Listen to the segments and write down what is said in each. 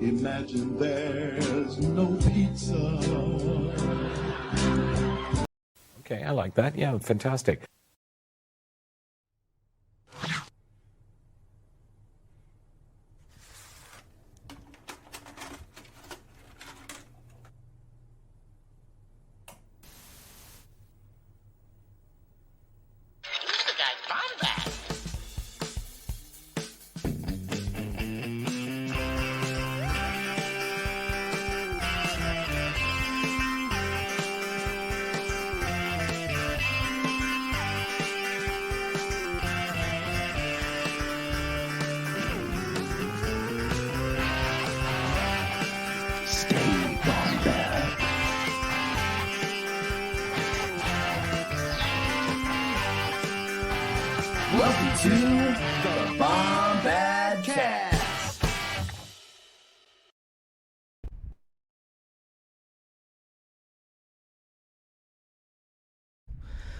Imagine there's no pizza. Okay, I like that. Yeah, fantastic. Stay bombad. Welcome to the Bombadcast.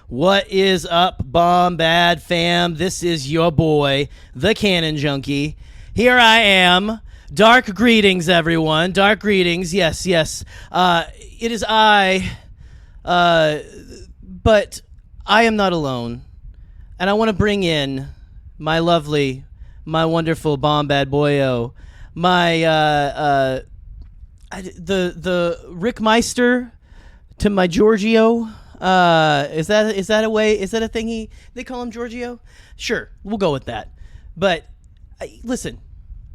What is up, Bombad fam? This is your boy, the Cannon Junkie. Here I am. Dark greetings, everyone. Dark greetings. Yes, yes. It is I. But I am not alone. And I want to bring in my lovely, my wonderful Bombad boyo, my the Rick Meister to my Giorgio. Is that a way? Is that a thing? They call him Giorgio? Sure, we'll go with that. But listen,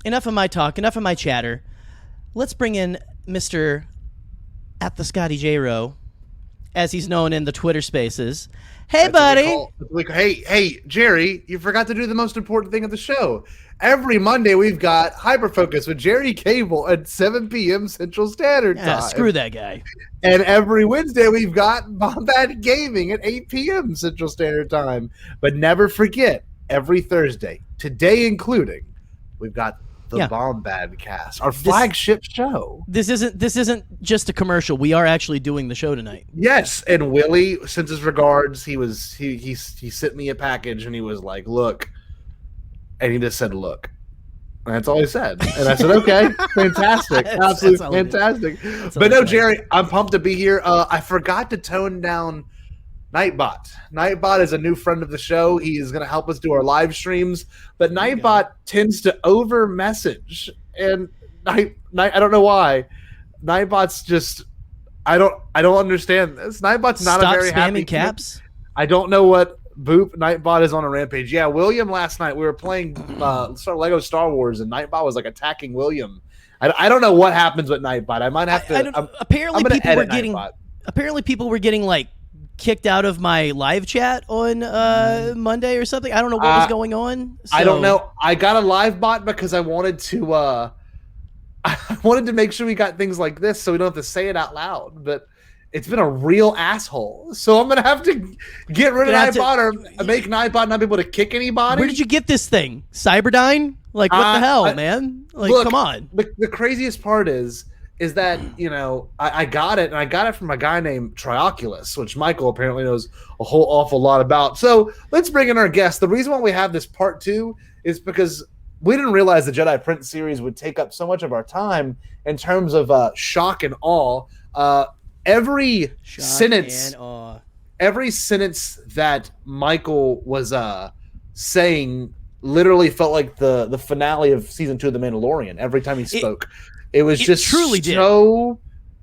enough of my talk, enough of my chatter. Let's bring in Mr. at the Scotty J Row, as he's known in the Twitter Spaces. Hey, buddy. Hey, Jerry, you forgot to do the most important thing of the show. Every Monday, we've got Hyperfocus with Jerry Cable at 7 p.m. Central Standard Time. Screw that guy. And every Wednesday, we've got Bombad Gaming at 8 p.m. Central Standard Time. But never forget, every Thursday, today including, we've got the Bombadcast, our flagship show. This isn't just a commercial. We are actually doing the show tonight. Yes, and Willie sends his regards. He sent me a package and he was like, "Look," and he just said, "Look," and that's all he said. And I said, "Okay, fantastic, absolutely fantastic." But no, Jerry, I'm pumped to be here. I forgot to tone down Nightbot. Nightbot is a new friend of the show. He is going to help us do our live streams, but Nightbot tends to over message, and I don't know why. Nightbot's just I don't understand this. Nightbot's not a very happy caps. I don't know what boop Nightbot is on a rampage. Yeah, William last night we were playing Lego Star Wars, and Nightbot was like attacking William. I don't know what happens with Nightbot. I might have to. Apparently people were getting like kicked out of my live chat on Monday or something. I don't know what was going on. So. I don't know. I got a live bot because I wanted to I wanted to make sure we got things like this so we don't have to say it out loud, but it's been a real asshole. So I'm going to have to get rid of Nightbot or make Nightbot not be able to kick anybody. Where did you get this thing? Cyberdyne? Like, what the hell, man? Like, look, come on. The craziest part is that, you know, I got it, and I got it from a guy named Trioculus, which Michael apparently knows a whole awful lot about. So let's bring in our guest. The reason why we have this part 2 is because we didn't realize the Jedi Prince series would take up so much of our time in terms of shock and awe. Every sentence that Michael was saying literally felt like the finale of season 2 of The Mandalorian. Every time he spoke. It was just truly so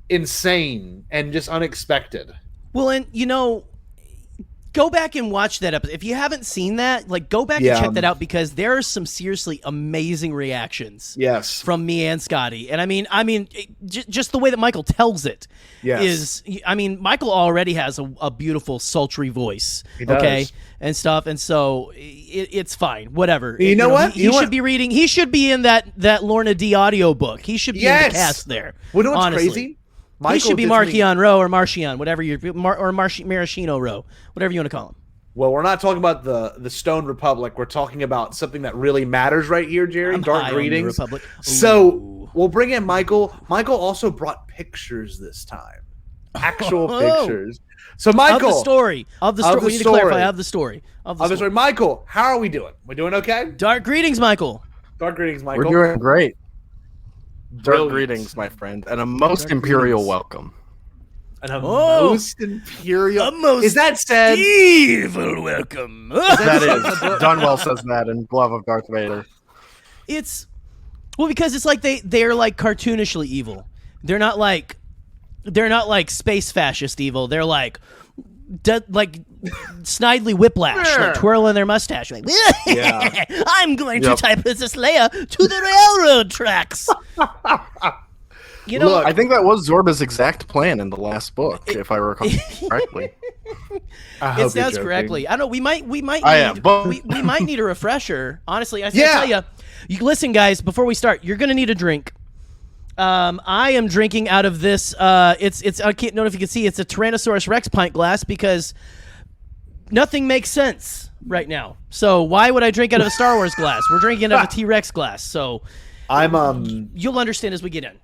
insane and just unexpected. Well, and you know, go back and watch that episode. If you haven't seen that, like, go back and check that out, because there are some seriously amazing reactions. Yes, from me and Scotty. And I mean, just the way that Michael tells it is. I mean, Michael already has a beautiful, sultry voice. He does. And stuff, and so it's fine. Whatever. You know what? He should be reading. He should be in that Lorna D audio book. He should be in the cast there. Well, you know what's crazy? Michael, he should be Marchion Rowe or Marchion, whatever Maraschino Rowe, whatever you want to call him. Well, we're not talking about the Stone Republic. We're talking about something that really matters right here, Jerry. Dark greetings. Republic. So we'll bring in Michael. Michael also brought pictures this time, actual pictures. So Michael, of the story. We need to clarify of the story. Michael, how are we doing? We doing okay? Dark greetings, Michael. Dark greetings, Michael. We're doing great. Brilliant. greetings, my friend, and a most imperial welcome. And a Oh. most imperial. A most is that said? evil welcome. That is. Dunwell says that in Glove of Darth Vader. It's because it's like they're like cartoonishly evil. They're not like space fascist evil. They're like Snidely Whiplash, like twirling their mustache. Like, Yeah. I'm going to tie Princess Leia to the railroad tracks. You know, Look, I think that was Zorba's exact plan in the last book, if I recall correctly. it sounds correctly. I don't know. We might I need am, but- we might need a refresher. Honestly, I tell you, listen, guys. Before we start, you're gonna need a drink. I am drinking out of this. It's I can't know if you can see. It's a Tyrannosaurus Rex pint glass because nothing makes sense right now. So why would I drink out of a Star Wars glass? We're drinking out of a T-Rex glass. So I'm you'll understand as we get in.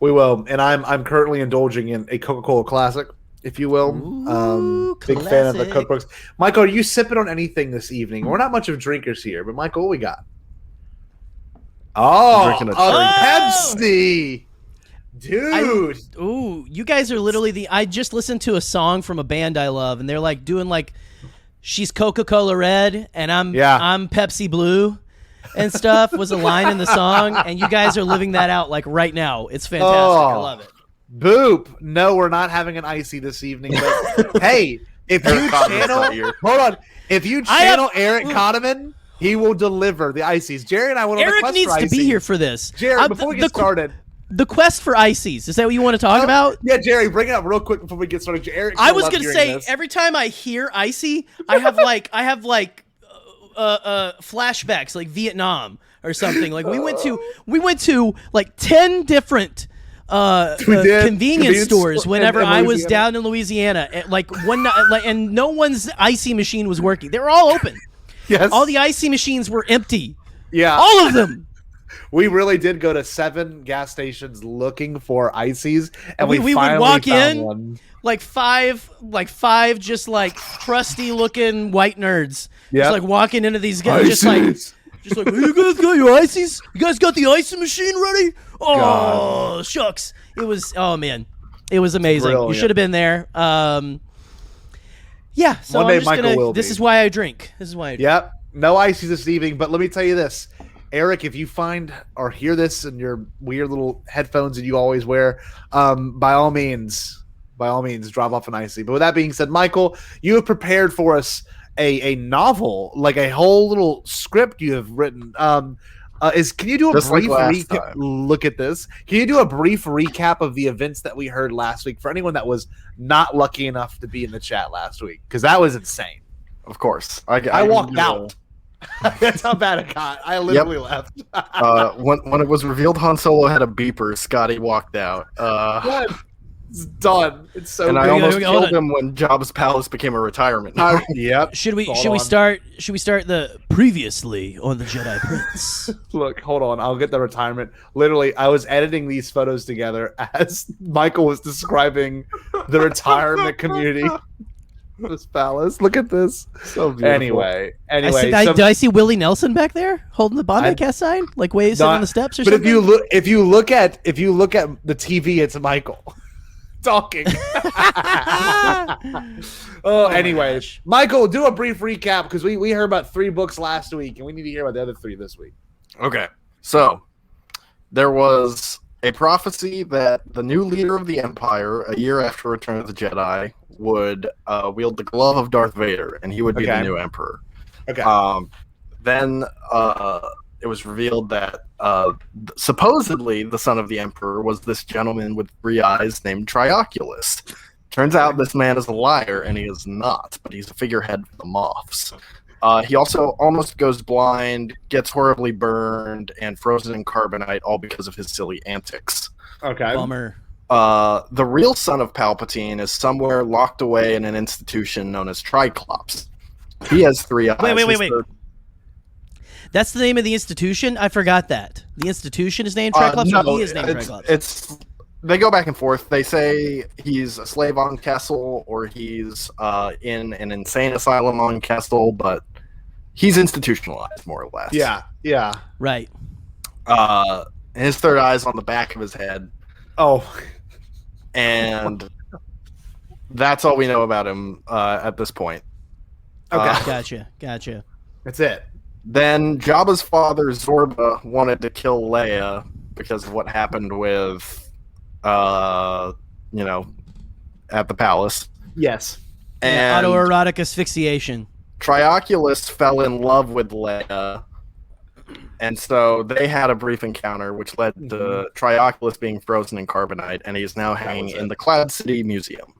We will, and I'm currently indulging in a Coca-Cola Classic, if you will. Ooh, big fan of the classic. cookbooks. Michael, are you sipping on anything this evening? We're not much of drinkers here, but Michael, what we got? Oh, Drinking a Pepsi, dude. Ooh, you guys are literally I just listened to a song from a band I love, and they're like doing like, she's Coca-Cola Red, and I'm Pepsi Blue. And stuff was a line in the song, and you guys are living that out like right now. It's fantastic. I love it. Boop. No, we're not having an icy this evening. But hey, if you channel Eric Kahneman, he will deliver the ices. Jerry and I went on the Eric quest needs for to be ices. here for this. Jerry, before we get started. The quest for ices. Is that what you want to talk about? Yeah, Jerry, bring it up real quick before we get started. Eric, I was gonna say every time I hear icy, I have flashbacks like Vietnam or something. Like we went to like 10 different convenience stores whenever I was down in Louisiana. Like one night, and no one's icy machine was working. They were all open. Yes, all the icy machines were empty. Yeah, all of them. We really did go to 7 gas stations looking for ices, and we would finally walk found in one. like five just like crusty looking white nerds. Yep. Just like walking into these guys, just like, hey, you guys got your ices? You guys got the icing machine ready? Oh, God. Shucks. It was, oh man, it was amazing. Brilliant. You should have been there. Yeah, so One day I'm just Michael will this be. is why I drink. This is why I drink. Yep, no ices this evening. But let me tell you this, Eric, if you find or hear this in your weird little headphones that you always wear, by all means, drop off an icy. But with that being said, Michael, you have prepared for us a novel, like a whole little script you have written. Can you do a Just like brief last recap? time. Look at this. Can you do a brief recap of the events that we heard last week for anyone that was not lucky enough to be in the chat last week? Because that was insane. Of course. I walked out. That's how bad it got. I literally left. When it was revealed Han Solo had a beeper, Scotty walked out. It's done. It's so and good. I almost hold killed on. him when Jabba's palace became a retirement. Yep. Should we Hold on. start the previously on the Jedi Prince? Look, hold on. I'll get the retirement. Literally, I was editing these photos together as Michael was describing the retirement community. This palace. Look at this. So beautiful. Anyway, Did I see Willie Nelson back there holding the Bombadcast sign, like way sitting on the steps or but something? if you look at the TV, it's Michael talking. Anyway, gosh. Michael, do a brief recap because we heard about 3 books last week and we need to hear about the other 3 this week. Okay. So, there was a prophecy that the new leader of the Empire, a year after Return of the Jedi, would wield the glove of Darth Vader, and he would be the Okay. new Emperor. Okay. Then it was revealed that supposedly the son of the Emperor was this gentleman with 3 eyes named Trioculus. Turns out this man is a liar, and he is not, but he's a figurehead for the Moths. He also almost goes blind, gets horribly burned, and frozen in carbonite, all because of his silly antics. Okay. Bummer. The real son of Palpatine is somewhere locked away in an institution known as Triclops. He has 3 eyes. Wait. His third- That's the name of the institution? I forgot that. The institution is named Triclops, no, or he is named Triclops? it's they go back and forth. They say he's a slave on Kessel, or he's in an insane asylum on Kessel, but he's institutionalized more or less. Yeah. Right. and his third eye is on the back of his head. Oh, And that's all we know about him at this point. okay. Gotcha. That's it. Then Jabba's father, Zorba, wanted to kill Leia because of what happened with, at the palace. Yes. And Autoerotic asphyxiation. Trioculus fell in love with Leia, and so they had a brief encounter, which led to Trioculus being frozen in carbonite, and he's now hanging in the Cloud City Museum.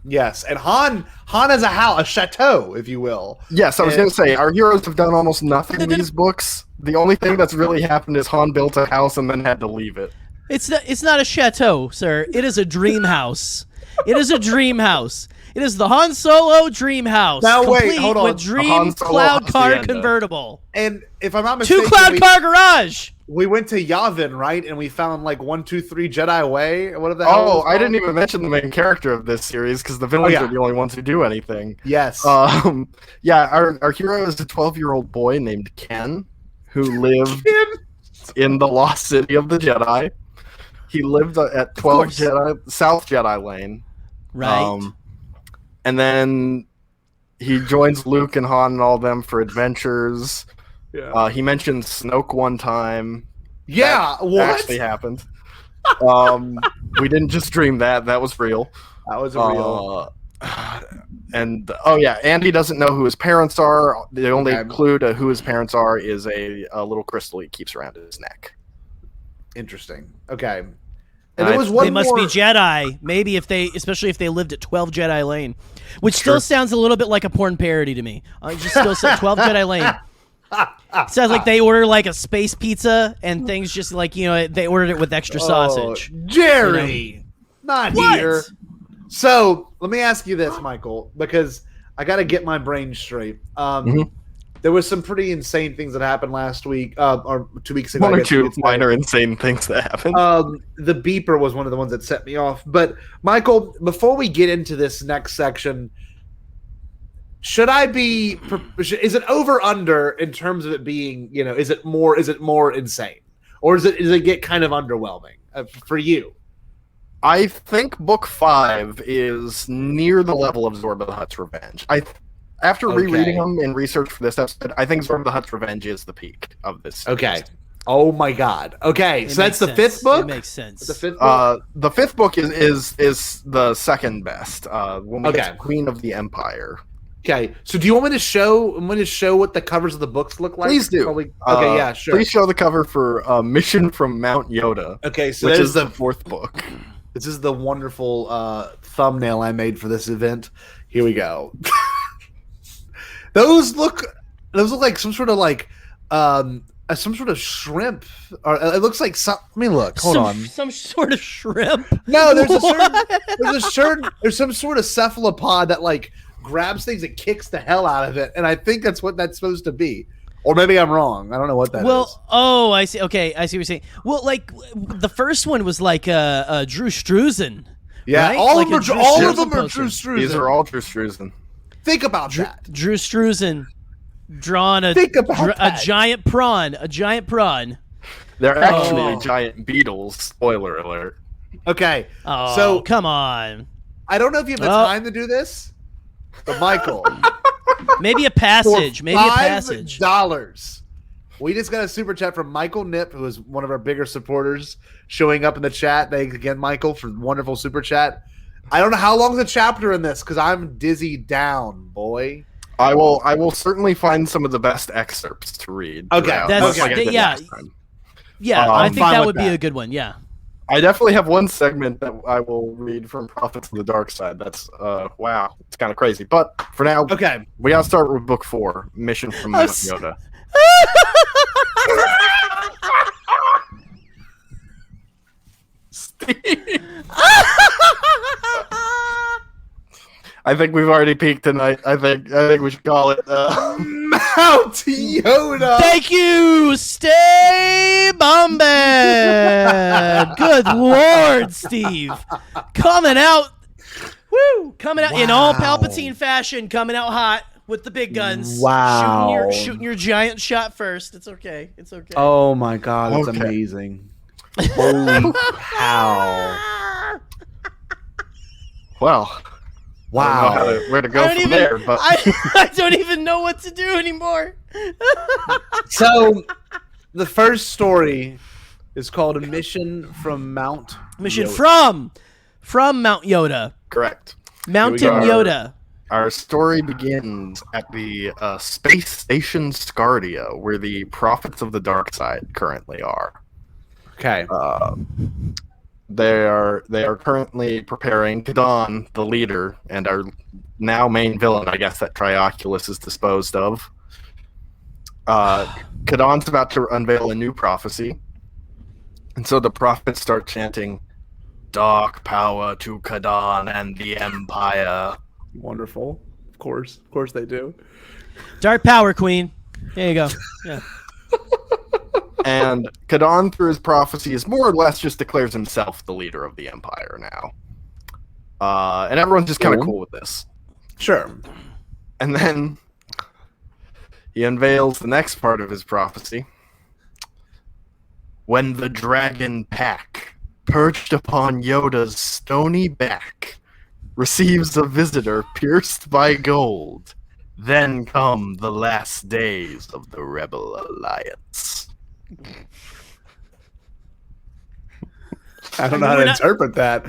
Yes, and Han has a house, a chateau, if you will. Yes, I was going to say, our heroes have done almost nothing in these books. The only thing that's really happened is Han built a house and then had to leave it. It's not a chateau, sir. It is a dream house. It is a dream house. It is the Han Solo dream house. Now, wait, complete hold on. with The dream Han Solo cloud car hacienda. convertible. And if I'm not mistaken, 2 cloud car garage. we went to Yavin, right? And we found like 1, 2, 3 Jedi Way. What the hell? Oh, I didn't even mention the main character of this series because the villains are the only ones who do anything. Yes. Our hero is a 12-year-old boy named Ken who lived in the lost city of the Jedi. He lived at 12 South Jedi Lane. Right. And then he joins Luke and Han and all them for adventures. Yeah. He mentioned Snoke one time. Yeah, That what? actually happened. We didn't just dream that. That was real. That was a real. And Andy doesn't know who his parents are. The only clue to who his parents are is a little crystal he keeps around his neck. Interesting. Okay. And there was one They must more... be Jedi. Maybe especially if they lived at 12 Jedi Lane, which still sounds a little bit like a porn parody to me. I just still say 12 Jedi Lane. Sounds like they order like a space pizza and things just like, they ordered it with extra sausage. Jerry, not What? here. So let me ask you this, Michael, because I got to get my brain straight. There was some pretty insane things that happened last week, or 2 weeks ago. One or two minor insane things that happened. The beeper was one of the ones that set me off. But Michael, before we get into this next section, should I be? Is it over under in terms of it being? Is it more insane, or does it get kind of underwhelming for you? I think book 5 is near the level of Zorba the Hutt's Revenge. After rereading them in research for this episode, I think Zorba the Hutt's Revenge is the peak of this. Okay. Oh my God. Okay, so that's the fifth book. It makes sense. The fifth book. The fifth book is the second best. When we get to Queen of the Empire. Okay. So do you want me to show? What the covers of the books look like? Please do. Probably, okay. Yeah. Sure. Please show the cover for Mission from Mount Yoda. Okay. So which this is the fourth book. This is the wonderful thumbnail I made for this event. Here we go. Those look like some sort of some sort of shrimp, or it looks like some. I mean, look, hold on, some sort of shrimp. No, there's some sort of cephalopod that like grabs things and kicks the hell out of it, and I think that's what that's supposed to be. Or maybe I'm wrong. I don't know what that is. Oh, I see. Okay, I see what you're saying. Well, like the first one was like Drew Struzan. Yeah, right? all like of them are Drew Struzan. These are all Drew Struzan. Think about that. Drew Struzan drawn a giant prawn. A giant prawn. They're actually giant beetles. Spoiler alert. Okay. Oh, so come on. I don't know if you have the time to do this, but Michael, maybe a passage. Maybe a passage. $5. We just got a super chat from Michael Nip, who is one of our bigger supporters, showing up in the chat. Thanks again, Michael, for wonderful super chat. I don't know how long the chapter in this because I'm dizzy down, boy. I will certainly find some of the best excerpts to read. Okay, yeah. I think that would be a good one. Yeah. I definitely have one segment that I will read from Prophets of the Dark Side. That's wow, it's kind of crazy. But for now, we gotta start with book 4, Mission from Mount Yoda. Steve. I think we've already peaked tonight. I think we should call it Mount Yoda. Thank you. Stay bombad. Good Lord, Steve. Coming out. Woo! Coming out in all Palpatine fashion, coming out hot with the big guns. Wow. Shooting your giant shot first. It's okay. It's okay. Oh my God, it's amazing. Holy cow! Well, Wow. I don't know where to I go don't from even. there, but I don't even know what to do anymore. So, the first story is called "A Mission from Mount." Mission Yoda. from Mount Yoda, correct. Mountain go. Yoda. Our story begins at the space station Scardia, where the prophets of the dark side currently are. Okay. They are currently preparing Kadan, the leader, and our now main villain, I guess, that Trioculus is disposed of. Kadan's about to unveil a new prophecy, and so the prophets start chanting, "Dark power to Kadan and the Empire." Wonderful. Of course they do. Dark Power Queen. There you go. Yeah. And Kadan, through his prophecy, is more or less just declares himself the leader of the Empire now. And everyone's just kind of cool with this. Sure. And then he unveils the next part of his prophecy. When the dragon pack, perched upon Yoda's stony back, receives a visitor pierced by gold, then come the last days of the Rebel Alliance. I don't know how to interpret that.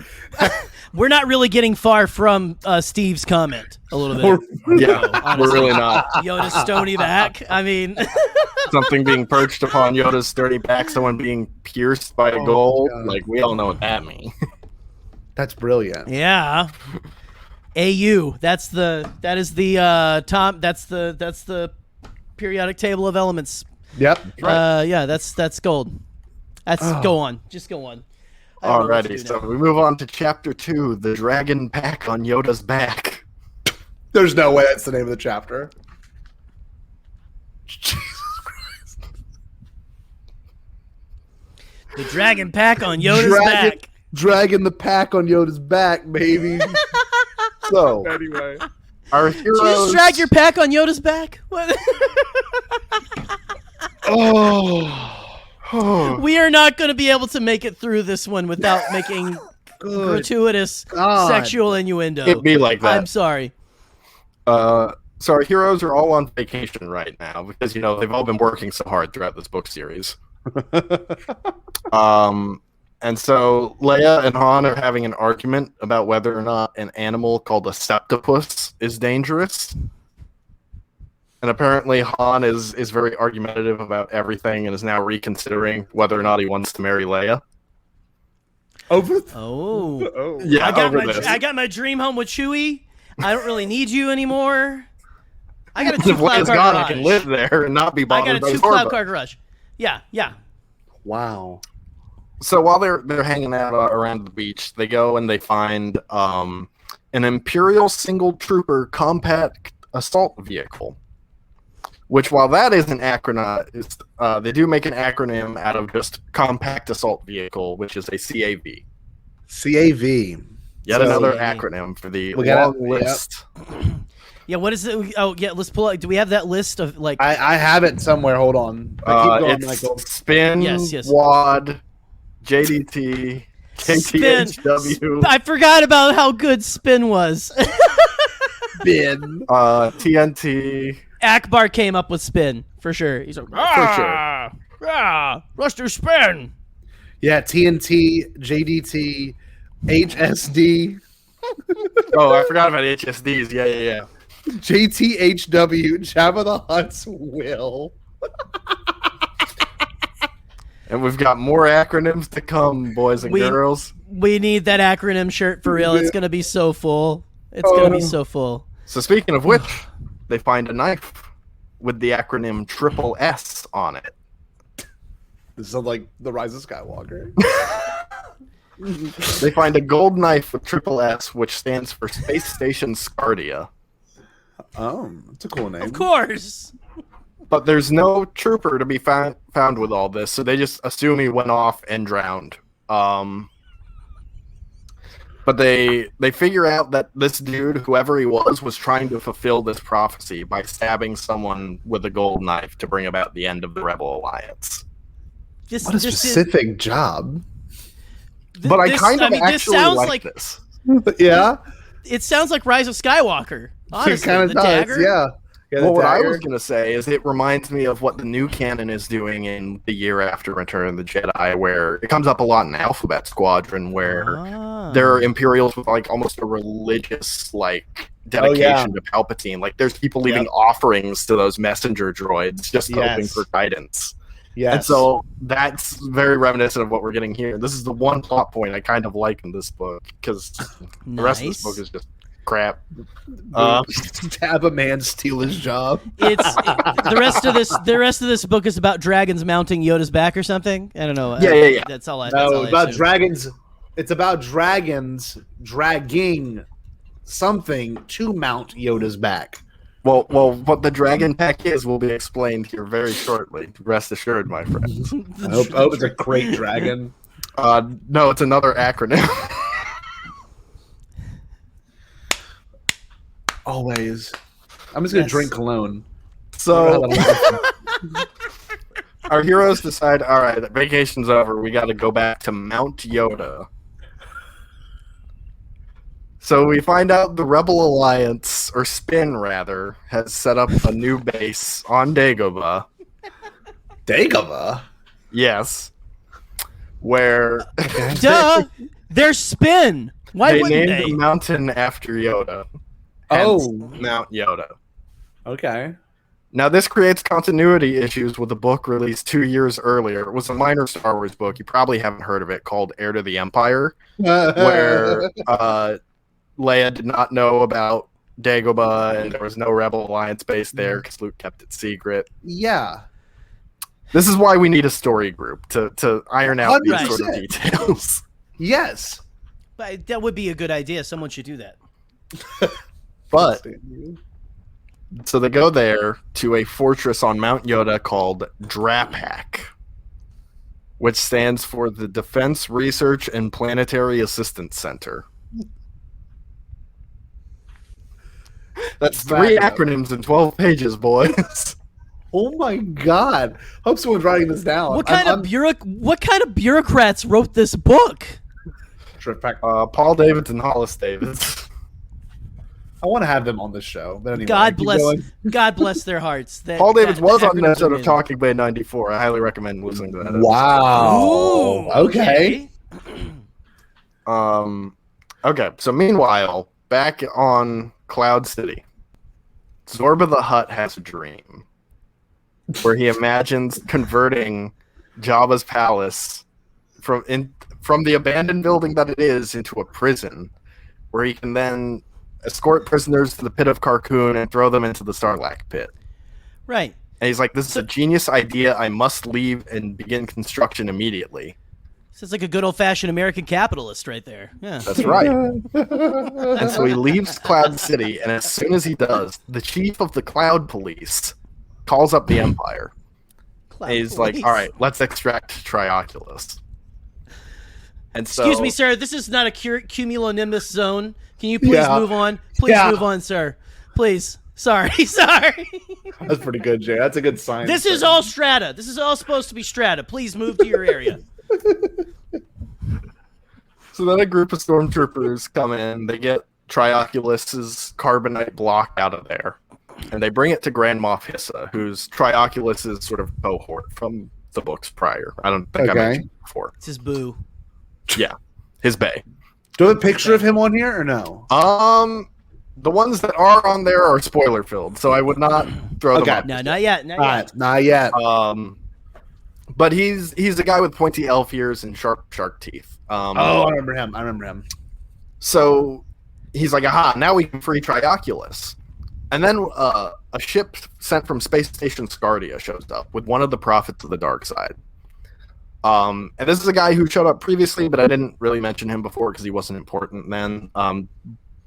We're not really getting far from Steve's comment a little bit. Yeah, honestly. we're really not. Yoda's stony back. I mean, Something being perched upon Yoda's sturdy back, someone being pierced by a gold. God. Like, we all know what that means. That's brilliant. yeah. AU. That's the periodic table of elements. Yep. Yeah, that's gold. Go on. Just go on. I don't know what to Alrighty, do so now. we move on to Chapter 2, The Dragon Pack on Yoda's Back. There's no way that's the name of the chapter. The dragon pack on Yoda's back. Dragging the pack on Yoda's back, baby. So, Anyway. Our Did you just heroes... drag your pack on Yoda's back? What? We are not going to be able to make it through this one without making gratuitous God. sexual innuendo. It'd be like that. I'm sorry. So our heroes are all on vacation right now because, they've all been working so hard throughout this book series. And so Leia and Han are having an argument about whether or not an animal called a septopus is dangerous. And apparently Han is very argumentative about everything and is now reconsidering whether or not he wants to marry Leia. Oh. Yeah, I got my dream home with Chewie. I don't really need you anymore. I got a If 2 cloud Leia's car gone, garage. I can live there and not be I got bothered a by 2 the cloud Zorba. car garage. Yeah. wow. So while they're hanging out around the beach, they go and they find an Imperial single trooper compact assault vehicle. Which, while that is an acronym, they do make an acronym out of just compact assault vehicle, which is a CAV. CAV. Yet So- another acronym for the We got- long list. Yeah, what is it? Oh, yeah, let's pull out. Do we have that list of, like... I have it somewhere. Hold on. Keep going, It's Michael. spin, Yes. WAD, JDT, KTHW, I forgot about how good Spin was. Bin. TNT. Akbar came up with Spin, for sure. He's like, rush to Spin. Yeah, TNT, JDT, HSD, Oh, I forgot about HSDs. Yeah. JTHW, Jabba the Hutt's Will. And we've got more acronyms to come, boys and girls. We need that acronym shirt for real. It's going to be so full. It's going to be so full. So speaking of which, they find a knife with the acronym Triple S on it. This is like the Rise of Skywalker. They find a gold knife with Triple S, which stands for Space Station Scardia. It's a cool name. Of course. But there's no trooper to be found with all this, so they just assume he went off and drowned. But they figure out that this dude, whoever he was trying to fulfill this prophecy by stabbing someone with a gold knife to bring about the end of the Rebel Alliance. What a specific job. But I kind of this actually sounds like this. Yeah. It sounds like Rise of Skywalker. Honestly, It kind of the does. dagger. Yeah. Well, what I was going to say is it reminds me of what the new canon is doing in the year after Return of the Jedi, where it comes up a lot in Alphabet Squadron, where there are Imperials with like almost a religious like dedication to Palpatine. Like there's people leaving offerings to those messenger droids just hoping for guidance. Yes. And so that's very reminiscent of what we're getting here. This is the one plot point I kind of like in this book because the rest of this book is just crap. Have a man steal his job. The rest of this book is about dragons mounting Yoda's back or something. I don't know. Yeah. That's all I. About dragons. It's about dragons dragging something to mount Yoda's back. Well, what the dragon pack is will be explained here very shortly. Rest assured, my friends. I hope it's a great dragon. No, it's another acronym. Always. I'm just gonna drink cologne. So our heroes decide, all right, vacation's over. We got to go back to Mount Yoda. So we find out the Rebel Alliance, or Spin rather, has set up a new base on Dagobah. Dagobah? Yes. Where Duh! They're Spin. Why they wouldn't named they? the mountain after Yoda. Oh. Mount Yoda. Okay. Now, this creates continuity issues with a book released 2 years earlier. It was a minor Star Wars book. You probably haven't heard of it, called Heir to the Empire, where Leia did not know about Dagobah, and there was no Rebel Alliance base there because Luke kept it secret. Yeah. This is why we need a story group to iron out these 100%. sort of details. Yes. But that would be a good idea. Someone should do that. But so they go there to a fortress on Mount Yoda called Drapak, which stands for the Defense Research and Planetary Assistance Center. That's 3 acronyms in 12 pages, boys. Oh my God! Hope someone's writing this down. What kind of bureaucrats wrote this book? Paul Davids and Hollis Davids. I want to have them on this show. But anyway, God keep bless. going. God bless their hearts. Paul Davids was on an episode of Talking Bay 94. I highly recommend listening to that episode. Wow. Ooh, Okay. Okay, so meanwhile, back on Cloud City, Zorba the Hutt has a dream where he imagines converting Jabba's palace from the abandoned building that it is into a prison, where he can then escort prisoners to the pit of Carcoon and throw them into the Sarlacc pit. Right. And he's like, this is a genius idea. I must leave and begin construction immediately. Sounds like a good old-fashioned American capitalist right there. Yeah. That's right. And so he leaves Cloud City, and as soon as he does, the chief of the Cloud Police calls up the Empire. And he's like, all right, let's extract Trioculus. And so, Excuse me, sir. This is not a cumulonimbus zone. Can you please move on? Please move on, sir. Please. Sorry. That's pretty good, Jay. That's a good sign. This is all strata. This is all supposed to be strata. Please move to your area. So then a group of stormtroopers come in. They get Trioculus's carbonite block out of there, and they bring it to Grand Moff Hissa, who's Trioculus's sort of cohort from the books prior. I don't think I mentioned it before. It's his boo. Yeah, his bae. Do you have a picture of him on here or no? The ones that are on there are spoiler filled, so I would not throw them up. No, not yet. Not yet. But he's a guy with pointy elf ears and sharp teeth. I remember him. So he's like, aha, now we can free Trioculus. And then a ship sent from Space Station Scardia shows up with one of the prophets of the dark side. And this is a guy who showed up previously, but I didn't really mention him before because he wasn't important then.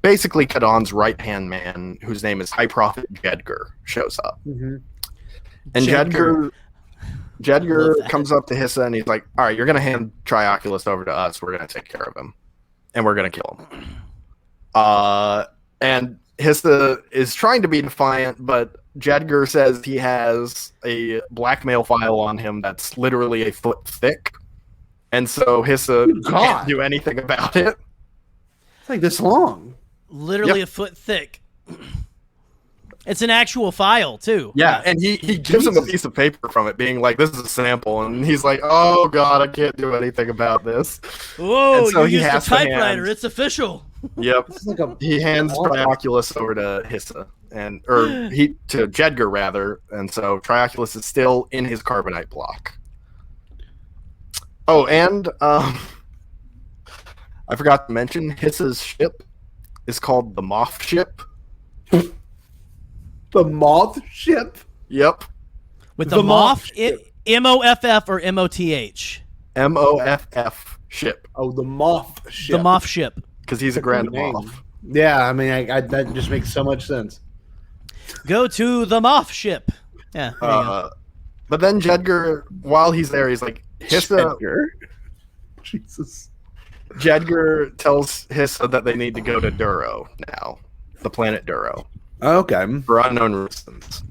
Basically, Kadon's right-hand man, whose name is High Prophet Jedgar, shows up. Mm-hmm. And Jedgar comes up to Hissa and he's like, all right, you're going to hand Trioculus over to us. We're going to take care of him. And we're going to kill him. And Hissa is trying to be defiant, but Jedgar says he has a blackmail file on him that's literally a foot thick, and so Hissa can't do anything about it. It's like this long. Literally a foot thick. It's an actual file, too. Yeah, and he gives him a piece of paper from it, being like, "This is a sample," and he's like, "Oh God, I can't do anything about this." Whoa, And so you he used a has to typewriter. hand- It's official. Yep. Like He hands Trioculus over to Hissa, to Jedgar rather, and so Trioculus is still in his carbonite block. Oh, and I forgot to mention Hissa's ship is called the Moth Ship. the moth ship. Yep, With the, The moth, moth ship. M-O-F-F or M-O-T-H? MOFF ship, Oh, the moth ship. The moth ship. because he's a Grand Name. Moth. Yeah, I mean, that just makes so much sense. Go to the moth ship. Yeah, there you go. But then Jedgar, while he's there, he's like, Hissa. Jesus. Jedgar tells Hissa that they need to go to Duro now, the planet Duro, Okay. for unknown reasons.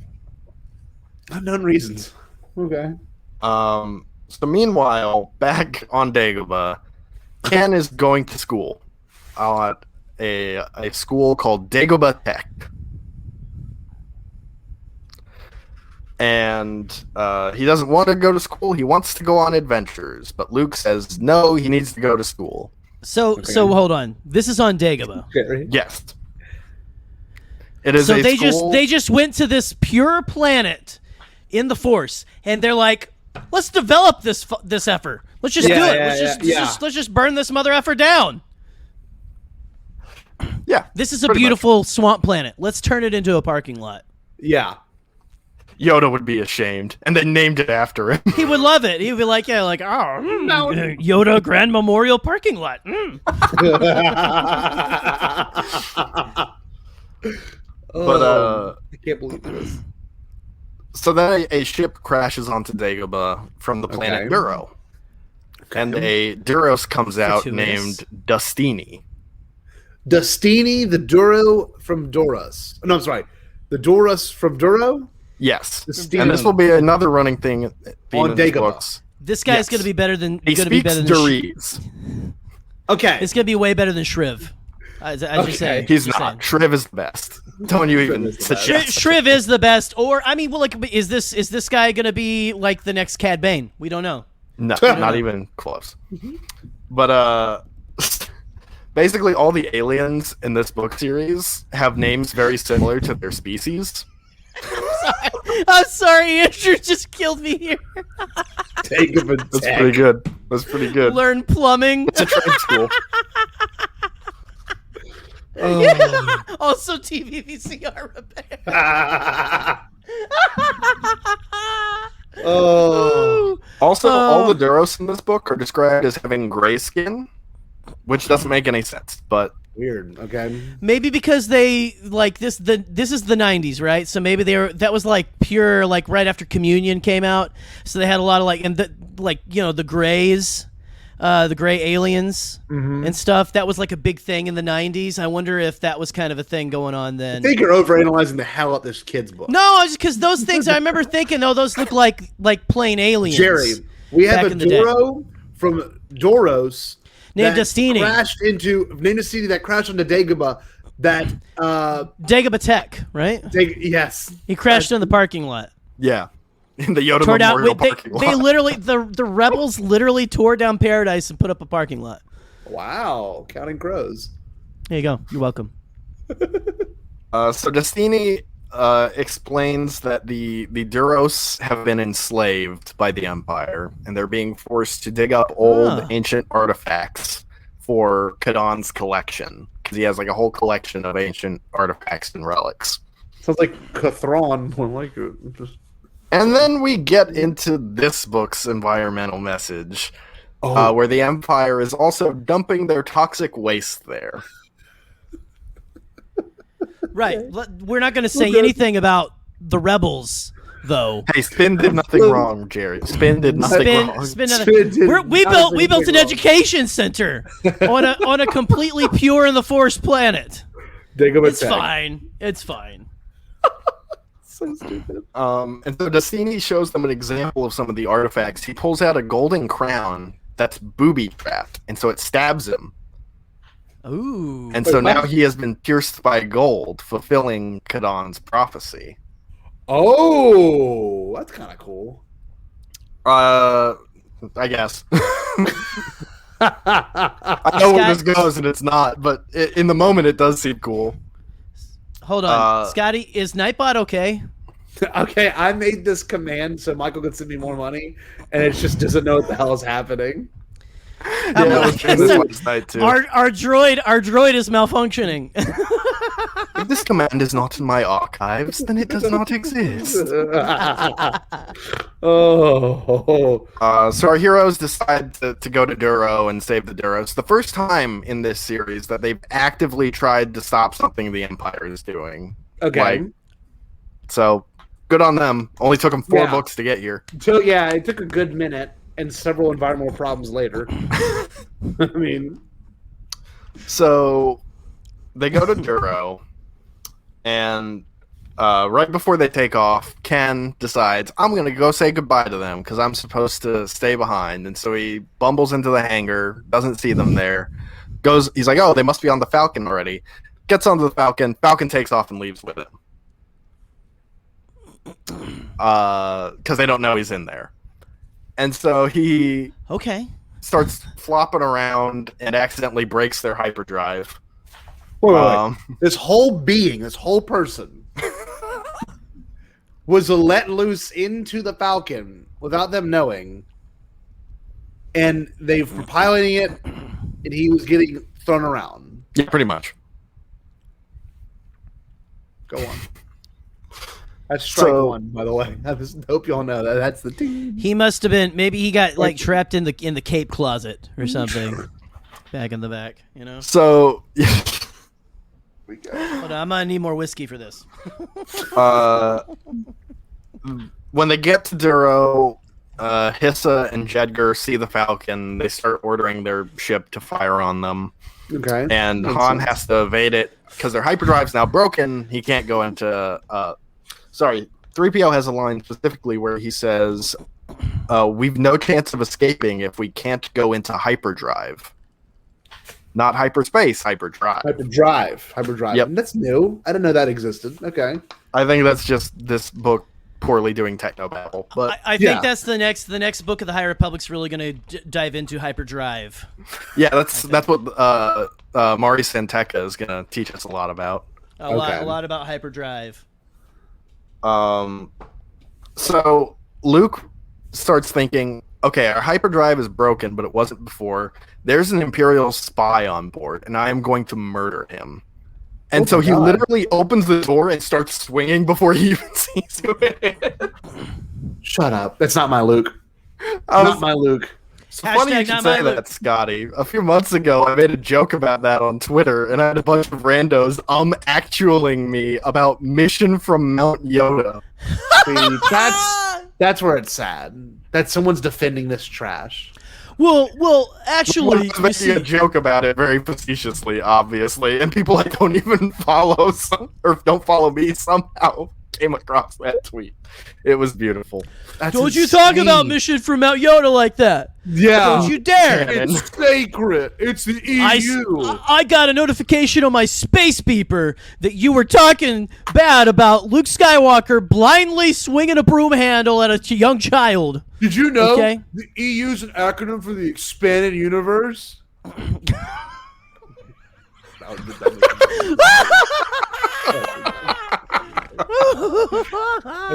Unknown reasons. Okay. So meanwhile, back on Dagobah, Ken is going to school at a school called Dagobah Tech. And he doesn't want to go to school. He wants to go on adventures. But Luke says, no, he needs to go to school. So hold on. This is on Dagobah. Yes. It is So a they school. just went to this pure planet in the Force, and they're like, let's develop this effort. Let's just do it. Let's just burn this mother effer down. Yeah. This is a pretty beautiful swamp planet. Let's turn it into a parking lot. Yeah. Yoda would be ashamed. And they named it after him. He would love it. He would be like, Yoda Grand Memorial Parking Lot. But I can't believe this. so then a ship crashes onto Dagobah from the planet Okay. Duro. And a Duros comes out Gratuitous. named Dustini. Dustini, the Duro from Doros. No, I'm sorry. The Doros from Duro? Yes. Dustini. And this will be another running theme On in these Dagobah. books. This guy's Yes. going to be better than. He Gonna be speaks better than Durese. Okay. It's going to be way better than Shriv. I just say. He's Just not. saying. Shriv is the best. Don't you even is the best. suggest. Shriv is the best, or I mean, well, like, is this guy gonna be like the next Cad Bane? We don't know. No, not even close. But basically all the aliens in this book series have names very similar to their species. I'm sorry, Andrew just killed me here. That's pretty good. That's pretty good. Learn plumbing. It's a trade school. Also, TV VCR repair. Oh. Also, all the Duros in this book are described as having gray skin, which doesn't make any sense. But Weird. Okay. Maybe because they like this. This is the '90s, right? So maybe that was like pure, like right after Communion came out. So they had a lot of the grays. The gray aliens and stuff. That was like a big thing in the 90s. I wonder if that was kind of a thing going on then. I think you're overanalyzing the hell out this kid's book. No, because those things, I remember thinking, oh, those look like plain aliens. Jerry, we have back a in the day. Duro from Doros Named that Dustini. named Dustini that crashed onto Dagobah. That Dagobah Tech, right? yes, He crashed in the parking lot. yeah, in the Yoda Tore down. Memorial They parking lot. literally the rebels literally tore down Paradise and put up a parking lot. wow, counting crows. There you go. You're welcome. So Destini explains that the Duros have been enslaved by the Empire, and they're being forced to dig up old ancient artifacts for Kadan's collection, because he has like a whole collection of ancient artifacts and relics. Sounds like Cathron. More like it. Just And then we get into this book's environmental message, where the Empire is also dumping their toxic waste there. Right. We're not going to say anything about the rebels, though. Hey, Spin did nothing wrong, Jerry. Spin did nothing wrong. We built an education center on a completely pure in the forest planet. Dagobah It's Tech. fine. It's fine. So stupid. And so Destiny shows them an example of some of the artifacts. He pulls out a golden crown that's booby trapped, and so it stabs him. Ooh. And so now he has been pierced by gold, fulfilling Kadan's prophecy. Oh, that's kind of cool. I guess. I know where this goes, and it's not, but in the moment, it does seem cool. Hold on. Scotty, is Nightbot okay? Okay, I made this command so Michael could send me more money, and it just doesn't know what the hell is happening. Yeah, I was doing this last night, too. Our droid is malfunctioning. If this command is not in my archives, then it does not exist. Oh. So our heroes decide to go to Duro and save the Duro. It's the first time in this series that they've actively tried to stop something the Empire is doing. Okay. So, good on them. Only took them 4 books to get here. So, yeah, it took a good minute and several environmental problems later. I mean... So, they go to Duro, and right before they take off, Ken decides, I'm going to go say goodbye to them because I'm supposed to stay behind. And so he bumbles into the hangar, doesn't see them there. He's like, oh, they must be on the Falcon already. Gets onto the Falcon. Falcon takes off and leaves with him. Because they don't know he's in there. And so he starts flopping around and accidentally breaks their hyperdrive. Wait. This whole being, this whole person was let loose into the Falcon without them knowing, and they were piloting it, and he was getting thrown around. Yeah, pretty much. Go on. That's strike one, by the way. I just hope y'all know that. That's the team. He must have been. Maybe he got trapped in the cape closet or something. Back in the back, you know. So. Hold on, I'm gonna need more whiskey for this. When they get to Duro, Hissa and Jedgar see the Falcon. They start ordering their ship to fire on them. Okay. And Han has to evade it because their hyperdrive's now broken. He can't go into. 3PO has a line specifically where he says, "We've no chance of escaping if we can't go into hyperdrive." Not hyperspace, hyperdrive. Hyperdrive. Yep. And that's new. I didn't know that existed. Okay. I think that's just this book poorly doing technobabble. But I think that's the next book of the High Republic's really going to dive into hyperdrive. Yeah, that's what Mari Santeca is going to teach us a lot about. A lot about hyperdrive. So Luke starts thinking, okay, our hyperdrive is broken, but it wasn't before. There's an Imperial spy on board, and I am going to murder him. And so he literally opens the door and starts swinging before he even sees who it is. Shut up. That's not my Luke. Not my Luke. It's funny you should say that, Scotty. A few months ago, I made a joke about that on Twitter, and I had a bunch of randos actualing me about Mission from Mount Yoda. See, that's where it's sad. That someone's defending this trash. Well, actually, I was making a joke about it very facetiously, obviously, and people that don't even follow or don't follow me somehow came across that tweet. It was beautiful. Don't you talk about Mission from Mount Yoda like that? Yeah. Don't you dare. It's sacred. It's the EU. I got a notification on my space beeper that you were talking bad about Luke Skywalker blindly swinging a broom handle at a young child. Did you know the EU is an acronym for the expanded universe? I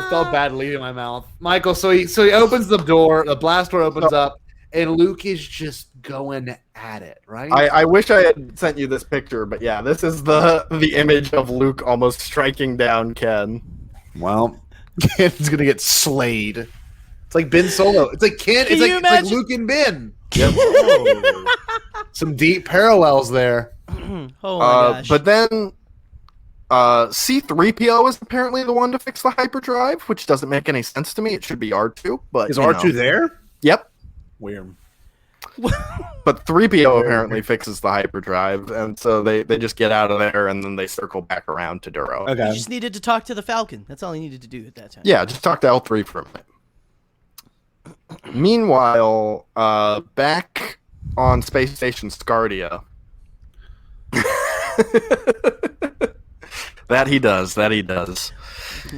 felt bad leaving my mouth. Michael, so he opens the door, the blast door opens up, and Luke is just going at it, right? I wish I had sent you this picture, but yeah, this is the image of Luke almost striking down Ken. Well, Ken's gonna get slayed. It's like Ben Solo. It's like Ken. It's like Luke and Ben. Yep. Some deep parallels there. Oh my gosh! But then C-3PO is apparently the one to fix the hyperdrive, which doesn't make any sense to me. It should be R2, but is R2 there? Yep. Weird. But 3PO apparently fixes the hyperdrive, and so they just get out of there, and then they circle back around to Duro. Okay. He just needed to talk to the Falcon. That's all he needed to do at that time. Yeah, just talk to L3 for a minute. Meanwhile, back on Space Station Scardia. That he does.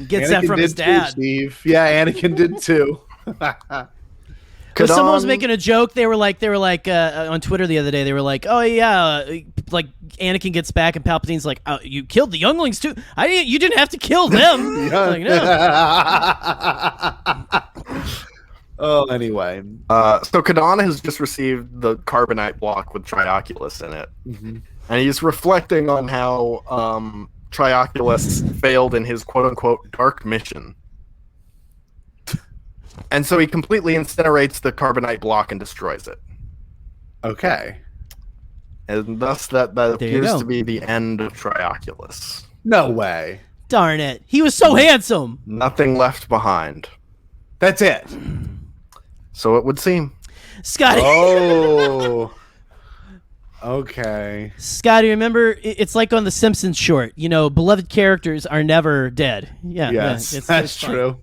Gets that from his dad. Steve. Yeah, Anakin did too. Because someone was making a joke. They were like on Twitter the other day. They were like, "Oh yeah, like Anakin gets back and Palpatine's like, oh, you killed the younglings too. You didn't have to kill them." Like, no. Oh, anyway. So Kadana has just received the carbonite block with Trioculus in it, and he's reflecting on how Trioculus failed in his quote-unquote dark mission. And so he completely incinerates the carbonite block and destroys it. Okay. And thus that appears to be the end of Trioculus. No way. Darn it. He was so handsome. Nothing left behind. That's it. So it would seem. Scotty. Oh. Okay. Scotty, remember, it's like on the Simpsons short. You know, beloved characters are never dead. Yeah. Yes, that's true.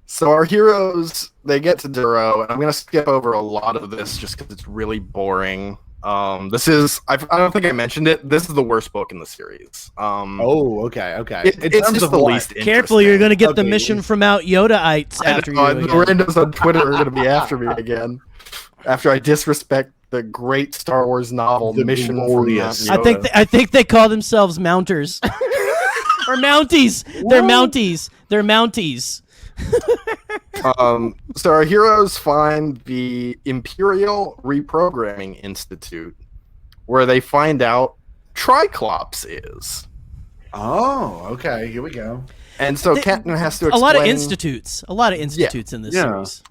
So our heroes, they get to Duro, and I'm going to skip over a lot of this just because it's really boring. This is, I don't think I mentioned it, this is the worst book in the series. Okay. It's just the least interesting. Careful, you're going to get the mission from out Yoda-ites after you. The randos on Twitter are going to be after me again. After I disrespect the great Star Wars novel, The Mission from Mount Yoda. I think they call themselves Mounters. Or Mounties. They're Mounties. They're Mounties. So our heroes find the Imperial Reprogramming Institute, where they find out Triclops is. Oh, okay. Here we go. And so Kenton has to explain... A lot of institutes in this series.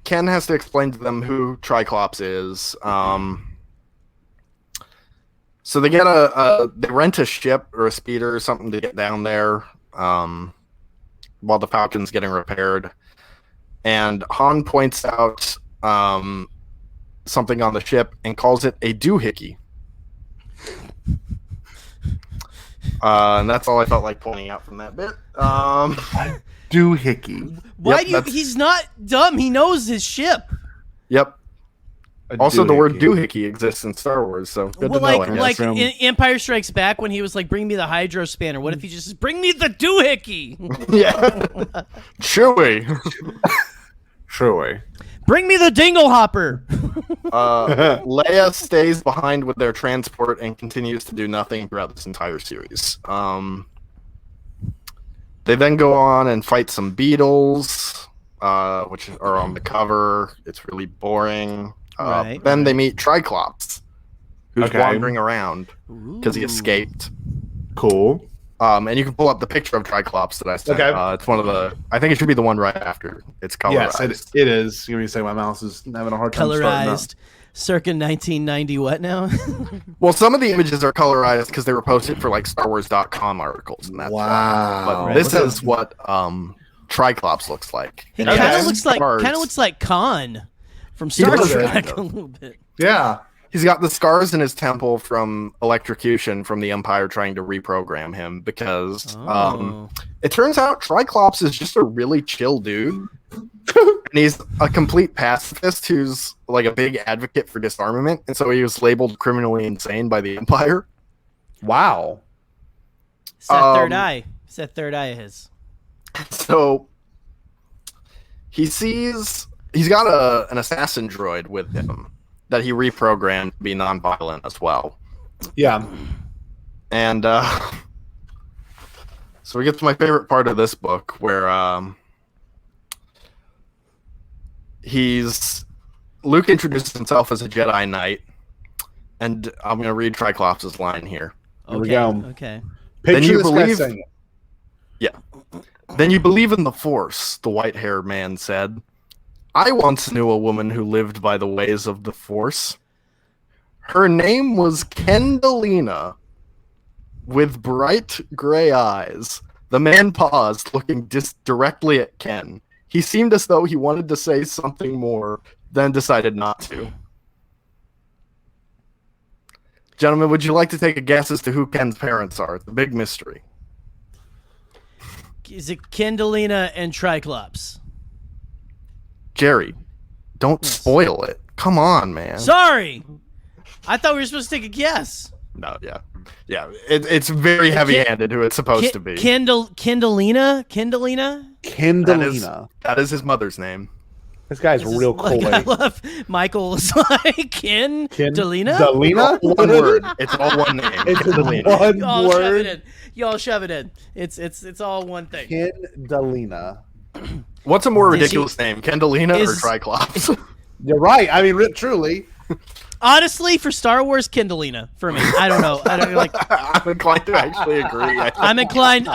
Ken has to explain to them who Triclops is. So they get they rent a ship or a speeder or something to get down there. While the Falcon's getting repaired. And Han points out something on the ship and calls it a doohickey. And that's all I felt like pointing out from that bit. Doohickey. He's not dumb. He knows his ship. Yep. Also, the word doohickey exists in Star Wars, so good to know. Like in Empire Strikes Back, when he was like, "Bring me the Hydro Spanner." What if he just says, "Bring me the doohickey"? Yeah, Chewie. Bring me the Dingle Hopper. Leia stays behind with their transport and continues to do nothing throughout this entire series. They then go on and fight some beetles, which are on the cover. It's really boring. Then they meet Triclops, who's wandering around because he escaped. Cool. And you can pull up the picture of Triclops that I sent. It's one of the... I think it should be the one right after. It's colorized. Yes, it is. Give me a second. My mouse is having a hard time colorized. Circa 1990 what now? Well, some of the images are colorized because they were posted for like StarWars.com articles and that. Wow. But this is what Triclops looks like. He kind of looks like Khan from Star Trek a little bit. Yeah. He's got the scars in his temple from electrocution from the Empire trying to reprogram him because it turns out Triclops is just a really chill dude. And he's a complete pacifist who's like a big advocate for disarmament, and so he was labeled criminally insane by the Empire. Wow. It's that third eye. It's that third eye of his. So he's got an assassin droid with him that he reprogrammed to be nonviolent as well. Yeah. And so we get to my favorite part of this book where Luke introduces himself as a Jedi Knight, and I'm going to read Triclops' line here. Here we go. Okay. Then you believe, saying it. Yeah. Then you believe in the Force, the white-haired man said. I once knew a woman who lived by the ways of the Force. Her name was Kendalina, with bright gray eyes. The man paused, looking directly at Ken. He seemed as though he wanted to say something more, then decided not to. Gentlemen, would you like to take a guess as to who Ken's parents are? It's a big mystery. Is it Kendalina and Triclops? Jerry, don't spoil it. Come on, man. Sorry! I thought we were supposed to take a guess. No, yeah. Yeah, it's very heavy-handed who it's supposed to be. Kendalina? Kendalina. That is his mother's name. This guy's real cool. I love Michael's like Kendalina? Dalina? One word. It's all one name. It's Kendalina. one Y'all shove it word. in. Y'all shove it in. It's all one thing. Kendalina. What's a more Is ridiculous name, Kendalina or is- Triclops? You're right. I mean, truly. Honestly, for Star Wars, Kendalina for me. I don't know. I don't like. I'm inclined to actually agree. I'm inclined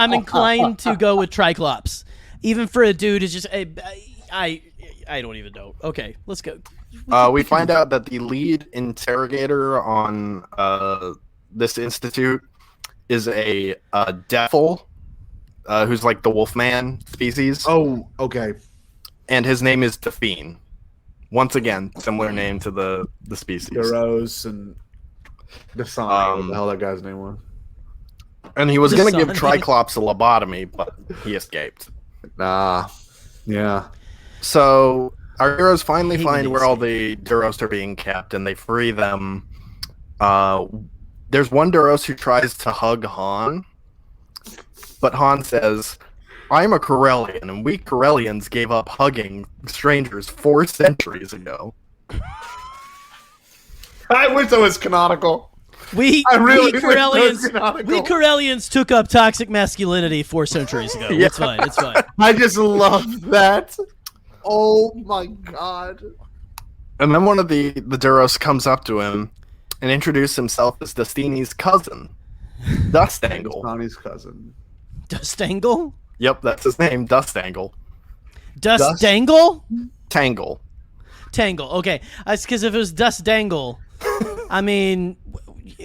to go with Triclops, even for a dude who's just. I don't even know. Okay, let's go. We find out that the lead interrogator on this institute is a Defil, who's like the Wolfman species, Oh, okay. and his name is Define. Once again, similar name to the species. Duros and Dasani, what the hell that guy's name was. And he was going to give Dasani. Triclops a lobotomy, but he escaped. Nah. Yeah. So our heroes finally He find didn't where all the Duros are being kept, and they free them. There's one Duros who tries to hug Han, but Han says, "I'm a Corellian, and we Corellians gave up hugging strangers 4 centuries ago." I wish that was canonical. We really wish Corellians, that was canonical. we Corellians took up toxic masculinity 4 centuries ago. Yeah. It's fine. It's fine. I just love that. Oh my god. And then one of the Duros comes up to him and introduces himself as Destini's cousin, Dustangle. Connie's cousin. Dustangle? Yep, that's his name, Dustangle. Dustangle? Tangle. Tangle. Okay. That's because if it was Dust Dangle, I mean,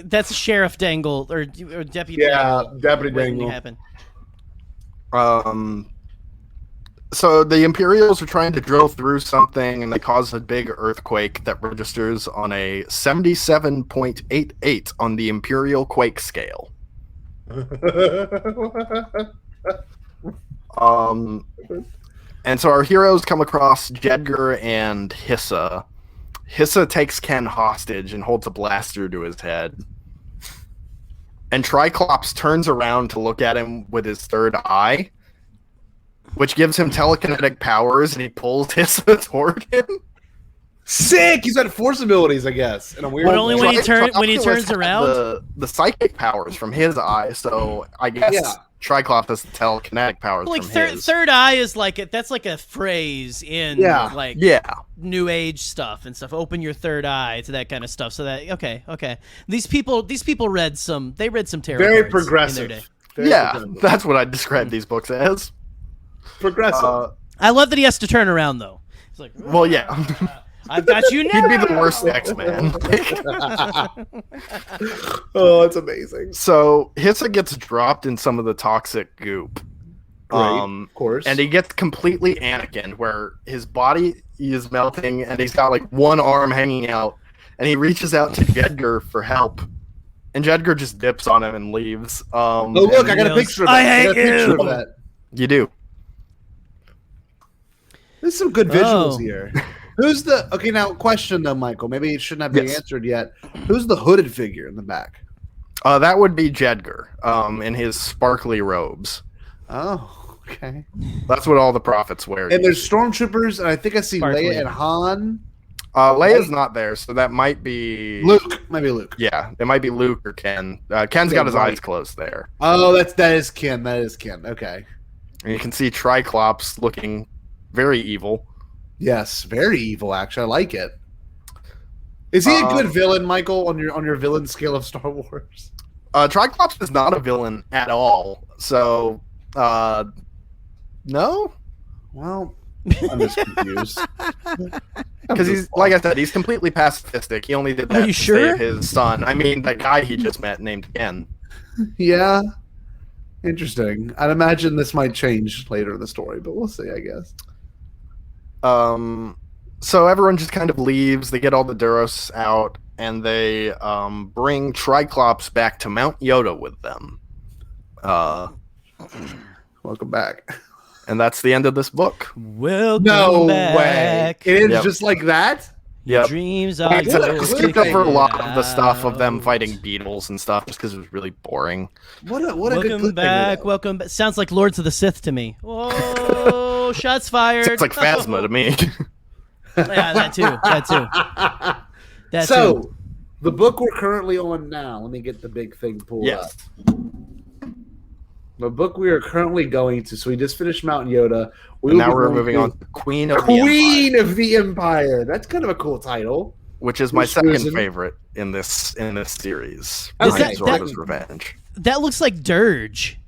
that's Sheriff Dangle or Deputy Yeah, Dangle. Deputy waiting to Dangle. happen. So the Imperials are trying to drill through something, and they cause a big earthquake that registers on a 77.88 on the Imperial Quake scale. And so our heroes come across Jedgar and Hissa. Hissa takes Ken hostage and holds a blaster to his head. And Triclops turns around to look at him with his third eye, which gives him telekinetic powers, and he pulls Hissa toward him. Sick! He's got force abilities, I guess. In a weird But only way. when he turns Triclops had around? the psychic powers from his eye, so I guess Yeah. Triclops has the telekinetic powers Like from his. third eye is like that's like a phrase in Yeah. like Yeah. new age stuff and stuff. Open your third eye to that kind of stuff. So that okay. These people read some tarot Very cards progressive. in their day. Very Yeah, progressive. that's what I describe these books as. Progressive. I love that he has to turn around though. He's like, Well, yeah. I've got you now. He'd be the worst X-Man. Oh, that's amazing. So Hissa gets dropped in some of the toxic goop. Of course. And he gets completely Anakin, where his body is melting, and he's got like one arm hanging out, and he reaches out to Jedgar for help, and Jedgar just dips on him and leaves. Oh, look, I got a goes, picture of that. "I hate got a picture you." of that. You do. There's some good visuals Oh. here. Who's the... Okay, now, question, though, Michael. Maybe it shouldn't have been Yes. answered yet. Who's the hooded figure in the back? That would be Jedgar, in his sparkly robes. Oh, okay. That's what all the prophets wear. And there's stormtroopers, and I think I see Sparkly. Leia and Han. Leia's not there, so that might be Luke. Maybe Luke. Yeah, it might be Luke or Ken. Ken's got his Right. eyes closed there. Oh, that is Ken. That is Ken. Okay. And you can see Triclops looking very evil. Yes, very evil. Actually, I like it. Is he a good villain, Michael, on your villain scale of Star Wars? Triclops is not a villain at all. So, no, Well, I'm just confused. because he's like I said, he's completely pacifistic. He only did that you to sure? save his son. I mean, the guy he just met named Ken. Yeah. Interesting. I'd imagine this might change later in the story, but we'll see, I guess. So everyone just kind of leaves. They get all the Duros out, and they bring Triclops back to Mount Yoda with them. Welcome back. And that's the end of this book. Welcome No back. way. It ends Yep. just like that? Yep. Dreams are I skipped over a lot of the stuff of them out. fighting beetles and stuff just because it was really boring. What a good Welcome back. Welcome back. Sounds like Lords of the Sith to me. Oh, shots fired. It's like Phasma to me. Yeah, that too. That too. That So, too. the book we're currently on now, let me get the big thing pulled up. Yes. The book we are currently going to, so we just finished Mount Yoda. Now we're moving on to Queen of the Empire, Queen of the Empire. That's kind of a cool title. which is my Which second version? favorite in this series. Okay. Behind Zorba's Revenge. That looks like Dirge.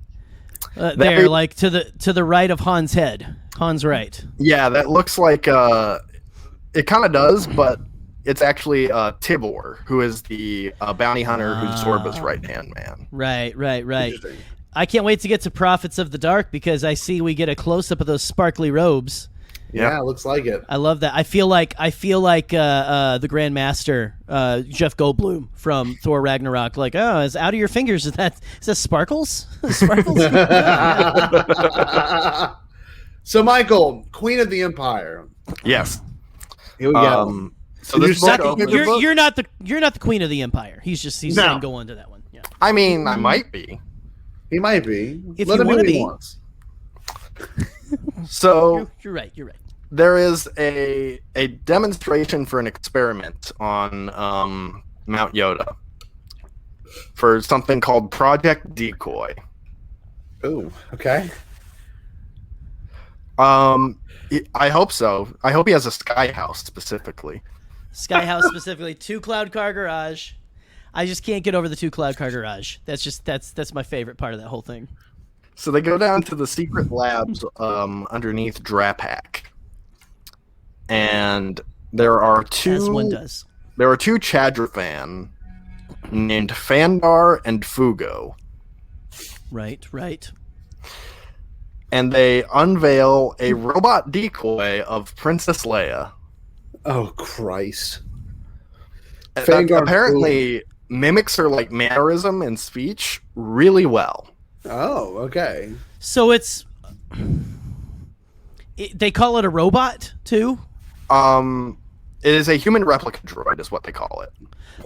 That There, is- like to the right of Han's head. Han's right. Yeah, that looks like it kind of does, but it's actually Tibor, who is the bounty hunter who's Zorba's right-hand man. Right. Interesting. I can't wait to get to Prophets of the Dark because I see we get a close up of those sparkly robes. Yeah, looks like it. I love that. I feel like the Grand Master, Jeff Goldblum from Thor Ragnarok. Like, oh, it's out of your fingers. Is that sparkles? Sparkles. So, Michael, Queen of the Empire. Yes. Here we go. So this You're book opens- you're not the Queen of the Empire. He's No. saying go on to that one. Yeah. I mean, I might be. He might be. If Let you him wanna what he be. wants. So You're right. there is a demonstration for an experiment on Mount Yoda for something called Project Decoy. Oh, okay. I hope so. I hope he has a sky house specifically. Sky House specifically, 2 Cloud Car Garage. I just can't get over the 2 Cloud Car Garage. That's my favorite part of that whole thing. So they go down to the secret labs underneath Drapak, and there are As one two does. Chadrafan named Fandar and Fugo, Right. and they unveil a robot decoy of Princess Leia. Oh, Christ. That Fandar and apparently mimics her like mannerism and speech really well. Oh, okay. So they call it a robot too. It is a human replica droid, is what they call it.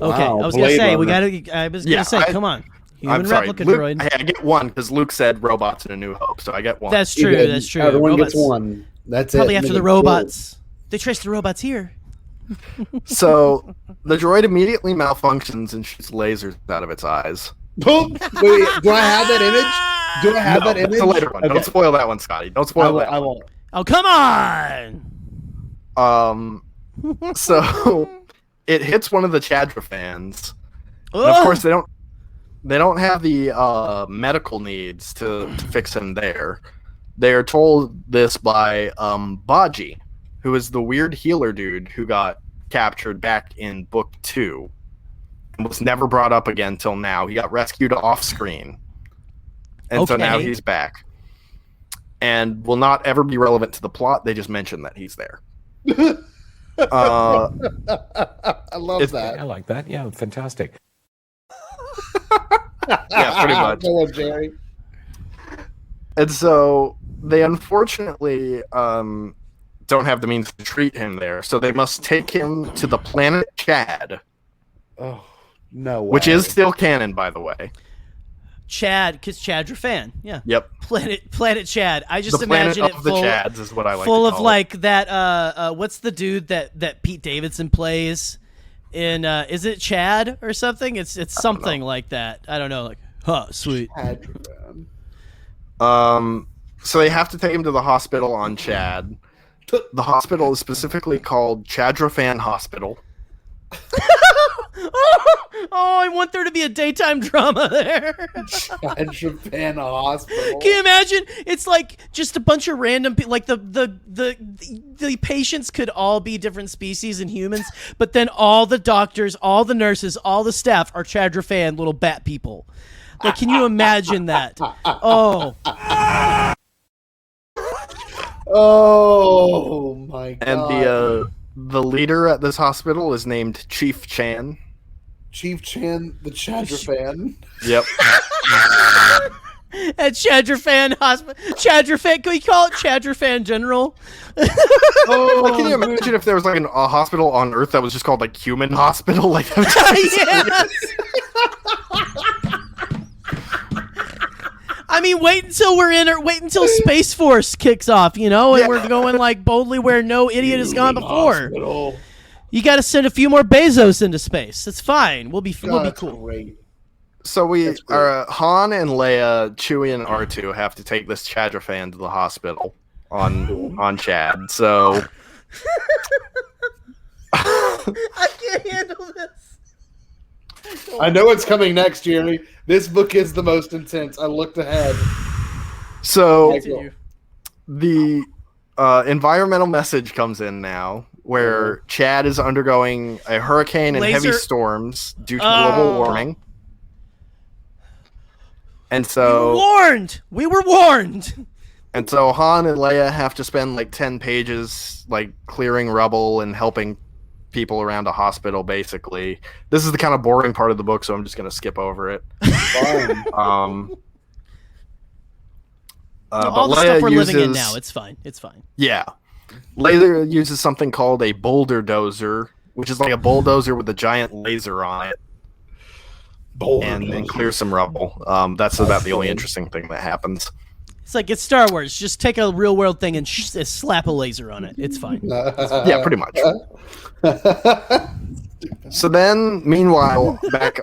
Okay, Wow, I was gonna Blade say Runner. I was gonna say, come on, human I'm sorry, replica Luke, droid. Hey, I get one because Luke said robots in A New Hope, so I get one. That's true. Even That's true. Everyone Robots, gets one. That's probably it. after They the get robots. They traced the robots here. So the droid immediately malfunctions and shoots lasers out of its eyes. killed. Wait, do I have that image? Do I have that image? It's a later one. Okay. Don't spoil that one, Scotty. Don't I spoil will, that. I won't. Oh, come on! So it hits one of the Chadrafans. And of Ugh. course, they don't have the medical needs to fix him there. They are told this by Baji, who is the weird healer dude who got captured back in book 2 and was never brought up again till now. He got rescued off screen, and so now Okay. he's back, and will not ever be relevant to the plot. They just mention that he's there. I love It's- that. I like that. Yeah, fantastic. Yeah, pretty much. Go on, Jerry. And so they unfortunately don't have the means to treat him there, so they must take him to the planet Chad, Oh, no way. which is still canon, by the way. Chad, because Chad's your fan. Yeah. Yep, Planet Chad. I just the planet imagine it of the full, Chads is what I like. full to of call like that. What's the dude that Pete Davidson plays in? Is it Chad or something? It's something like that. I don't know. Like, sweet. Hadron. it. So they have to take him to the hospital on Chad. The hospital is specifically called Chadrafan Hospital. Oh, I want there to be a daytime drama there. Japan Hospital. Can you imagine? It's like just a bunch of random people. Like the patients could all be different species and humans, but then all the doctors, all the nurses, all the staff are Chadrafan little bat people. Like, can you imagine that? Oh, Oh my my god! And the leader at this hospital is named Chief Chan. Chief Chan, the Chadra fan. Yep. At Chadrafan Hospital. Chadrafan, can we call it Chadrafan General? Like, can you imagine if there was like a hospital on Earth that was just called like Human Hospital? Like, that was Yes. I mean, wait until Space Force kicks off, and we're going like boldly where no idiot has gone before. Hospital. You got to send a few more Bezos into space. It's fine. We'll be cool. Great. So Han and Leia, Chewie, and R2 have to take this Chadrafan to the hospital on Chad. So I can't handle this. I know what's coming next, Jeremy. This book is the most intense. I looked ahead. So the environmental message comes in now, where Chad is undergoing a hurricane and heavy storms due to global warming. And so we were warned. And so Han and Leia have to spend like 10 pages like clearing rubble and helping people around a hospital, basically. This is the kind of boring part of the book, so I'm just going to skip over it. All but the Leia stuff we're uses, living in now, it's fine. Yeah. Leia uses something called a boulder dozer, which is like a bulldozer with a giant laser on it. And clear some rubble. That's about the only interesting thing that happens. It's like it's Star Wars. Just take a real world thing and slap a laser on it. It's fine. Yeah, pretty much. So then, meanwhile, back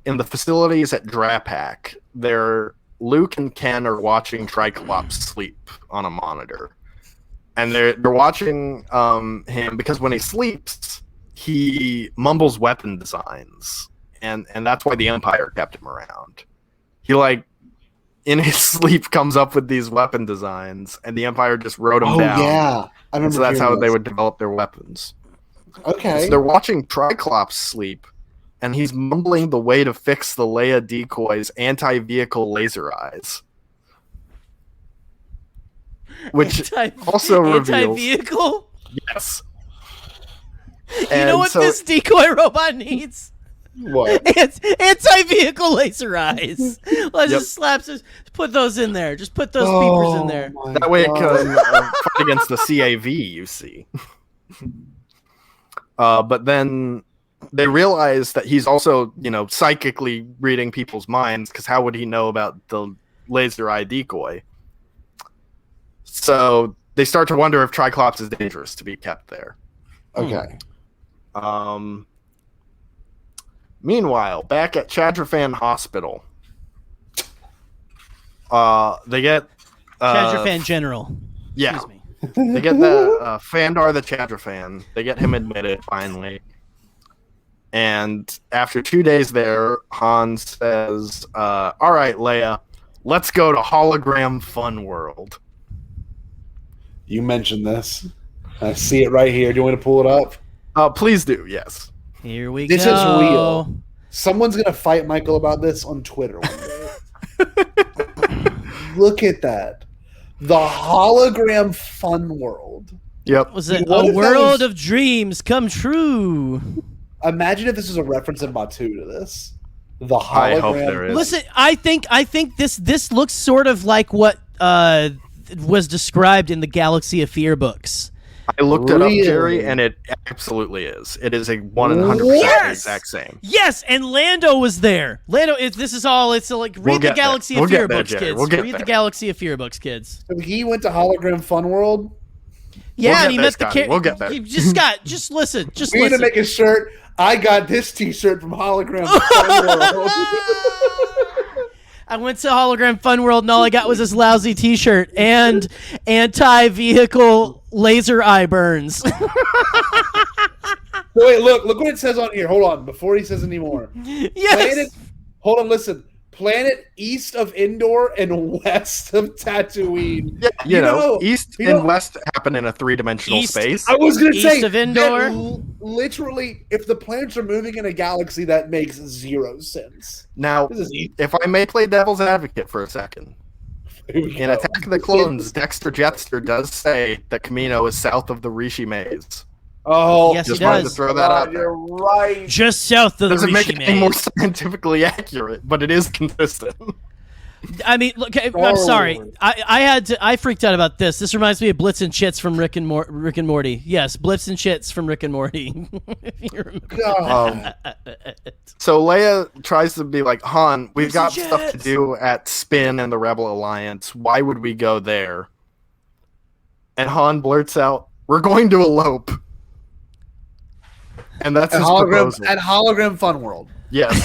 in the facilities at Drapak, Luke and Ken are watching Triclops sleep on a monitor. And they're watching him because when he sleeps, he mumbles weapon designs. And that's why the Empire kept him around. He, like, in his sleep comes up with these weapon designs, and the Empire just wrote them down. Oh, yeah. I remember. So that's how they would develop their weapons. Okay. So they're watching Triclops sleep, and he's mumbling the way to fix the Leia decoy's anti-vehicle laser eyes. Which also reveals... Anti-vehicle? Yes. You know what this decoy robot needs? What? Anti-vehicle laser eyes. Let's just slap. Put those in there. Just put those beepers in there. That way it can fight against the CAV, you see. But then they realize that he's also, psychically reading people's minds, because how would he know about the laser eye decoy? So they start to wonder if Triclops is dangerous to be kept there. Okay. Meanwhile, back at Chadrafan Hospital, they get... Chadrafan General. Yeah. Excuse me. They get the Fandar the Chadrafan. They get him admitted, finally. And after 2 days there, Han says, all right, Leia, let's go to Hologram Fun World. You mentioned this. I see it right here. Do you want me to pull it up? Please do, yes. Here we This go. is real. Someone's going to fight Michael about this on Twitter one day. Look at that. The Hologram Fun World. Yep. Was it What a if that world was- of dreams come true? Imagine if this is a reference in Batu to this. The hologram. I hope there is. Listen, I think this looks sort of like what was described in the Galaxy of Fear books. I looked it up, Really? Jerry, and it absolutely is. It is a 100% Yes! exact same. Yes, and Lando was there. Lando, this is all. It's like read We'll the get there. Galaxy We'll of get Fear there, books, Jerry. kids. We'll get Read the there. Galaxy of Fear books, kids. So he went to Hologram Fun World. Yeah, get and he there, met the Scotty. We'll get there. Just listen. Just We need to listen. make a shirt. I got this T-shirt from Hologram Fun World. I went to Hologram Fun World and all I got was this lousy T-shirt and anti-vehicle laser eye burns. Wait, look what it says on here. Hold on, before he says any more. Yes. Hold on, listen. Planet east of Endor and west of Tatooine. Yeah, you know, know, East you and know- West happen in a three-dimensional East- space. I was going to East say, of Endor. literally, if the planets are moving in a galaxy, that makes zero sense. Now, This is if I may play devil's advocate for a second, In Attack of the Clones, Dexter Jetster does say that Kamino is south of the Rishi Maze. Oh, Yes, he Just wanted to does. throw that out there. You're right. Just south of the Doesn't make Rishi it any more Maze. scientifically accurate, but it is consistent. I mean, look, I'm sorry. I freaked out about this. This reminds me of Blitz and Chits from Rick and Morty. Yes, Blitz and Chits from Rick and Morty. If you remember. So Leia tries to be like, Han, we've got Blitz and stuff to Chits. do at Spin and the Rebel Alliance. Why would we go there? And Han blurts out, we're going to elope. And that's his proposal. At Hologram Fun World. Yes.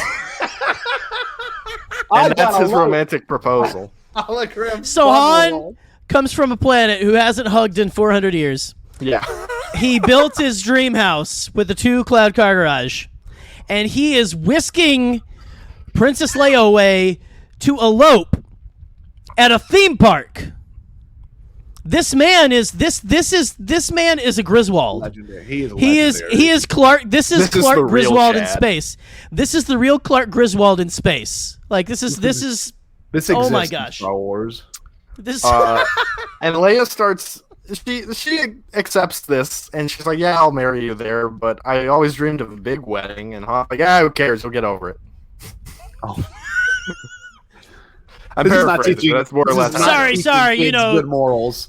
And that's his romantic proposal. Hologram So Han comes from a planet who hasn't hugged in 400 years. Yeah. He built his dream house with a 2-cloud car garage, and he is whisking Princess Leia away to elope at a theme park. This man is a Griswold. Legendary. He is legendary. He is Clark. This is This is Clark the real Griswold in Chad. space. This is the real Clark Griswold in space. Like this is This exists oh my in gosh. Star Wars. this. And Leia starts. She accepts this, and she's like, "Yeah, I'll marry you there." But I always dreamed of a big wedding, and Han's like, "Yeah, who cares? We'll get over it." Oh. I'm This is not paraphrasing. teaching- But that's more or this is less. not Sorry, teaching sorry, you kids know- good morals.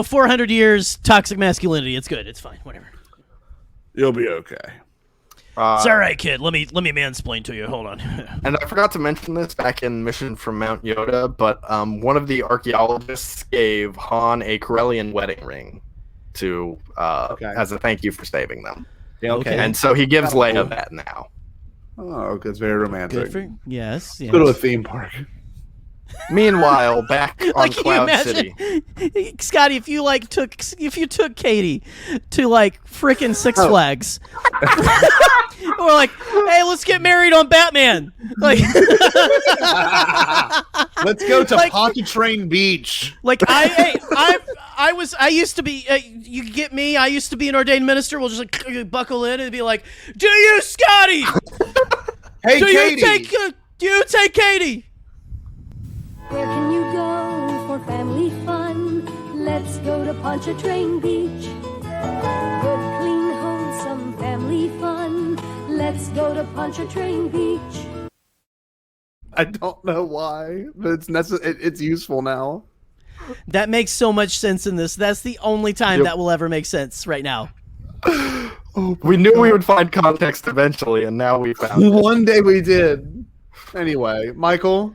400 years toxic masculinity. It's good. It's fine. Whatever. You'll be okay. It's all right, kid. Let me mansplain to you. Hold on. And I forgot to mention this back in Mission from Mount Yoda, but one of the archaeologists gave Han a Corellian wedding ring to as a thank you for saving them. Yeah, okay. And so he gives Oh, Leia cool. that now. Oh, it's very romantic. Good for yes. Go to a theme park. Meanwhile, back on Like, can you Cloud imagine, City. Scotty, if you took Katie to like frickin' Six Oh. Flags, or like, hey, let's get married on Batman. Like, Let's go to Like- Pontchartrain Beach. like I used to be. You get me? I used to be an ordained minister. We'll just like buckle in and be like, "Do you, Scotty? Hey, Do Katie. you take Katie?" Where can you go for family fun? Let's go to Pontchartrain Beach. Good, clean, wholesome family fun. Let's go to Pontchartrain Beach. I don't know why, but it's it's useful now. That makes so much sense in this. That's the only time that will ever make sense right now. We knew we would find context eventually, and now we found it. One day we did. Anyway, Michael.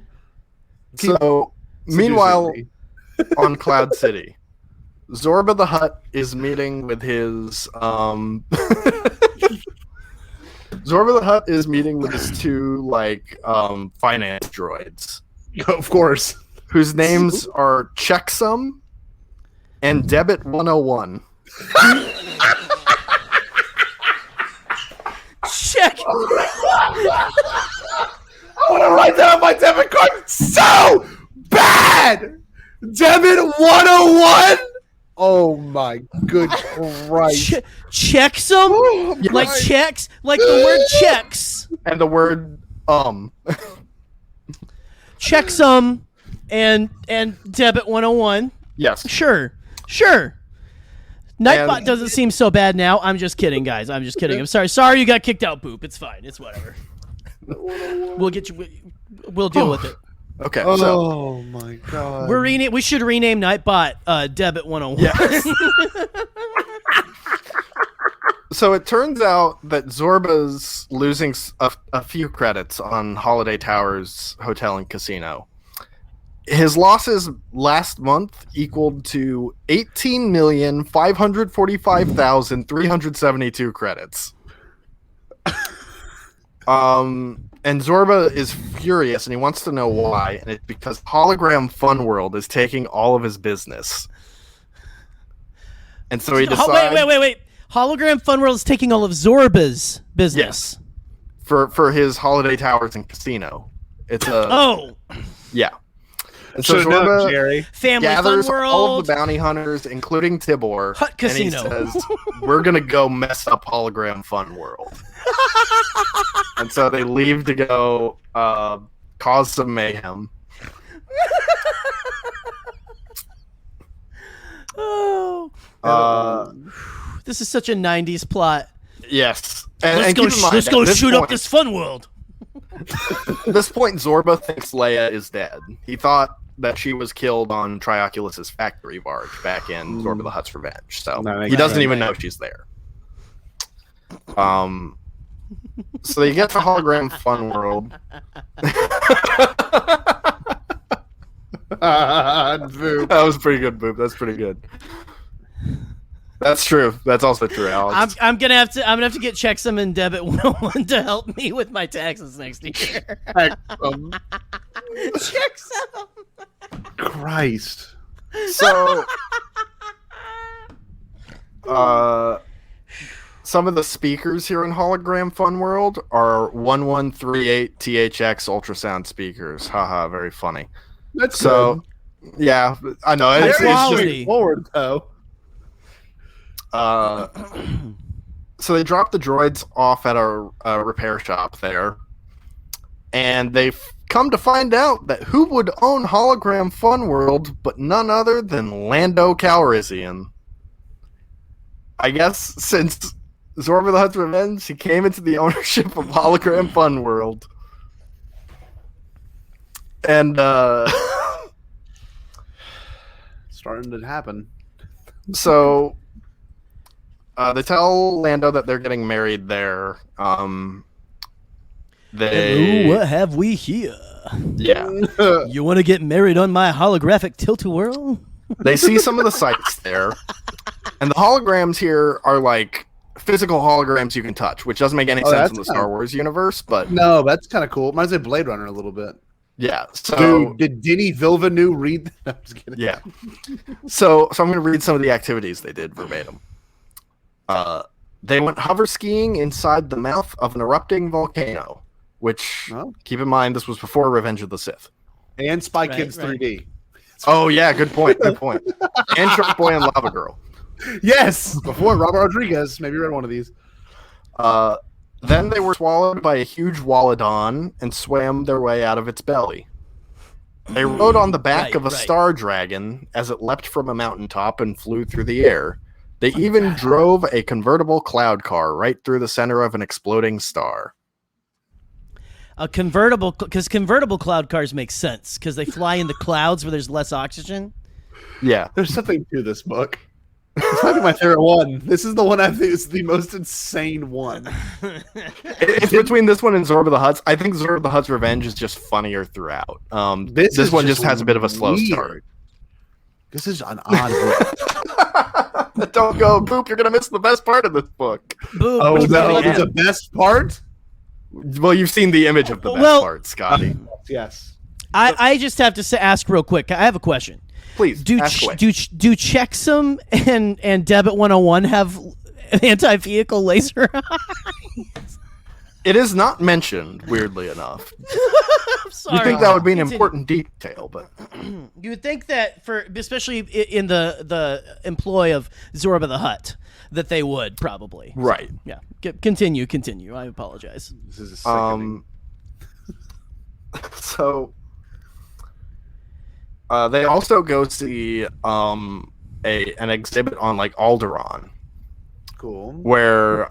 So, meanwhile, on Cloud City, Zorba the Hutt is meeting with his Zorba the Hutt is meeting with his two finance droids, Of course. whose names are Checksum and Debit 101. Check. I want to write that on my debit card so bad. Debit 101. Oh my good Christ. Check some like Right. checks, like the word checks. And the word Check some and debit 101. Yes. Sure. Nightbot And- doesn't seem so bad now. I'm just kidding, guys. I'm just kidding. I'm sorry. Sorry you got kicked out, Boop. It's fine. It's whatever. We'll get you. We'll deal with it. Okay, so Oh my God. We should rename Nightbot Debit 101. yes. So it turns out that Zorba's losing a few credits on Holiday Towers Hotel and Casino. His losses last month equaled to 18,545,372 credits. And Zorba is furious, and he wants to know why. And it's because Hologram Fun World is taking all of his business. And so he decides Wait. Hologram Fun World is taking all of Zorba's business. for his Holiday Towers and Casino. It's a Oh, yeah. And so Should have known, Zorba Jerry. Family Fun gathers all of World. the bounty hunters, including Tibor, Hut Casino. and he says, "We're gonna go mess up Hologram Fun World." And so they leave to go cause some mayhem. Oh. This is such a 90s plot. Yes. Let's go shoot up this fun world. At this point, Zorba thinks Leia is dead. He thought that she was killed on Trioculus's factory barge back in Zorba the Hutt's Revenge. So he doesn't even know she's there. So they get to Hologram Fun World. That was pretty good, Boop. That's pretty good. That's true. That's also true, Alex. I'm gonna have to get Checksum and Debit 101 to help me with my taxes next year. Checksum. Christ. So, some of the speakers here in Hologram Fun World are 1138 THX ultrasound speakers. Haha, very funny. That's so, good. Yeah, I know. Very It's just straightforward, though. So they drop the droids off at a repair shop there, and they've come to find out that who would own Hologram Fun World but none other than Lando Calrissian. I guess since Zorba the Hutt's Revenge, he came into the ownership of Hologram Fun World. And starting to happen. So they tell Lando that they're getting married there. Hello, what have we here? Yeah. You want to get married on my holographic tilt-a-whirl? They see some of the sights there. And the holograms here are like physical holograms you can touch, which doesn't make any sense in the Star Wars universe, but no, that's kind of cool. Reminds me of Blade Runner a little bit. Yeah. So dude, did Denis Villeneuve read that? I'm just kidding. Yeah. So I'm going to read some of the activities they did verbatim. They went hover skiing inside the mouth of an erupting volcano, which, keep in mind, this was before Revenge of the Sith. And Spy Kids 3D. Oh, yeah, good point, good point. And Shark Boy and Lava Girl. Yes, before Robert Rodriguez. Maybe you read one of these. Then they were swallowed by a huge Walladon and swam their way out of its belly. They rode on the back of a star dragon as it leapt from a mountaintop and flew through the air. They even drove a convertible cloud car right through the center of an exploding star. A convertible, because convertible cloud cars make sense because they fly in the clouds where there's less oxygen. Yeah. There's something to this book. It's probably my favorite one. This is the one I think is the most insane one. It's between this one and Zorba the Hutt's. I think Zorba the Hutt's Revenge is just funnier throughout. This one just has a bit of a slow start. This is an odd book. Don't go, Boop. You're going to miss the best part of this book. Boop. Oh, no, it's the best part? Well, you've seen the image of the best part, Scotty. Yes. I just have to ask real quick. I have a question. Please, do Checksum and Debit 101 have anti-vehicle laser eyes? It is not mentioned, weirdly enough. I'm sorry. You think that would be an important detail, but you would think that especially in the employ of Zorba the Hutt, that they would probably. Right. So, yeah. Continue. I apologize. This is sickening. So they also go see an exhibit on like Alderaan. Cool. Where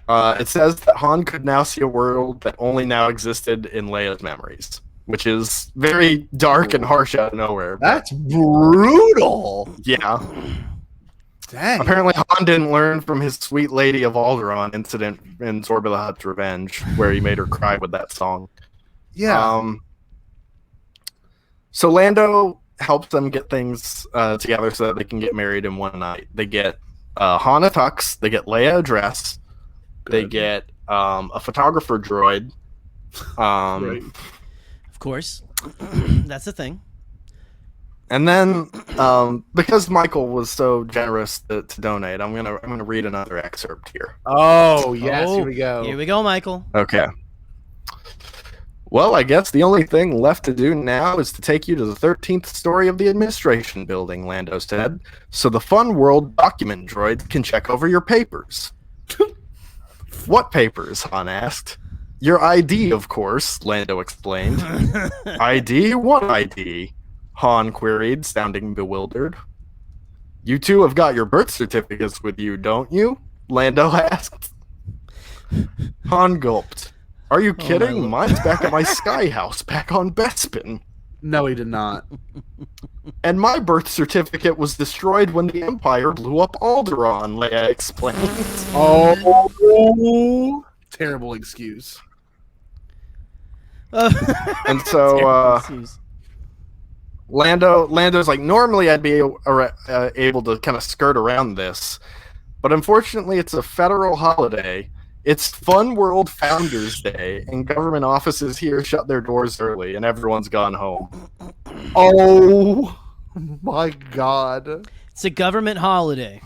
it says that Han could now see a world that only now existed in Leia's memories, which is very dark and harsh out of nowhere. That's brutal. Yeah. Dang. Apparently, Han didn't learn from his Sweet Lady of Alderaan incident in Zorba the Hutt's Revenge, where he made her cry with that song. Yeah. So Lando helps them get things together so that they can get married in one night. They get Han a tux, they get Leia a dress, they get a photographer droid. Right. Of course. That's the thing. And then, because Michael was so generous to donate, I'm gonna read another excerpt here. Oh yes, here we go. Here we go, Michael. Okay. Well, I guess the only thing left to do now is to take you to the 13th story of the administration building, Lando said, so the Fun World document droid can check over your papers. What papers? Han asked. Your ID, of course, Lando explained. ID? What ID? Han queried, sounding bewildered. You two have got your birth certificates with you, don't you? Lando asked. Han gulped. Are you kidding? Mine's back at my sky house, back on Bespin. No, he did not. And my birth certificate was destroyed when the Empire blew up Alderaan, Leia explained. Oh, terrible excuse. And so, Lando's like, normally I'd be able to kind of skirt around this, but unfortunately it's a federal holiday. It's Fun World Founders Day, and government offices here shut their doors early, and everyone's gone home. Oh my God! It's a government holiday.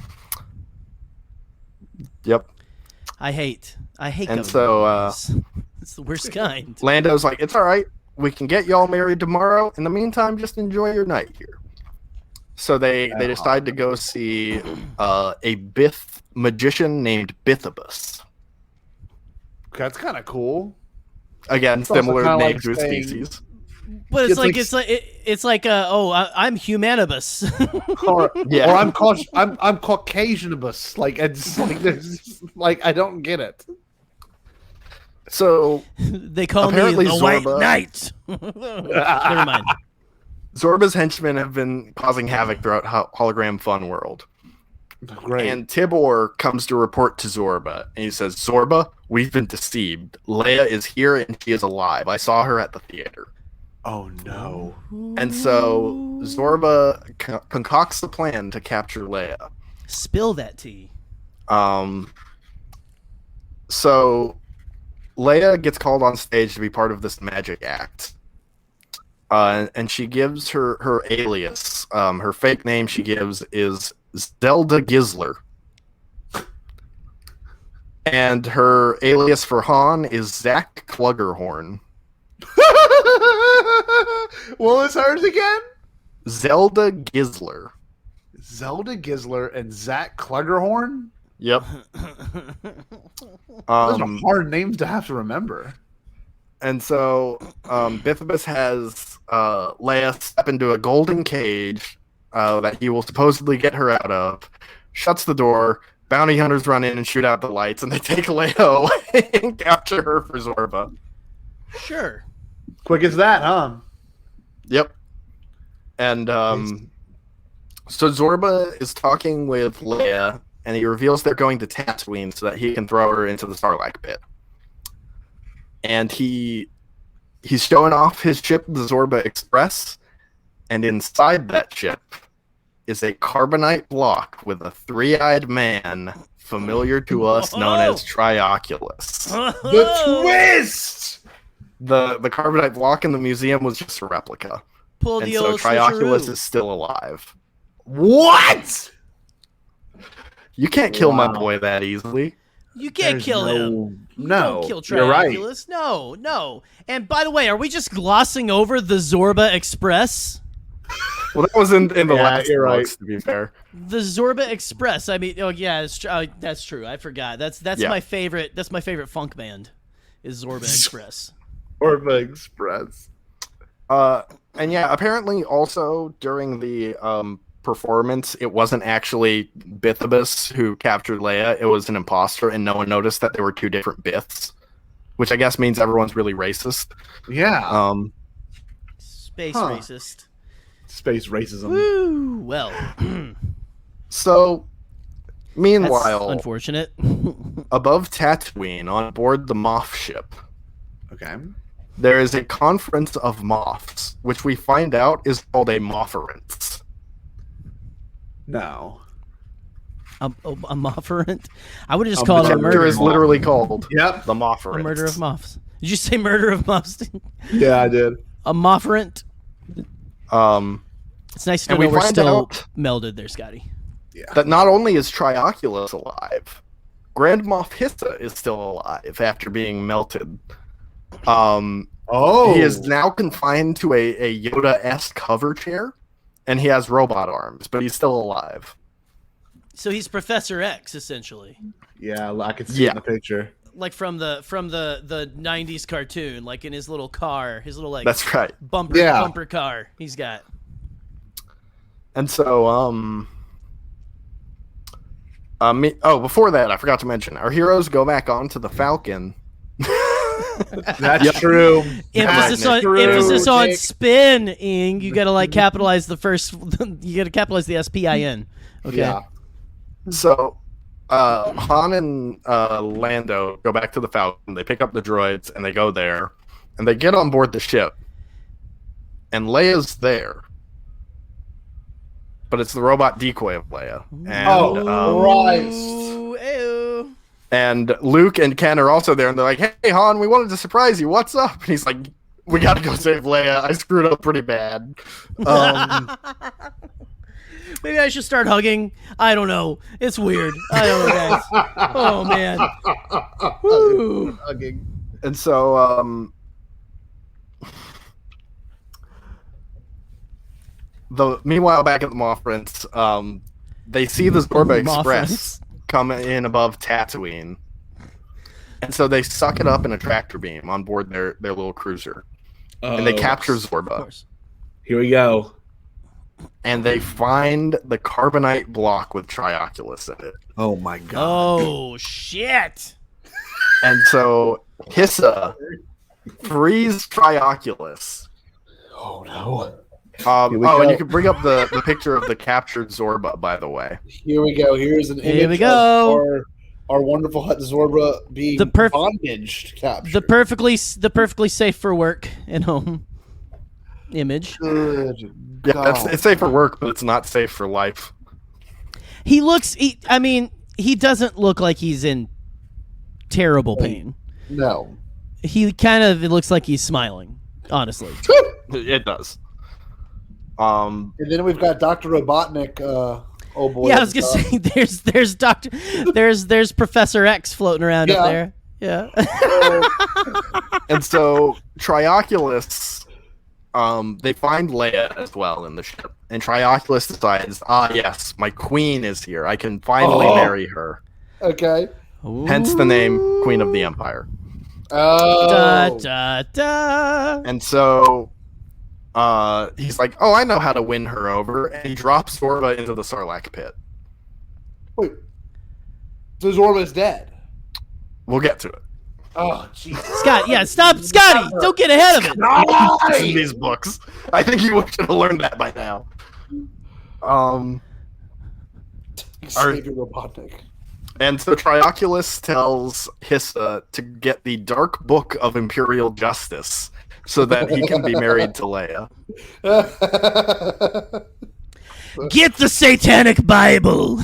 Yep. I hate. And government so, holidays. It's the worst kind. Lando's like, it's all right. We can get y'all married tomorrow. In the meantime, just enjoy your night here. So they decide to go see a Bith magician named Bithobus. That's kind of cool. Again, It's also similar kinda name like to a saying- species. But it's like I'm humanibus. Yeah. Or I'm Caucasianibus. Like it's like there's like I don't get it. So They call me Apparently the White Zorba- Knight. Never mind. Zorba's henchmen have been causing havoc throughout Hologram Fun World. Great. And Tibor comes to report to Zorba, and he says, Zorba, we've been deceived. Leia is here, and she is alive. I saw her at the theater. Oh no. And so Zorba concocts the plan to capture Leia. Spill that tea. So Leia gets called on stage to be part of this magic act. And she gives her alias. Her fake name she gives is Zelda Gisler. And her alias for Han is Zach Cluggerhorn. What was hers again? Zelda Gisler. Zelda Gisler and Zach Cluggerhorn? Yep. Those are hard names to have to remember. And so Bithobus has Leia step into a golden cage that he will supposedly get her out of, shuts the door, bounty hunters run in and shoot out the lights, and they take Leia away and capture her for Zorba. Sure. Quick as that, huh? Yep. And so Zorba is talking with Leia, and he reveals they're going to Tatooine so that he can throw her into the Sarlacc pit. And he's showing off his ship, the Zorba Express, and inside that ship is a carbonite block with a three-eyed man familiar to us known as Trioculus. The twist! The carbonite block in the museum was just a replica. Pull And the so old Trioculus switcheroo. is still alive. What? You can't kill my Wow. boy that easily. You can't There's kill him. No, Don't kill you're right. Trioculus. No. And by the way, are we just glossing over the Zorba Express? Well, that was in the Yeah, last you're right. books, to be fair. The Zorba Express. I mean, oh yeah, that's true. I forgot. That's Yeah. my favorite. That's my favorite funk band. Is Zorba Express. Orba Express. And yeah, apparently also during the performance, it wasn't actually Bithobus who captured Leia. It was an imposter, and no one noticed that there were two different Biths, which I guess means everyone's really racist. Yeah. Space Huh. racist. Space racism. Woo. Well, So, that's meanwhile, unfortunate. above Tatooine, on board the Moff ship, Okay. there is a conference of Moffs, which we find out is called a Mofference. No. A mofferant. I would have just The called it a Chapter murder. is literally called Yep. the Mofference. A murder of moths. Did you say murder of moths? Yeah, I did. A mofferant. It's nice to And know we we're find still out- melded there, Scotty. that not only is Trioculus alive, Grand Moff Hissa is still alive after being melted. Oh. He is now confined to a Yoda-esque hover chair, and he has robot arms, but he's still alive. So he's Professor X, essentially. Yeah, I can see it in the picture. like from the 90s cartoon, like in his little car, his little like That's right. bumper car he's got. And so, before that, I forgot to mention, our heroes go back onto the Falcon. That's true. Emphasis on spinning. You gotta like capitalize the first. You gotta capitalize the SPIN. Okay. Yeah. So, Han and Lando go back to the Falcon. They pick up the droids and they go there, and they get on board the ship. And Leia's there, but it's the robot decoy of Leia. And, Christ. Ew. And Luke and Ken are also there, and they're like, "Hey, Han, we wanted to surprise you. What's up?" And he's like, "We gotta go save Leia. I screwed up pretty bad." Maybe I should start hugging. I don't know. It's weird. I don't know, guys. Oh man. Woo. Hugging. And so, meanwhile, back at the Moff Prince, they see the Zorba Moff Express Prince. come in above Tatooine, and so they suck it up in a tractor beam on board their little cruiser, and they capture Of Zorba, course. Here we go. and they find the carbonite block with Trioculus in it, Oh my god. Oh shit. and so Hissa frees Trioculus. Oh no. And go. you can bring up the picture of the captured Zorba, by the way. Here we go. Here's an image Here we go. of our wonderful Hutt Zorba being The bondage captured. The perfectly safe for work and home image. Good Yeah, God. it's safe for work, but it's not safe for life. He looks. He doesn't look like he's in terrible pain. No. He kind of looks like he's smiling. Honestly. It does. And then we've got Dr. Robotnik. Oh boy. Yeah, I was gonna say there's Professor X floating around up there. Yeah. And so Trioculus, they find Leia as well in the ship, and Trioculus decides, yes, my queen is here. I can finally marry her. Okay. Hence the name Queen of the Empire. Da Oh. da da. And so he's like, I know how to win her over, and he drops Zorba into the Sarlacc pit. Wait. So Zorba's dead. We'll get to it. Oh, Jesus. Scott, yeah, stop, Scotty! Don't get ahead of it. In these books, I think you should have learned that by now. Savior Robotnik. And so Trioculus tells Hissa to get the Dark Book of Imperial Justice so that he can be married to Leia. Get the Satanic Bible,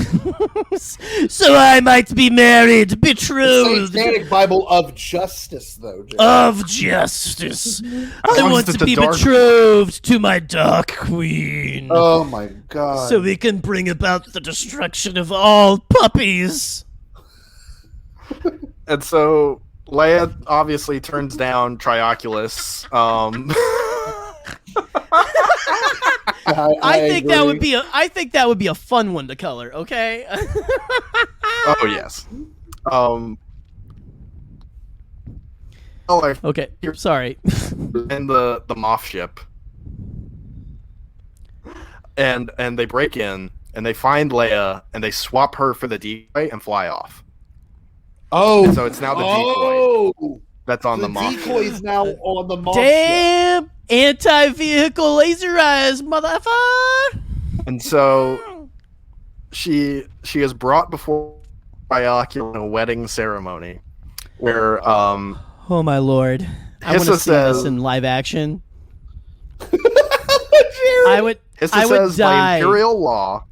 so I might be married, betrothed. Satanic Bible of Justice, though. Jay. Of justice. I long want as it's to a be dark betrothed to my Dark Queen. Oh my God. So we can bring about the destruction of all puppies. And so Leia obviously turns down Trioculus. I think that would agree. be I think that would be a fun one to color, okay? Oh, yes. Okay, sorry. In the Moff ship. And they break in, and they find Leia, and they swap her for the decoy and fly off. Oh. And so it's now the decoy that's on the Moff ship. decoy is now on the Moff. Damn! Anti-vehicle laser eyes, motherfucker! And so she is brought before Trioculus in a wedding ceremony where Oh my lord! I want to Hissa see this says- in live action. I would Hissa says by die. imperial law.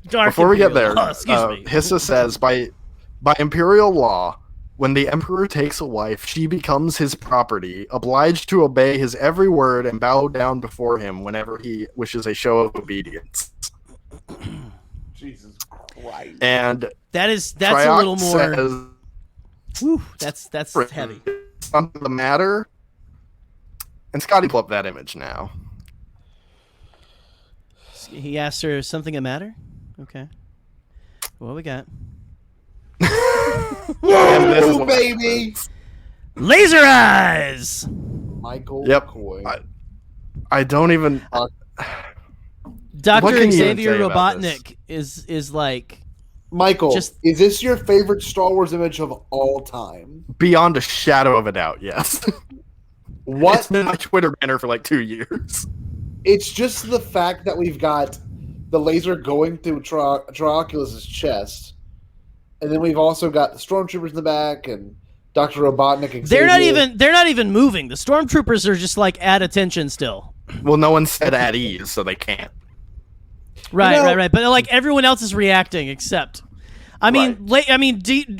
Dark Before we get Imperial. there, Oh, excuse me. Hissa says by imperial law, when the emperor takes a wife, she becomes his property, obliged to obey his every word and bow down before him whenever he wishes a show of obedience. Jesus Christ. And That's a Trioc little more. says, Whew, that's heavy. something the matter. And Scotty, pull up that image now. He asked her something a matter. Okay. What we got? And this is Woo, what- baby! Laser eyes. Michael Yep. McCoy. I don't even. What Dr. can you Xavier say about this? Robotnik is like Michael, Just- is this your favorite Star Wars image of all time? Beyond a shadow of a doubt, yes. What? It's been my Twitter banner for like 2 years. It's just the fact that we've got the laser going through Trioculus's chest, and then we've also got the stormtroopers in the back and Dr. Robotnik. And they're Xavier. not even moving. The stormtroopers are just like at attention still. Well, no one said at ease, so they can't. Right, You know- right. But like everyone else is reacting except. I mean,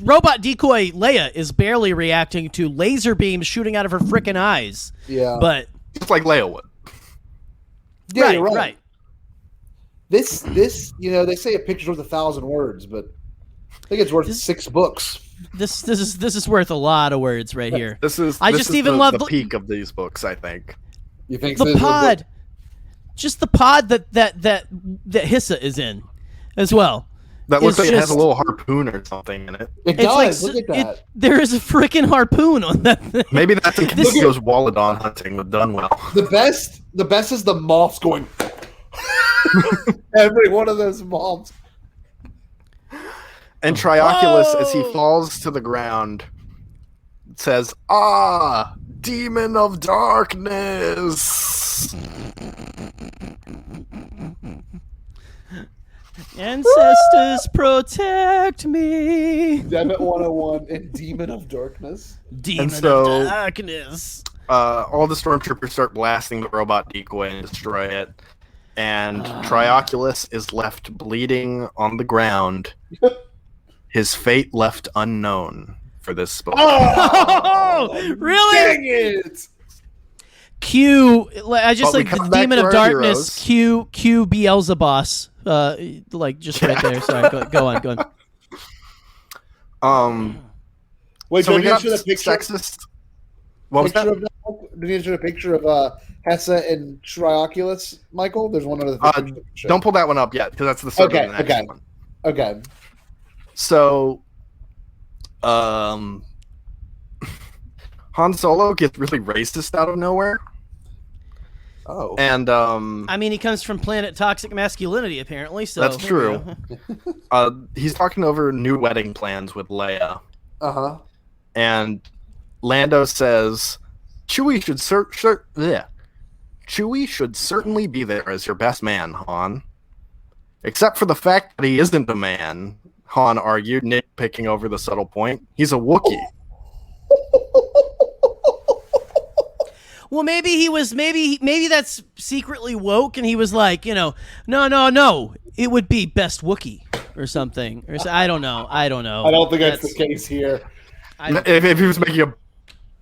robot decoy Leia is barely reacting to laser beams shooting out of her frickin' eyes. Yeah. But Just like Leia would. Yeah, right, you're right. right. This, they say a picture's worth 1,000 words, but I think it's worth 6 books. This is worth a lot of words right here. This is I this just is even the, love the the- peak of these books, I think. You think The this is a book? pod, just the pod that Hissa is in, as well. That looks It's like it has just- a little harpoon or something in it. It It's does. like Look at that. there is a frickin' harpoon on that thing. Maybe that's in This- case he goes Walladon hunting with Dunwell. The best is the moths going. Every one of those moths. And Trioculus, as he Whoa! falls to the ground, says, "Ah, demon of darkness." Ancestors protect me. Devitt 101 and Demon of Darkness. Demon so- of darkness. All the stormtroopers start blasting the robot decoy and destroy it. And Trioculus is left bleeding on the ground. His fate left unknown for this book. Oh, really? Dang it! Q. I just But we like the come back demon to of our darkness. heroes. Q Beelzebus. Like just right there. Sorry. Go on. Wait, So so we did you got show the picture, sexist. What was picture that? of that? Did you show a picture of Hessa and Trioculus, Michael? There's one other picture. Don't pull that one up yet, because that's the start Okay, of the next okay. one. Okay. So, Han Solo gets really racist out of nowhere, Oh. and I mean, he comes from planet toxic masculinity, apparently. So That's true. He's talking over new wedding plans with Leia, Uh-huh. and Lando says, "Chewie should certainly be there as your best man, Han. Except for the fact that he isn't a man," Han argued, nitpicking over the subtle point. "He's a Wookiee." Well, maybe he was. Maybe that's secretly woke, and he was like, no, it would be best Wookiee or something. I don't know. I don't think that's the case here. If he was making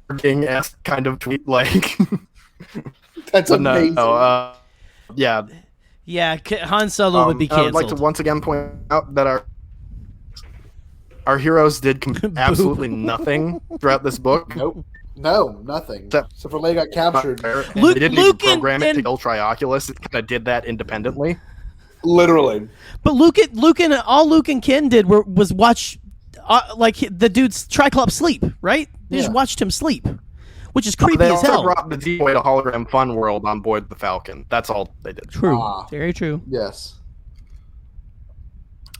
a King-esque kind of tweet, like, That's but amazing. no, yeah. Yeah, Han Solo would be I would canceled. like to once again point out that our heroes did absolutely nothing throughout this book. Nope. No, nothing. Except- So for Leia got captured, And Luke- they didn't Luke even program it and- to kill Trioculus. It kind of did that independently. literally. But Luke and all Luke and Ken did was watch, the dude's Triclops sleep. Right? They just Yeah. watched him sleep, which is creepy They as also hell. brought the decoy to Hologram Fun World on board the Falcon. That's all they did. True. Ah. Very true. Yes.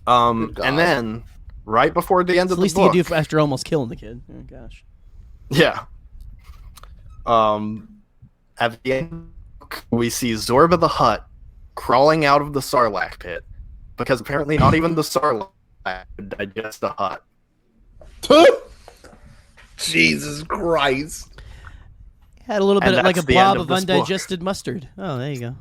And God. then right before the end At of least the he book, could do after almost killing the kid. Oh gosh. yeah. At the end, we see Zorba the Hutt crawling out of the Sarlacc pit because apparently not even the Sarlacc could digest a Hutt. Jesus Christ. Had a little bit And of, like a that's the end blob of of this book. undigested mustard. Oh, there you go.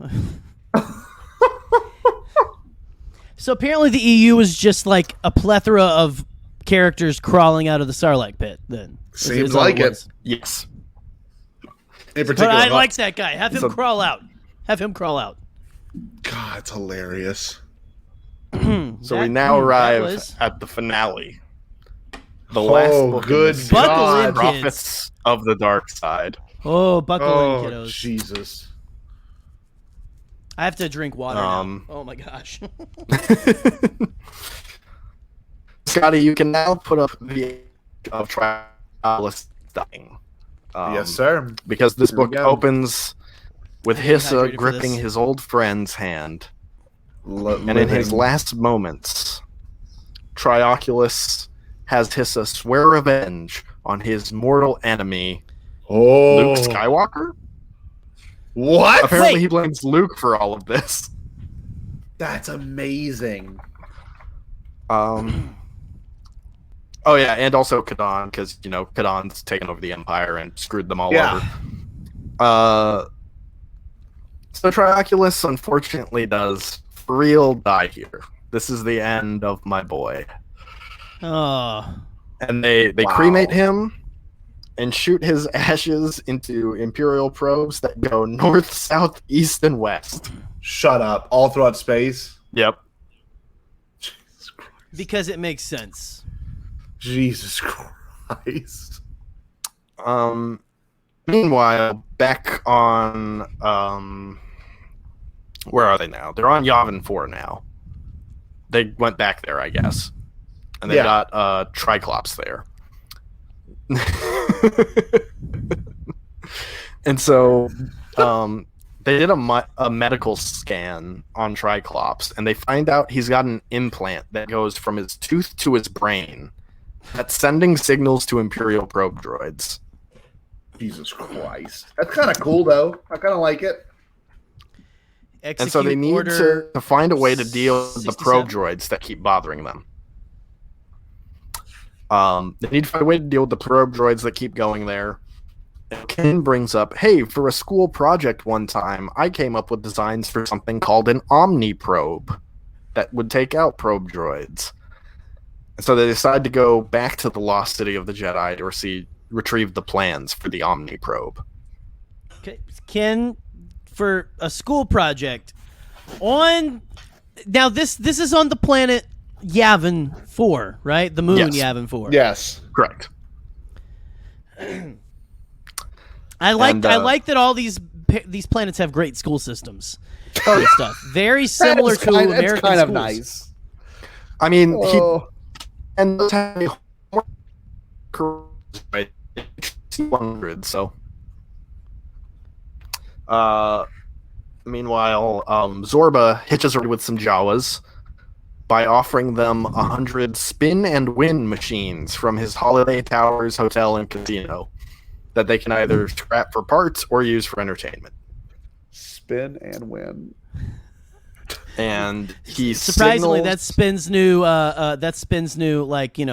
So apparently the EU is just like a plethora of characters crawling out of the Sarlacc pit. Then Seems all like it. was. Yes. In But particular, I like that guy. Have him So- crawl out. Have him crawl out. God, it's hilarious. So we now arrive was- at the finale. The last book in good this Buckle God. in, Prophets of the Dark Side. Oh, buckle Oh, in, kiddos. Jesus. I have to drink water now. Um, Oh my gosh. Scotty, you can now put up the of Trialis dying. Yes, sir. Because this Here we book go. opens with hydrated Hissa for gripping this. his old friend's hand. And in his last moments, Trioculus has Hissa swear revenge on his mortal enemy, Luke Skywalker. What? Apparently, Wait. he blames Luke for all of this. That's amazing. Oh yeah, and also Kadan, because Kadan's taken over the Empire and screwed them all over. So Trioculus unfortunately does for real die here. This is the end of my boy. Oh. And they cremate him and shoot his ashes into Imperial probes that go north, south, east, and west. Shut up. All throughout space. Yep. Because it makes sense. Jesus Christ. Meanwhile, back on where are they now? They're on Yavin 4 now. They went back there, I guess. And they got Triclops there. And so they did a medical scan on Triclops, and they find out he's got an implant that goes from his tooth to his brain that's sending signals to Imperial probe droids. Jesus Christ. That's kind of cool, though. I kind of like it. And so they need to find a way to deal with the 67. probe droids that keep bothering them. They need to find a way to deal with the probe droids that keep going there. And Ken brings up, hey, for a school project one time, I came up with designs for something called an Omni probe that would take out probe droids. And so they decide to go back to the Lost City of the Jedi to retrieve the plans for the Omni probe. Okay. Ken, for a school project on now this is on the planet Yavin 4, right? The moon Yes. Yavin 4. Yes. Correct. I like And, I like that all these planets have great school systems. And stuff. Very similar to American It's kind of schools. nice. I mean, Oh. and those have a right, 200, so. Meanwhile, Zorba hitches her with some Jawas by offering them 100 spin and win machines from his Holiday Towers hotel and casino that they can either scrap for parts or use for entertainment. Spin and win. And he Surprisingly, signals- that's Spin's new like thing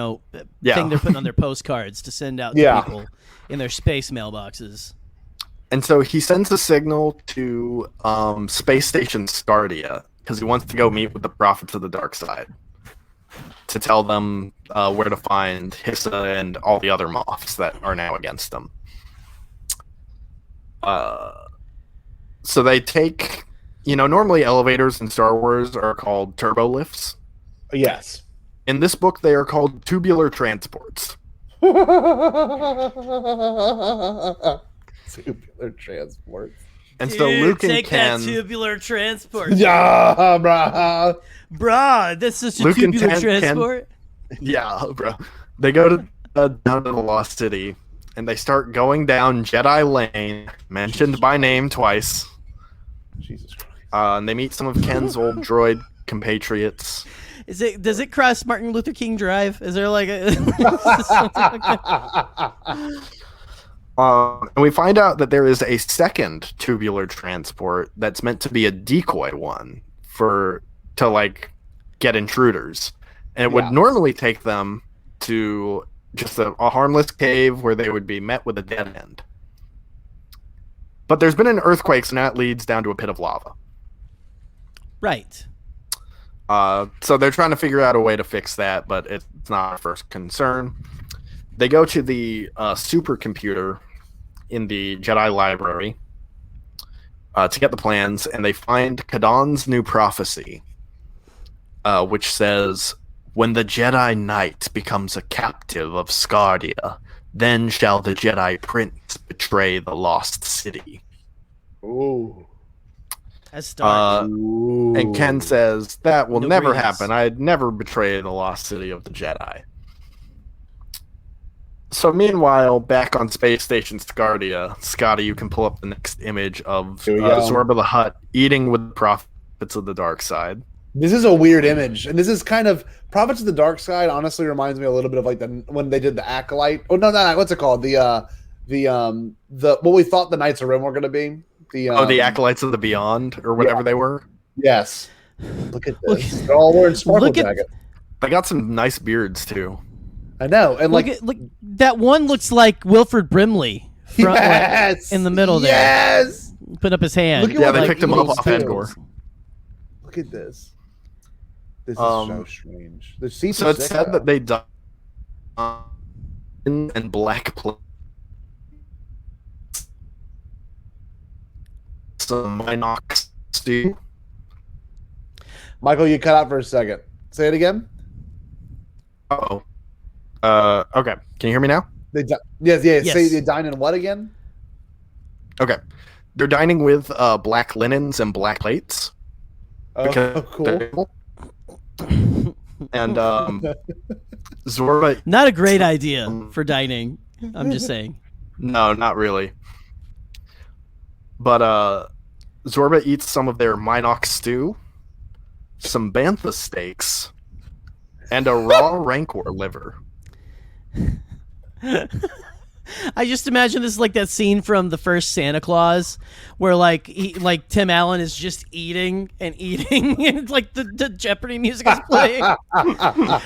they're putting on their postcards to send out to people in their space mailboxes. And so he sends a signal to Space Station Scardia because he wants to go meet with the Prophets of the Dark Side to tell them where to find Hissa and all the other Moffs that are now against them. So they take, normally elevators in Star Wars are called turbo lifts. Yes. In this book, they are called tubular transports. Tubular transport. And so Luke and take Ken, that tubular transport. Yeah, bruh. Bruh, this is a Luke and tubular Ken- transport. yeah, bro, they go to down to the Lost City, and they start going down Jedi Lane, mentioned by name twice. Jesus Christ. And they meet some of Ken's old droid compatriots. Does it cross Martin Luther King Drive? Is there like a And we find out that there is a second tubular transport that's meant to be a decoy one to get intruders, and it would normally take them to just a harmless cave where they would be met with a dead end. But there's been an earthquake, so now it leads down to a pit of lava. right? So they're trying to figure out a way to fix that, but it's not our first concern. They go to the supercomputer in the Jedi library to get the plans, and they find Kadan's new prophecy, which says, "When the Jedi Knight becomes a captive of Scardia, then shall the Jedi Prince betray the Lost City." Ooh. That's dark. And Ken says, "That will No never breeze. happen. I'd never betray the Lost City of the Jedi." So meanwhile, back on Space Station Scardia, Scotty, you can pull up the next image of Here we go. Zorba the Hutt eating with the prophets of the dark side. This is a weird image, and this is kind of Prophets of the Dark Side. Honestly, reminds me a little bit of like when they did the Acolyte. Oh no, what's it called? The what we thought the Knights of Ren were going to be. The Acolytes of the Beyond, or whatever they were. Yes. Look at this. They're all wearing sparkle jackets. They got some nice beards too. I know, and look, that one looks like Wilford Brimley. Yes, in the middle there. Yes. Put up his hand. Look at Yeah, what they like picked him up Eagles off do. Endor. Look at this. This is so strange. The seats So are it's sick, said though. that they died in black plate. Some Minox stew. Michael, you cut out for a second. Say it again. Oh. Okay. Can you hear me now? Yes. Yes. Say they dine in what again? Okay. They're dining with black linens and black plates. Oh, cool. And Zorba. Not a great idea for dining. I'm just saying. No, not really. But Zorba eats some of their Minox stew, some bantha steaks, and a raw rancor liver. I just imagine this is like that scene from the first Santa Claus, where like Tim Allen is just eating and eating, and like the Jeopardy music is playing.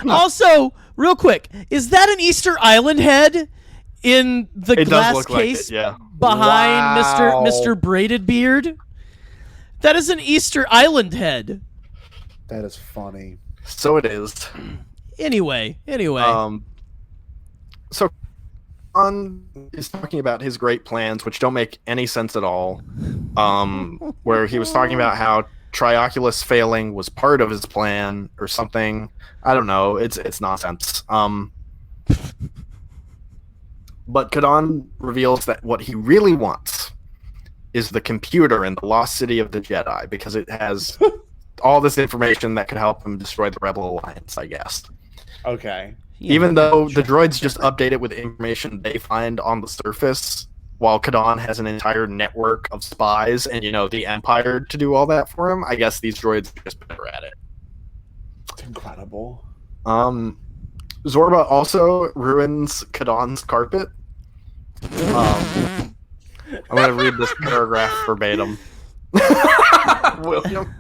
Also, real quick, is that an Easter Island head in the It does glass look like case it, yeah. behind Wow. Mr. Braided Beard? That is an Easter Island head. That is funny. So it is. Anyway. So Khan is talking about his great plans, which don't make any sense at all. Where he was talking about how Trioculus failing was part of his plan or something. I don't know. It's nonsense. But Kadan reveals that what he really wants is the computer in the lost city of the Jedi, because it has all this information that could help him destroy the Rebel Alliance, I guess. Okay. Even though the droids just update it with information they find on the surface, while Kadan has an entire network of spies and, the Empire to do all that for him, I guess these droids are just better at it. It's incredible. Zorba also ruins Kadan's carpet. I'm going to read this paragraph verbatim. William.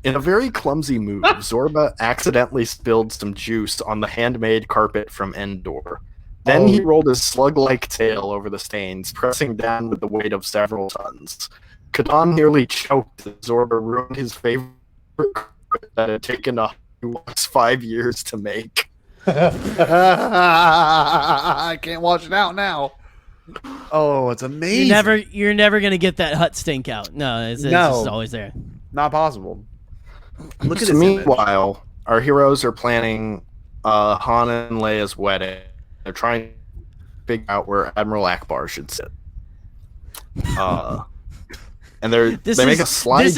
In a very clumsy move, Zorba accidentally spilled some juice on the handmade carpet from Endor. Then he rolled his slug-like tail over the stains, pressing down with the weight of several tons. Kadan nearly choked as Zorba ruined his favorite carpet that had taken 5 years to make. I can't wash it out now. Oh, it's amazing. You're never gonna get that hut stink out. No, it's just always there. Not possible. Look at So this image. meanwhile, our heroes are planning Han and Leia's wedding. They're trying to figure out where Admiral Akbar should sit. And they make a sly joke. This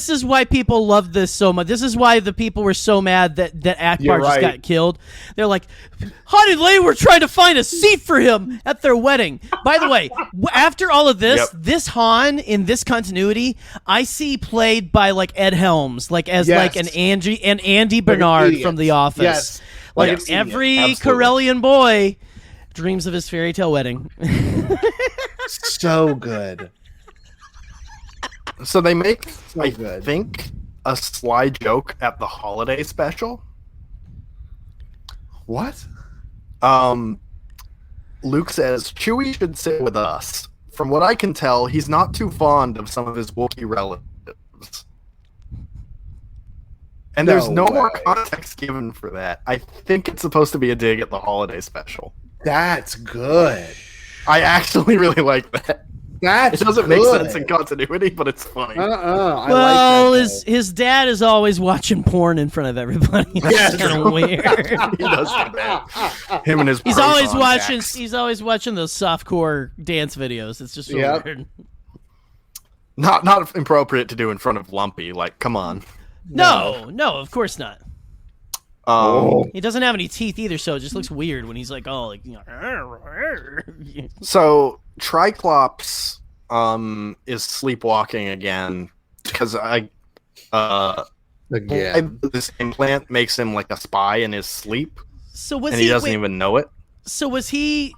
is why people love this so much. This is why the people were so mad that Akbar just got killed. They're like, Han and Leia were trying to find a seat for him at their wedding. By the way, after all of this, this Han in this continuity, I see played by like Ed Helms, like as like an Andy Bernard from The Office. Yes. Like every Corellian boy dreams of his fairy tale wedding. So good. So they make, I good. think, a sly joke at the holiday special. What? Luke says, Chewie should sit with us. From what I can tell, he's not too fond of some of his Wookiee relatives. And there's no more context given for that. I think it's supposed to be a dig at the holiday special. That's good. I actually really like that. It doesn't make sense in continuity, but it's funny. Well, his dad is always watching porn in front of everybody. That's kind of weird. He does do that. Him and his He's always watching those softcore dance videos. It's just so weird. Not appropriate to do in front of Lumpy. Like, come on. No, of course not. He doesn't have any teeth either, so it just looks weird when he's like, oh, like, So Triclops is sleepwalking again because Again. this implant makes him like a spy in his sleep, So was and he doesn't even know it. So was he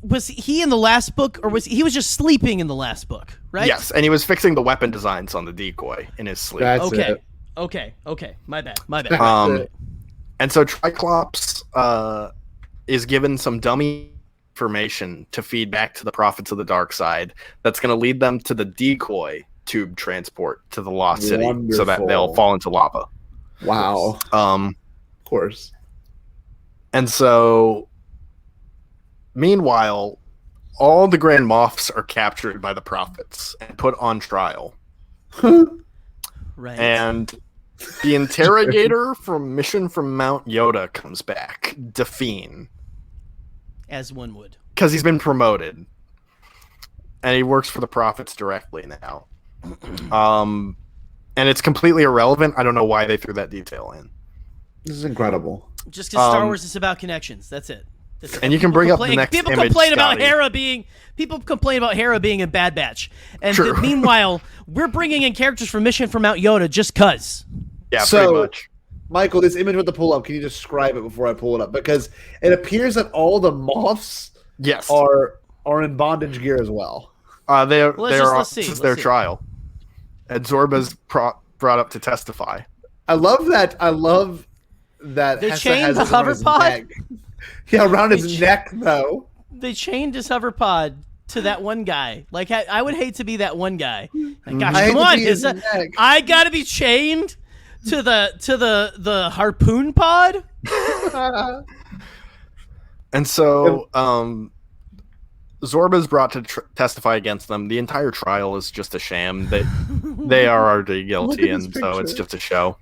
in the last book, or was he was just sleeping in the last book, right? Yes, and he was fixing the weapon designs on the decoy in his sleep. That's Okay. it. Okay. My bad. And so Triclops is given some dummy information to feed back to the prophets of the dark side that's going to lead them to the decoy tube transport to the lost city so that they'll fall into lava. Wow. Of course. And so meanwhile, all the Grand Moffs are captured by the prophets and put on trial. Right. And the interrogator from Mission from Mount Yoda comes back, Define. As one would. Because he's been promoted. And he works for the prophets directly now. And it's completely irrelevant. I don't know why they threw that detail in. This is incredible. Just because Star Wars is about connections. That's it. And you can bring up the next people image, complain about Scotty. Hera being in Bad Batch, and True. meanwhile we're bringing in characters from Mission from Mount Yoda just cuz. Yeah, So- pretty much. Michael, this image with the pull up, can you describe it before I pull it up? Because it appears that all the moths Yes. are in bondage gear as well. Let's see. This is their trial. And Zorba's brought up to testify. I love that. They Hessa chained has the this around his hoverpod? neck. Yeah, around his neck though. They chained his hoverpod to that one guy. Like I would hate to be that one guy. Like, gosh, I hate come to on, be his Hissa. neck. I gotta be chained to the harpoon pod. And so Zorba's brought to testify against them. The entire trial is just a sham. They are already guilty, this and so it's picture. just a show.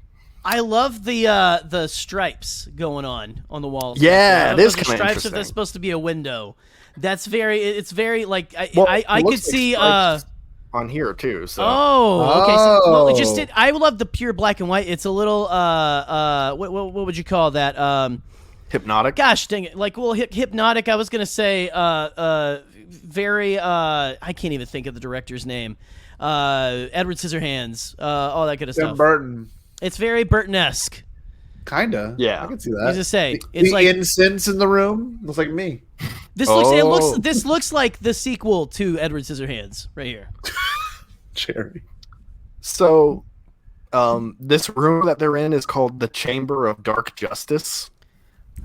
I love the stripes going on the walls. Yeah, it is the kinda stripes. If interesting. that's supposed to be a window, it's very like I It could looks like see. stripes on here too. So Oh, okay. So, well, it just Oh. did. I love the pure black and white. It's a little what would you call that? hypnotic. Gosh dang it! Like, well, hypnotic. I was gonna say very. I can't even think of the director's name. Edward Scissorhands. All that good Tim stuff. Burton. It's very Burton-esque. Kinda. Yeah. I can see I that. was just say The it's like incense in the room looks like me. this looks like the sequel to Edward Scissorhands right here. Cherry. So, this room that they're in is called the Chamber of Dark Justice.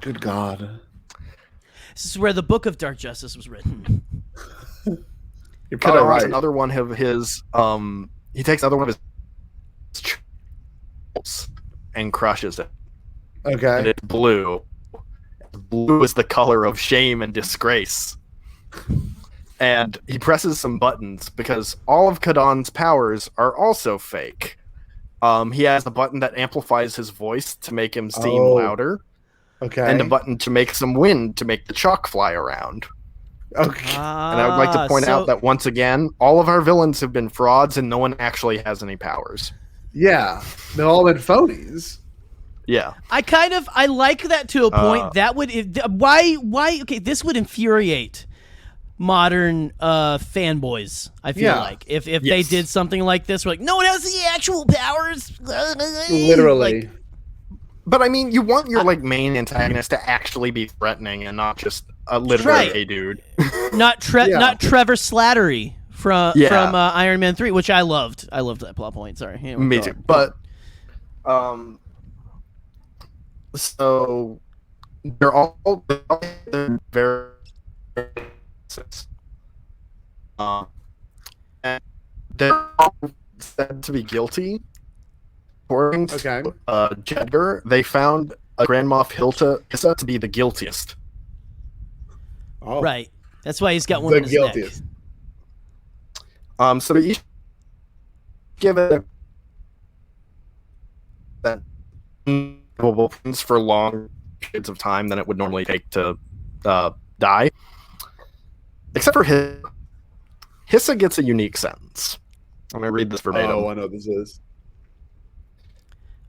Good God. This is where the Book of Dark Justice was written. You're probably Kadar right. another one of his. He takes another one of his and crushes it. And Okay. it's blue. Blue is the color of shame and disgrace. And he presses some buttons because all of Kadan's powers are also fake. He has a button that amplifies his voice to make him seem Oh. louder, Okay. and a button to make some wind to make the chalk fly around. Okay. And I would like to point out that once again, all of our villains have been frauds and no one actually has any powers. Yeah. They've all been phonies. Yeah. I like that to a point. That would why okay, this would infuriate modern fanboys. I feel Yeah. like if they Yes. did something like this, we're like, no one has the actual powers. Literally. Like, But I mean, you want your main antagonist to actually be threatening and not just literally Right. a dude. not Yeah. not Trevor Slattery from Yeah. Iron Man 3, which I loved. I loved that plot point. Sorry. Anyway, Me go too. on. But so they're all very and they're all said to be guilty. According to Okay. Jedgar, they found a Grand Moff Hissa to be the guiltiest. Oh. Right. That's why he's got one The in his guiltiest. neck. So they each give it that weapons for long periods of time than it would normally take to die. Except for Hissa gets a unique sentence. I'm going to read this verbatim. Oh, I know what this is.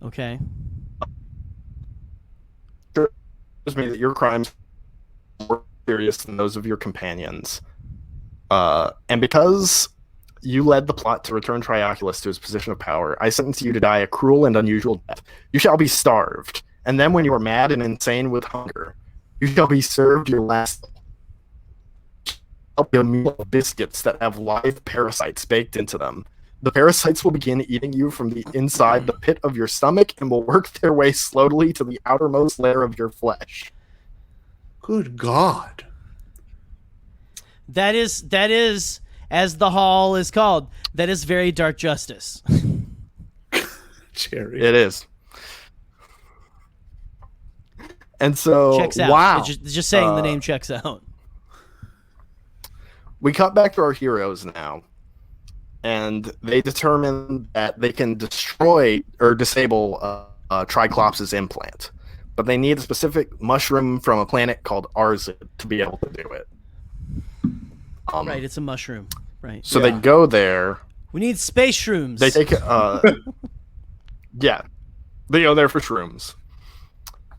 Okay. me that your crimes are more serious than those of your companions. And because you led the plot to return Trioculus to his position of power, I sentence you to die a cruel and unusual death. You shall be starved, and then when you are mad and insane with hunger, you shall be served your last a meal of biscuits that have live parasites baked into them. The parasites will begin eating you from the inside the pit of your stomach and will work their way slowly to the outermost layer of your flesh. Good God. That is, as the hall is called, that is very dark justice. Jerry. It is. And so, Checks out. wow. Just saying the name checks out. We cut back to our heroes now, and they determine that they can destroy or disable Triclops' implant, but they need a specific mushroom from a planet called Arzid to be able to do it. Right, it's a mushroom. Right. So they go there. We need space shrooms. They take yeah, they go there for shrooms.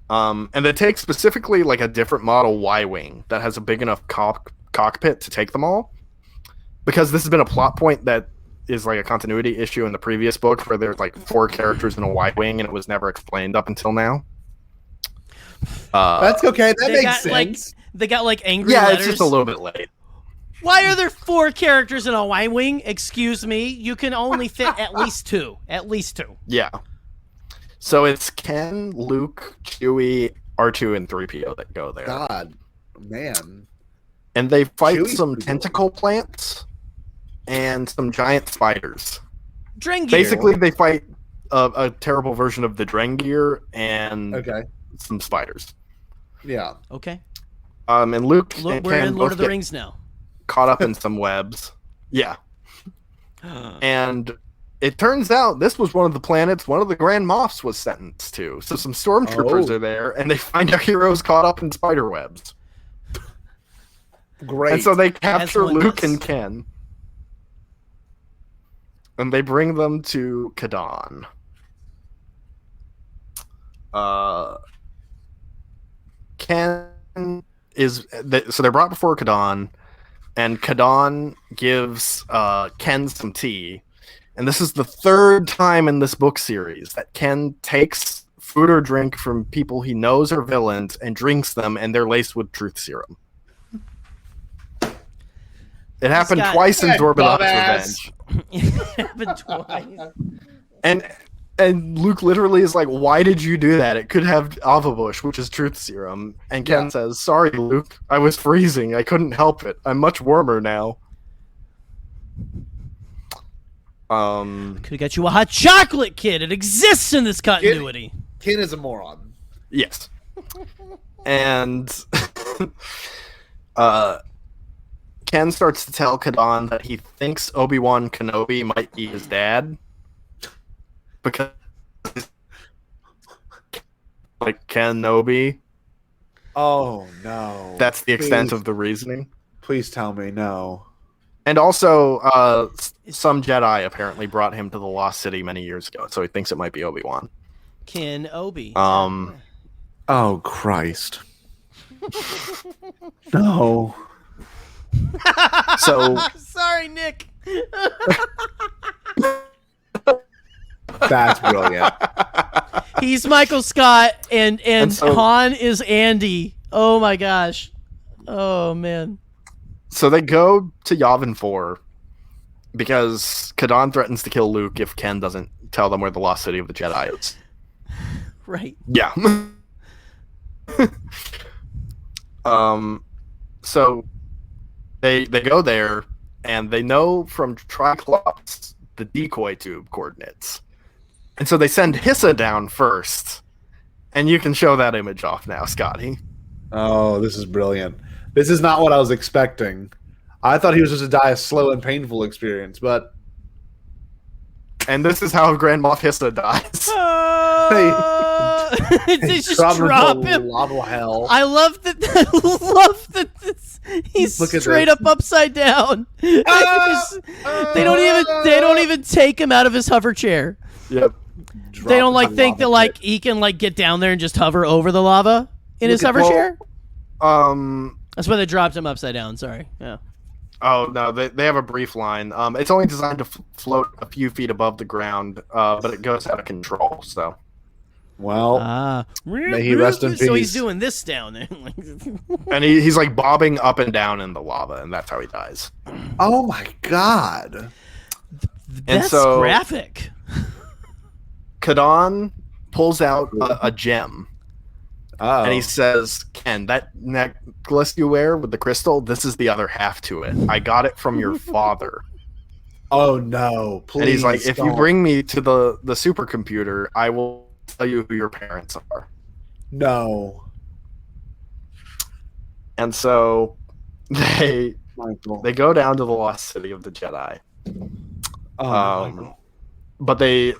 And they take specifically like a different model Y-wing that has a big enough cockpit to take them all, because this has been a plot point that is like a continuity issue in the previous book where there's like 4 characters in a Y-wing and it was never explained up until now. That's okay. That makes sense. Like, they got like angry Yeah, letters. it's just a little bit late. Why are there 4 characters in a Y-wing? Excuse me. You can only fit at least 2. At least 2. Yeah. So it's Ken, Luke, Chewie, R2, and 3PO that go there. God, man. And they fight Chewie's some pretty tentacle plants and some giant spiders. Drengir. Basically, they fight a terrible version of the Drengir and some spiders. Yeah. Okay. And Luke and We're Ken in Lord both of the get Rings now. caught up in some webs. Yeah. And it turns out this was one of the planets one of the Grand Moffs was sentenced to. So some stormtroopers are there, and they find our heroes caught up in spider webs. Great. And so they capture one Luke does. and Ken. And they bring them to Kadan. Ken is... So they're brought before Kadan, and Kadan gives Ken some tea. And this is the 3rd time in this book series that Ken takes food or drink from people he knows are villains and drinks them, and they're laced with truth serum. It happened twice in Zorbadon's Revenge. It happened twice. And Luke literally is like, why did you do that? It could have Avabush, which is truth serum. And Ken says, sorry, Luke. I was freezing. I couldn't help it. I'm much warmer now. Could have got you a hot chocolate, kid. It exists in this continuity. Ken is a moron. Yes. And Ken starts to tell Kadan that he thinks Obi-Wan Kenobi might be his dad. Because, like, Kenobi. Oh, no. That's the extent of the reasoning. Please tell me no. And also, some Jedi apparently brought him to the Lost City many years ago, so he thinks it might be Obi-Wan. Ken Obi. Oh, Christ. No. So Sorry, Nick. That's brilliant. He's Michael Scott, and so- Han is Andy. Oh my gosh. Oh man. So they go to Yavin 4 because Kadan threatens to kill Luke if Ken doesn't tell them where the Lost City of the Jedi is. Right. Yeah. So they go there, and they know from Triclops the decoy tube coordinates. And so they send Hissa down first. And you can show that image off now, Scotty. Oh, this is brilliant. This is not what I was expecting. I thought he was just to die a slow and painful experience, but And this is how Grand Moff Hissa dies. They just drop him drop into him. lava hell. I love that. I love that. He's Look at straight this. up upside down. They don't even take him out of his hover chair. Yep. Drop They don't him like in think that lava like pit. he can like get down there and just hover over the lava. in his hover well, chair? Um. That's why they dropped him upside down. Sorry. Yeah. Oh no, they have a brief line. It's only designed to float a few feet above the ground, but it goes out of control. So. Well, may he rest in peace. So he's doing this down there. And he's like bobbing up and down in the lava, and that's how he dies. Oh my god. That's so, graphic. Kadan pulls out a gem. Oh. And he says, Ken, that necklace you wear with the crystal, this is the other half to it. I got it from your father. Oh no, please. And he's like, if you don't. bring me to the supercomputer, I will tell you who your parents are. No. And so they Michael. go down to the lost city of the Jedi. Michael. But they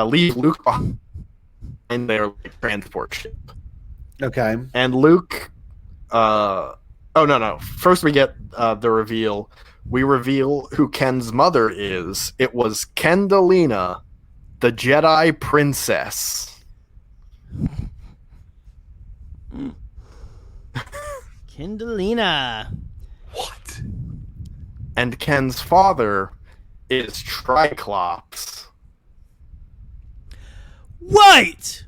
leave Luke behind their transport ship. Okay. And Luke no. First we get the reveal. We reveal who Ken's mother is. It was Kendalina, the Jedi princess. Kindalina. What? And Ken's father is Triclops. What?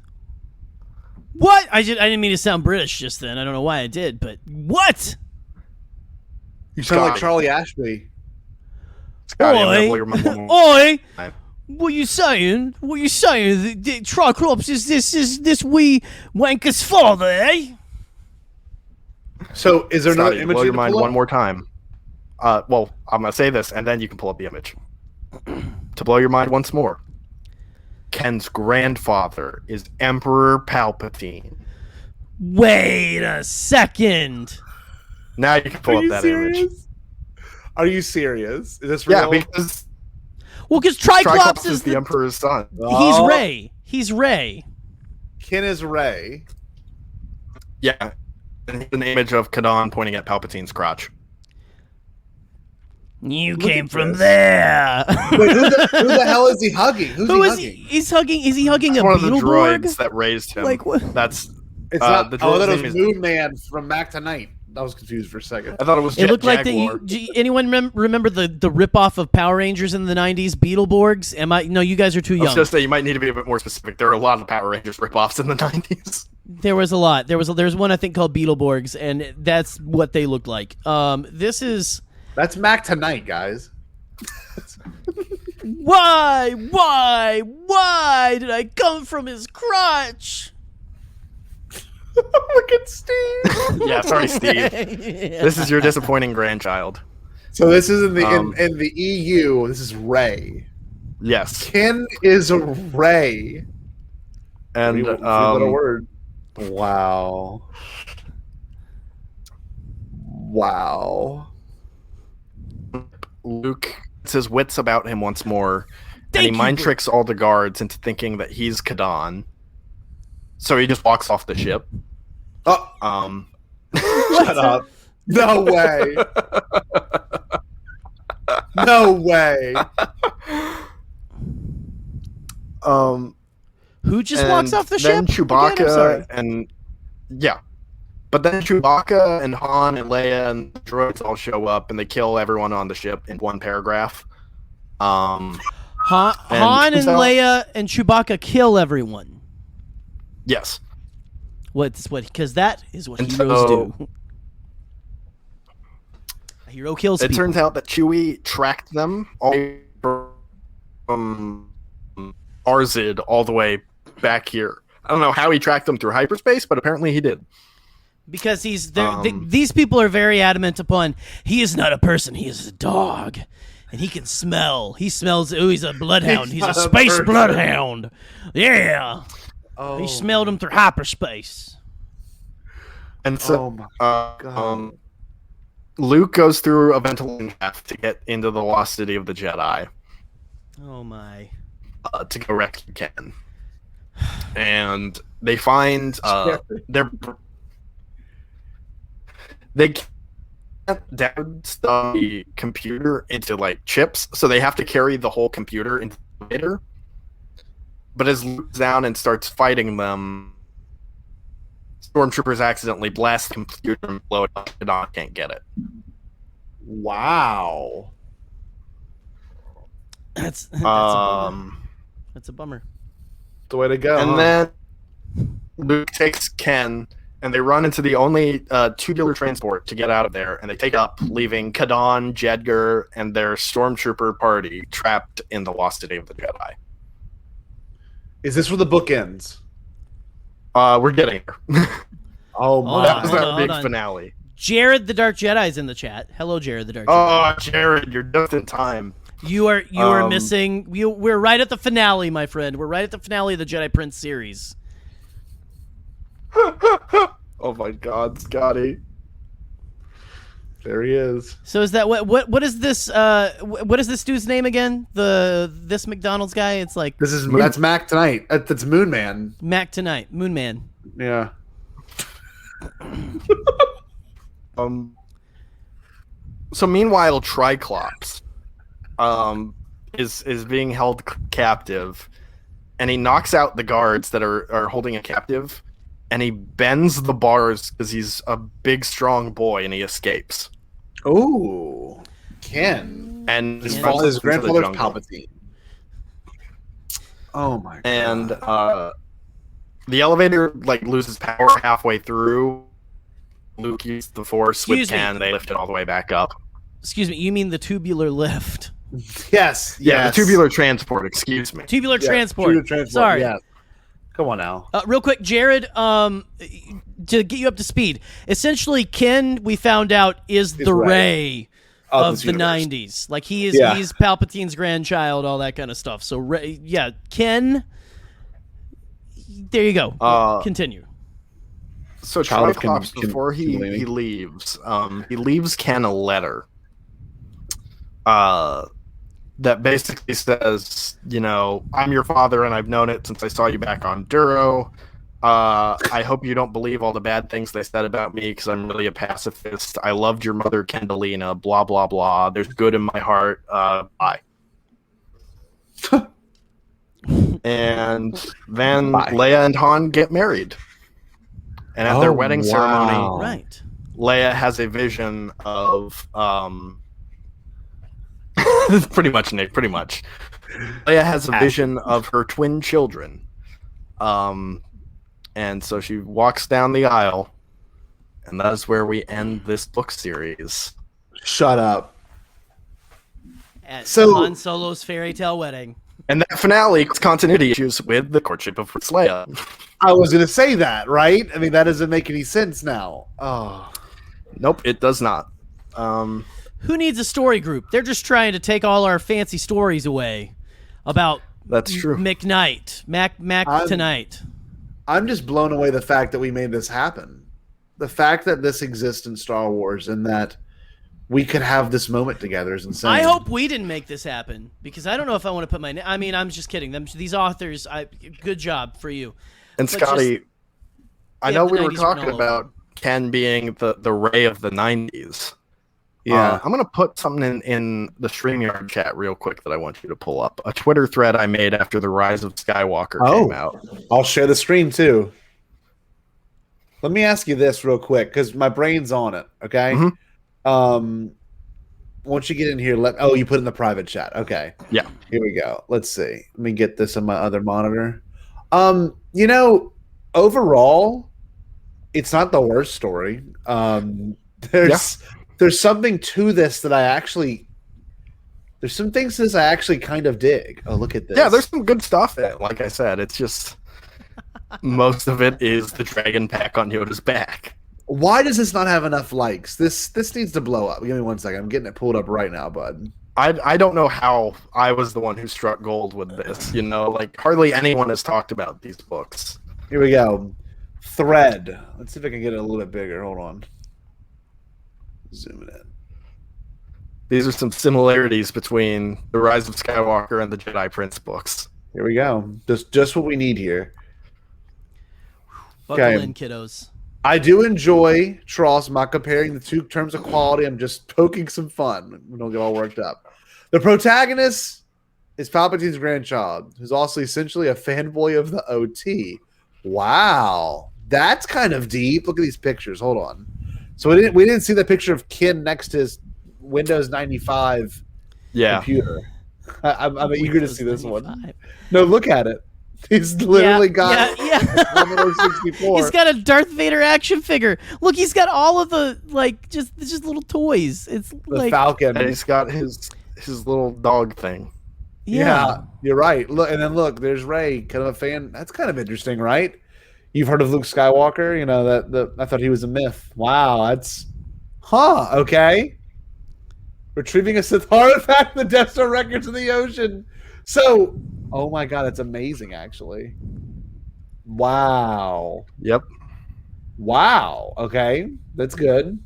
What? I didn't mean to sound British just then. I don't know why I did, but what? You sound like Scotty. Charlie Ashby. Scotty, I'm gonna blow Oi, your mind one more oi! time. What you saying? What you saying? The Triclops is this wee wanker's father, eh? So, is there no Scotty, image blow you your can mind pull one up? more time. Well, I'm gonna say this, and then you can pull up the image. To blow your mind once more. Ken's grandfather is Emperor Palpatine. Wait a second. Now you can pull up that image. Are you serious? Is this real? Yeah, because Well, because Triclops Triclops is is the Emperor's son. He's Rey. He's Rey. Ken is Rey. Yeah, and an image of Kadan pointing at Palpatine's crotch. You Look came at from this. there. Wait, who the hell is he hugging? Who's Who he is hugging? he? He's hugging. Is he hugging a One of the Beetleborg? droids that raised him. Like what? That's It's not not. the Oh, droid's that name was is- Moon Man from Back to Night. I was confused for a second. I thought it was It looked like Jaguar. anyone remember the ripoff of Power Rangers in the '90s, Beetleborgs? No, you guys are too I was young. just saying you might need to be a bit more specific. There are a lot of Power Rangers ripoffs in the 90s. There was a lot. There's one I think called Beetleborgs, and that's what they looked like. This is That's Back to Night, guys. why did I come from his crotch? Look at Steve. Yeah, sorry, Steve. This is your disappointing grandchild. So this is in the Um, in the EU. This is Rey. Yes. Ken is Rey. And Three-letter word. Wow. Wow. Luke gets his wits about him once more, and Thank he you, mind Luke. tricks all the guards into thinking that he's Kadan. So he just walks off the ship. Oh, shut up. No way. No way. Who just walks off the then ship? Chewbacca Again? I'm sorry. and yeah, but then Chewbacca and Han and Leia and the droids all show up and they kill everyone on the ship in one paragraph. Han and turns out- Leia and Chewbacca kill everyone. Yes, Because that is what And heroes so- do. A hero kills it people. turns out that Chewie tracked them all the way from Arzid all the way back here. I don't know how he tracked them through hyperspace, but apparently he did. Because these people are very adamant upon he is not a person, he is a dog. And he can smell. He smells. Oh, he's a bloodhound. He's a not a space person. bloodhound. Yeah. Oh, He smelled him through hyperspace. And so Oh my God. Luke goes through a ventilation shaft to get into the lost city of the Jedi Oh my. to go rescue Ken. And they find they can't down the computer into like chips, so they have to carry the whole computer into the elevator. But as Luke's down and starts fighting them, stormtroopers accidentally blast the computer and blow it up. Kadon can't get it. Wow. That's a bummer. That's a bummer. The way to go. And then Luke takes Ken, and they run into the only tubular transport to get out of there, and they take up, leaving Kadon, Jedgar, and their stormtrooper party trapped in the Lost City of the Jedi. Is this where the book ends? We're getting there. Oh my! That was Hold our on, big hold on. finale. Jared the Dark Jedi's in the chat. Hello, Jared the Dark Jedi. Oh, Jared, you're just in time. You are missing. We're right at the finale, my friend. We're right at the finale of the Jedi Prince series. Oh my God, Scotty. There he is. So is that what is this? What is this dude's name again? This McDonald's guy. It's like That's Mac tonight. That's Moon Man. Mac tonight, Moon Man. Yeah. So meanwhile, Triclops is being held captive, and he knocks out the guards that are holding him captive, and he bends the bars because he's a big, strong boy, and he escapes. Oh, Ken. And His runs into the grandfather's jungle. Palpatine. Oh my God. And the elevator loses power halfway through. Luke used the Force with Excuse me. Ken. They lift it all the way back up. Excuse me. You mean the tubular lift? Yes. Yeah, yes. the tubular transport. Excuse me. Tubular Yeah, transport. tubular transport. Sorry. Yeah. Come on now. Real quick, Jared. To get you up to speed, essentially, Ken, we found out, is the Rey of this the universe. '90s. Like he's Palpatine's grandchild, all that kind of stuff. So Rey, yeah, Ken. There you go. Continue. So Child of Triclops, before he leaves Ken a letter that basically says, I'm your father and I've known it since I saw you back on Duro. I hope you don't believe all the bad things they said about me because I'm really a pacifist. I loved your mother, Kendalina, blah, blah, blah. There's good in my heart. Bye. And then Leia and Han get married. And at their wedding ceremony, Right. Leia has a vision of pretty much, Nick, pretty much. Leia has a vision of her twin children. And so she walks down the aisle, and that is where we end this book series. Shut up. At So- Han Solo's fairy tale wedding. And that finale has continuity issues with the courtship of Princess Leia. I was going to say that, right? I mean, that doesn't make any sense now. Oh. Nope, it does not. Who needs a story group? They're just trying to take all our fancy stories away about That's true. McKnight, Mac tonight. I'm just blown away the fact that we made this happen. The fact that this exists in Star Wars and that we could have this moment together is insane. I hope we didn't make this happen because I don't know if I want to put my name. I mean, I'm just kidding. These authors, good job for you. And But Scotty, I know the we were 90s talking written all about Ken being the Rey of the 90s. Yeah. I'm going to put something in the StreamYard chat real quick that I want you to pull up. A Twitter thread I made after The Rise of Skywalker came out. I'll share the screen too. Let me ask you this real quick because my brain's on it. Okay. Mhm. Once you get in here, you put it in the private chat. Okay. Yeah. Here we go. Let's see. Let me get this on my other monitor. Overall, it's not the worst story. There's something to this that there's some things to this I actually kind of dig. Oh, look at this. Yeah, there's some good stuff in it. Like I said, it's just most of it is the dragon pack on Yoda's back. Why does this not have enough likes? This needs to blow up. Give me 1 second. I'm getting it pulled up right now, bud. I don't know how I was the one who struck gold with this. Hardly anyone has talked about these books. Here we go. Thread. Let's see if I can get it a little bit bigger. Hold on. Zoom it in. These are some similarities between The Rise of Skywalker and the Jedi Prince books. Here we go. Just what we need here. Buckle Okay. in, kiddos. I do enjoy Tross. I'm not comparing the two terms of quality. I'm just poking some fun. We don't get all worked up. The protagonist is Palpatine's grandchild, who's also essentially a fanboy of the OT. Wow. That's kind of deep. Look at these pictures. Hold on. So we didn't see the picture of Kin next to his Windows 95 computer. I'm eager to see this one. No, look at it. He's literally got a Commodore 64. He's got a Darth Vader action figure. Look, he's got all of the just little toys. It's the Falcon. And he's got his little dog thing. Yeah, you're right. Look, and then look, there's Rey, kind of a fan. That's kind of interesting, right? You've heard of Luke Skywalker? You know that I thought he was a myth. Wow, that's okay. Retrieving a Sith artifact, the Death Star records in the ocean. So, oh my God, that's amazing, actually. Wow. Yep. Wow. Okay, that's good.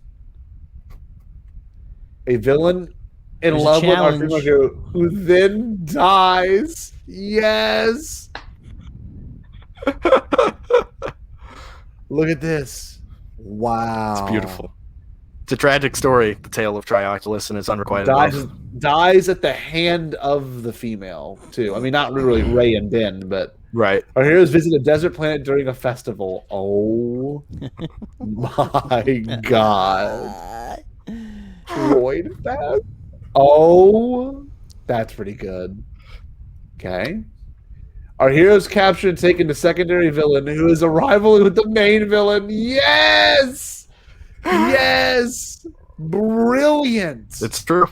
A villain in love with our female hero who then dies. Yes. Look at this. Wow. It's beautiful. It's a tragic story, the tale of Trioculus and his unrequited love. Dies at the hand of the female, too. I mean, not really Rey and Ben, but... Right. Our heroes visit a desert planet during a festival. Oh, my God. Droid fest? Oh, that's pretty good. Okay. Our heroes captured and taken to secondary villain who is a rival with the main villain. Yes! Yes! Brilliant! It's true.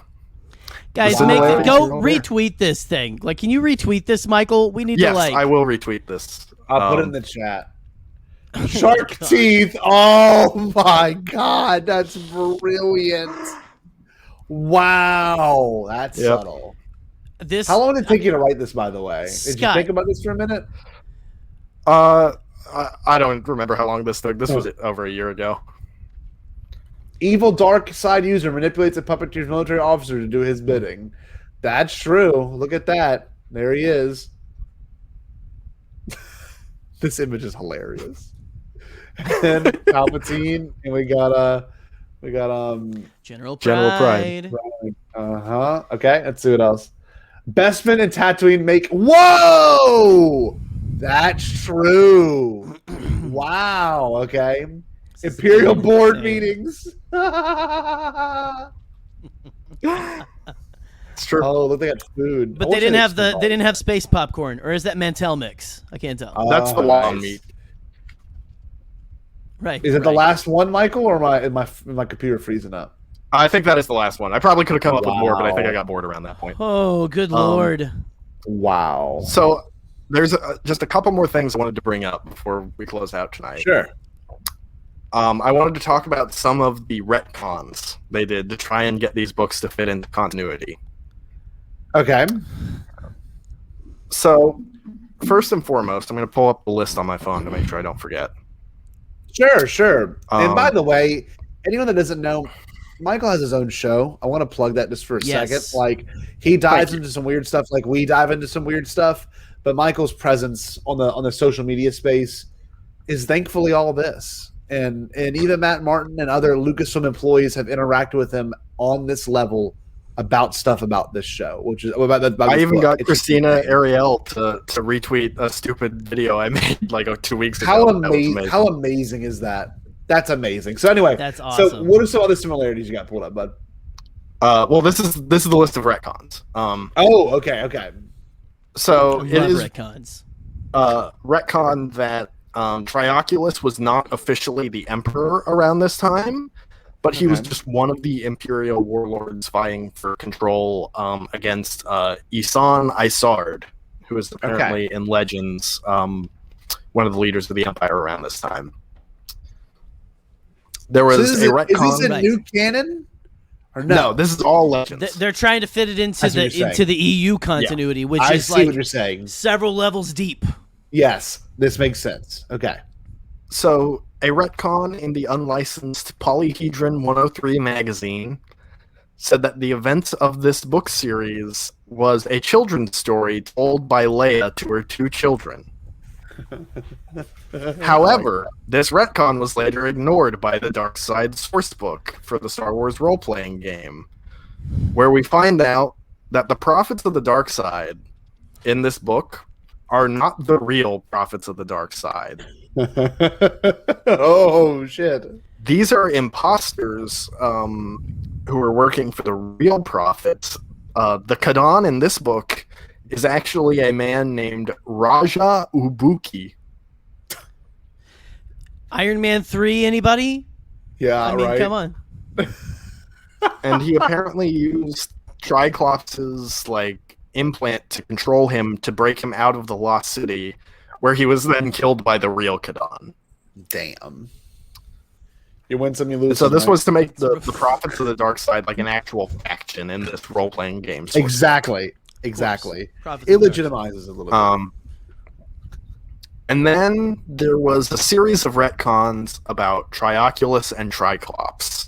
Guys, go retweet this thing. Like, can you retweet this, Michael? We need to like. Yes, I will retweet this. I'll put it in the chat. Shark teeth. Oh my God, that's brilliant. Wow, that's subtle. How long did it take you to write this, by the way? Did you think about this for a minute? I don't remember how long this took. This was over a year ago. Evil dark side user manipulates a puppeteer's military officer to do his bidding. That's true. Look at that. There he is. This image is hilarious. And Palpatine, and we got General Pride. Okay, let's see what else. Bespin and Tatooine make. Whoa! That's true. Wow. Okay. Imperial board meetings. It's true. Oh, look, they got food. But they didn't have space popcorn, or is that Mantel mix? I can't tell. That's the long meat. Right. Is it the last one, Michael, or am my computer freezing up? I think that is the last one. I probably could have come up with more, but I think I got bored around that point. Oh, good Lord. Wow. So there's just a couple more things I wanted to bring up before we close out tonight. Sure. I wanted to talk about some of the retcons they did to try and get these books to fit into continuity. Okay. So, first and foremost, I'm going to pull up the list on my phone to make sure I don't forget. Sure. And by the way, anyone that doesn't know, Michael has his own show. I want to plug that just for a second. Like, he dives into some weird stuff, like we dive into some weird stuff, but Michael's presence on the social media space is thankfully all this. And even Matt Martin and other Lucasfilm employees have interacted with him on this level about stuff about this show, which is about I this even book. got Christina Ariel to retweet a stupid video I made like 2 weeks ago. How amazing is that? That's amazing. So anyway, that's awesome. So what are some other similarities you got pulled up, bud? Well, this is the list of retcons. Okay. So it is retcons. Retcon that Trioculus was not officially the Emperor around this time, but he was just one of the Imperial warlords vying for control against Isan Isard, who is apparently in Legends one of the leaders of the Empire around this time. There was a retcon. Is this a new canon? Or no, this is all Legends. They're trying to fit it into the EU continuity, which I is see like what you're saying. Several levels deep. Yes, this makes sense. Okay. So, a retcon in the unlicensed Polyhedron 103 magazine said that the events of this book series was a children's story told by Leia to her 2 children. However, this retcon was later ignored by the Dark Side sourcebook for the Star Wars role-playing game, where we find out that the prophets of the Dark Side in this book are not the real prophets of the dark side. Oh shit! These are imposters who are working for the real prophets. The Kadan in this book is actually a man named Raja Ubuki. Iron Man 3, anybody? Yeah, I mean, right. come on. And he apparently used Triclops' like implant to control him to break him out of the Lost City, where he was then killed by the real Kadan. Damn. You win some, you lose. So some, this right? was to make the prophets of the dark side like an actual faction in this role-playing game. sort of. Exactly. It legitimizes it a little bit. And then there was a series of retcons about Trioculus and Triclops.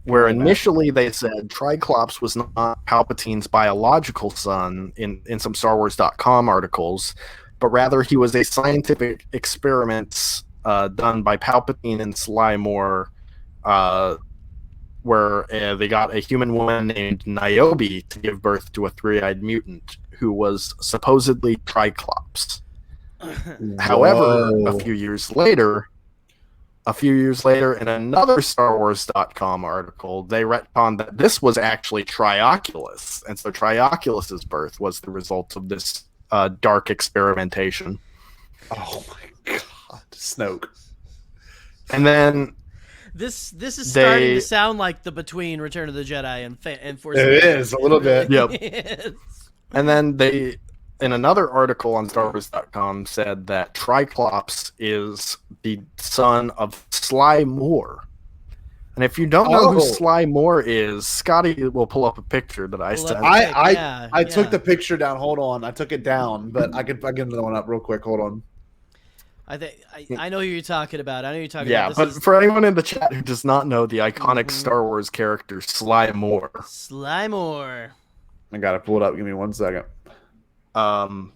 Where initially they said Triclops was not Palpatine's biological son in some Star Wars.com articles, but rather he was a scientific experiment done by Palpatine and Sly Moore, where they got a human woman named Niobe to give birth to a three-eyed mutant who was supposedly Triclops. However, a few years later, in another Star Wars.com article, they retconned that this was actually Trioculus, and so Trioculus' birth was the result of this dark experimentation. Oh my god, Snoke. And then This is starting to sound like the between Return of the Jedi and Force It Awakens. is a little bit. Yep. Yes. And then they, in another article on StarWars.com, said that Triclops is the son of Sly Moore. And if you don't know who Sly Moore is, Scotty will pull up a picture that I sent. I took the picture down. Hold on, I took it down, but I get another one up real quick. Hold on. I know who you're talking about. I know you're talking about. Yeah, but for anyone in the chat who does not know the iconic Star Wars character Sly Moore. Sly Moore. I gotta pull it up. Give me 1 second. And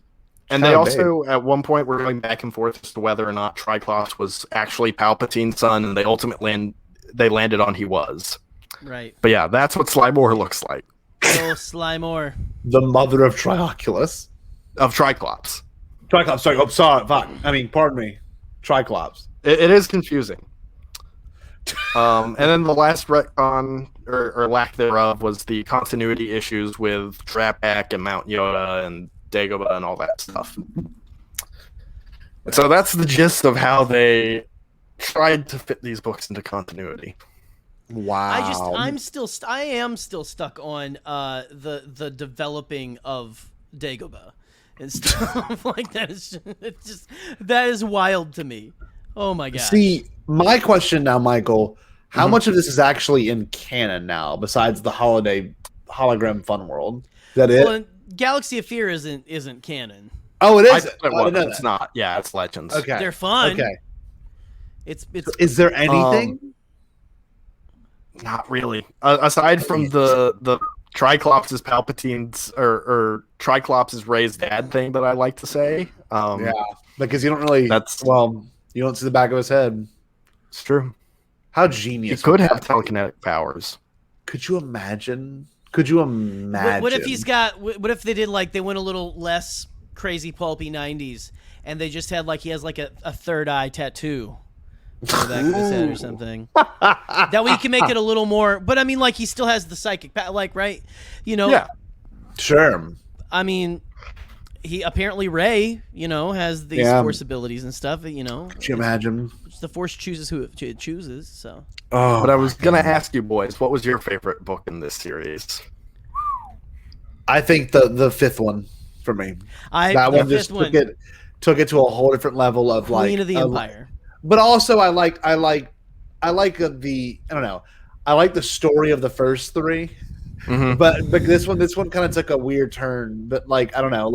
they also, at one point, were going back and forth as to whether or not Triclops was actually Palpatine's son, and they ultimately landed on he was. Right. But yeah, that's what Sly Moore looks like. Oh, Sly Moore. The mother of Trioculus. Of Triclops. Triclops, sorry. Oh, sorry. Fuck. I mean, pardon me. Triclops. It is confusing. And then the last retcon, or lack thereof, was the continuity issues with Trapak and Mount Yoda and Dagobah and all that stuff. So that's the gist of how they tried to fit these books into continuity. Wow. I am still stuck on the developing of Dagobah and stuff like that. That is wild to me. Oh my god. See, my question now, Michael, how much of this is actually in canon now, besides the hologram fun world? Is that it? Well, Galaxy of Fear isn't canon. Oh, it is. It's not. Yeah, it's Legends. Okay. They're fun. Okay. It's Is there anything? Not really. Aside from the Triclops is Palpatine's or Triclops is Rey's dad thing that I like to say. Yeah, because you don't really. You don't see the back of his head. It's true. How genius! He could have telekinetic powers. Could you imagine? What if he's got? What if they did they went a little less crazy pulpy 90s, and they just had he has a third eye tattoo on the back of his head or something. That way you can make it a little more. But I mean, he still has the psychic right? Yeah. Sure. I mean, he apparently Rey, has these force abilities and stuff. Could you imagine? The force chooses who it chooses. So. Oh, but I was gonna ask you boys, what was your favorite book in this series? I think the fifth one for me. That one just took it to a whole different level of Queen of the Empire. But also, I like the I don't know. I like the story of the first three. Mm-hmm. But this one kind of took a weird turn. But I don't know,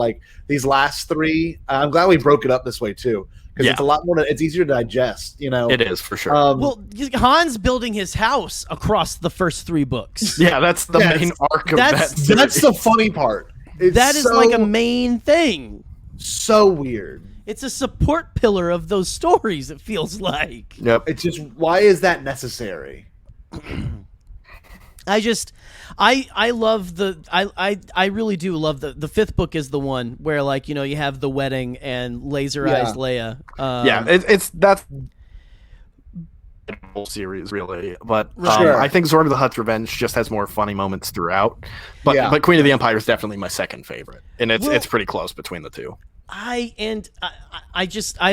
these last three, I'm glad we broke it up this way too, because it's a lot more. It's easier to digest. It is for sure. Well, Han's building his house across the first three books. Yeah, that's the main arc of that. That's the funny part. That is a main thing. So weird. It's a support pillar of those stories. It feels like. Yep. It's just, why is that necessary? I love I really do love the fifth book is the one where like you have the wedding and laser eyes Leia. That's whole series really, but Sure. I think Zorg the Hutt's Revenge just has more funny moments throughout. But Queen of the Empire is definitely my second favorite, and it's pretty close between the two. I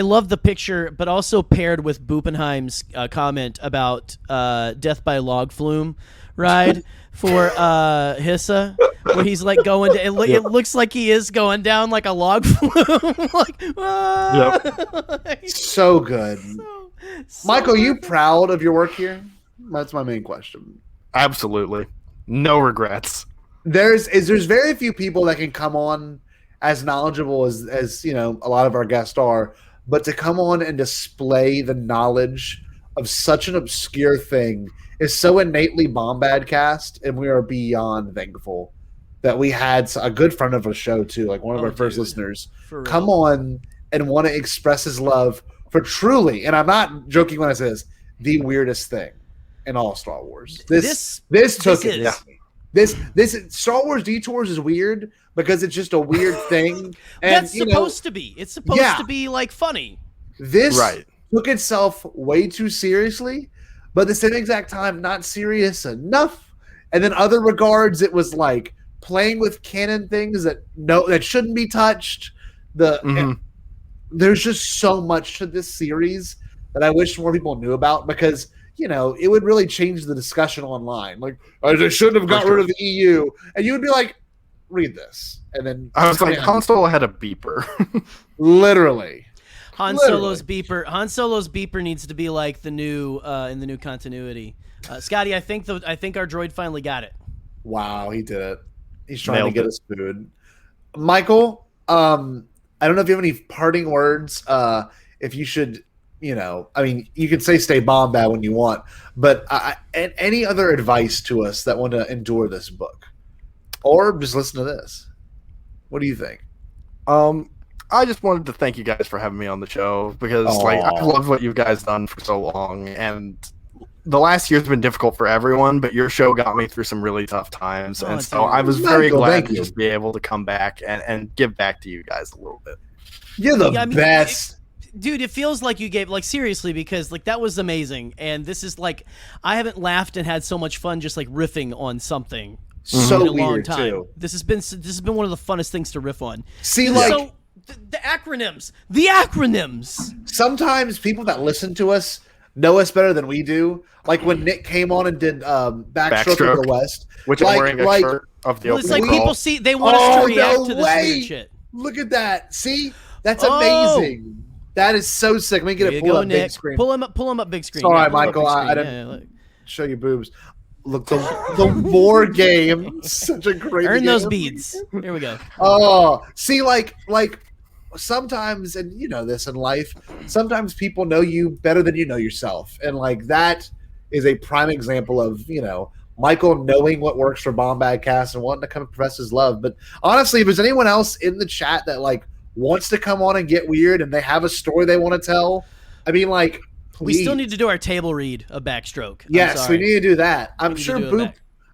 love the picture, but also paired with Bupenheim's comment about death by log flume ride for Hissa, where he's like going to, it looks like he is going down like a log flume. Like, So good. Michael, are you proud of your work here? That's my main question. Absolutely. No regrets. There's very few people that can come on as knowledgeable as a lot of our guests are, but to come on and display the knowledge of such an obscure thing is so innately Bombadcast, and we are beyond thankful that we had a good friend of our show too, like one of our first listeners, come on and want to express his love for truly, and I'm not joking when I say this, the weirdest thing in all Star Wars. This took it. Yeah. This Star Wars Detours is weird because it's just a weird thing. And, That's supposed to be. It's supposed to be like funny. This took itself way too seriously, but at the same exact time, not serious enough. And then other regards, it was like playing with canon things that shouldn't be touched. There's just so much to this series that I wish more people knew about because it would really change the discussion online. Like, they shouldn't have got rid of the EU. And you would be like, read this. And then I was like, Han Solo had a beeper. Literally. Han Solo's beeper needs to be like the new in the new continuity. Scotty, I think our droid finally got it. Wow, he did it. He's trying to get us food. Michael, I don't know if you have any parting words. If you should, you can say stay Bombad when you want, but any other advice to us that want to endure this book? Or just listen to this. What do you think? I just wanted to thank you guys for having me on the show because I've loved what you guys done for so long, and the last year's been difficult for everyone, but your show got me through some really tough times, and so I was very glad to just be able to come back and give back to you guys a little bit. You're the best. Dude, it feels like you gave, seriously, because that was amazing, and this is I haven't laughed and had so much fun just riffing on something so in a long weird time. too. This has been one of the funnest things to riff on. See, so the acronyms. Sometimes people that listen to us know us better than we do. Like when Nick came on and did Backstroke of the West, which I'm wearing a shirt of the it's opening like people see they want us to react to this weird shit. Look at that! See, that's amazing. That is so sick. Let me get it pull up big screen. Pull him up big screen. Sorry, Michael. I didn't show you boobs. Look, the war game, such a great Earn game. those beads. Here we go. Oh, see, like sometimes, and you know this in life, sometimes people know you better than you know yourself, and that is a prime example of Michael knowing what works for Bombadcast and wanting to come profess his love. But honestly, if there's anyone else in the chat that wants to come on and get weird and they have a story they want to tell, I mean, please. We still need to do our table read of Backstroke. Yes, we need to do that. I'm sure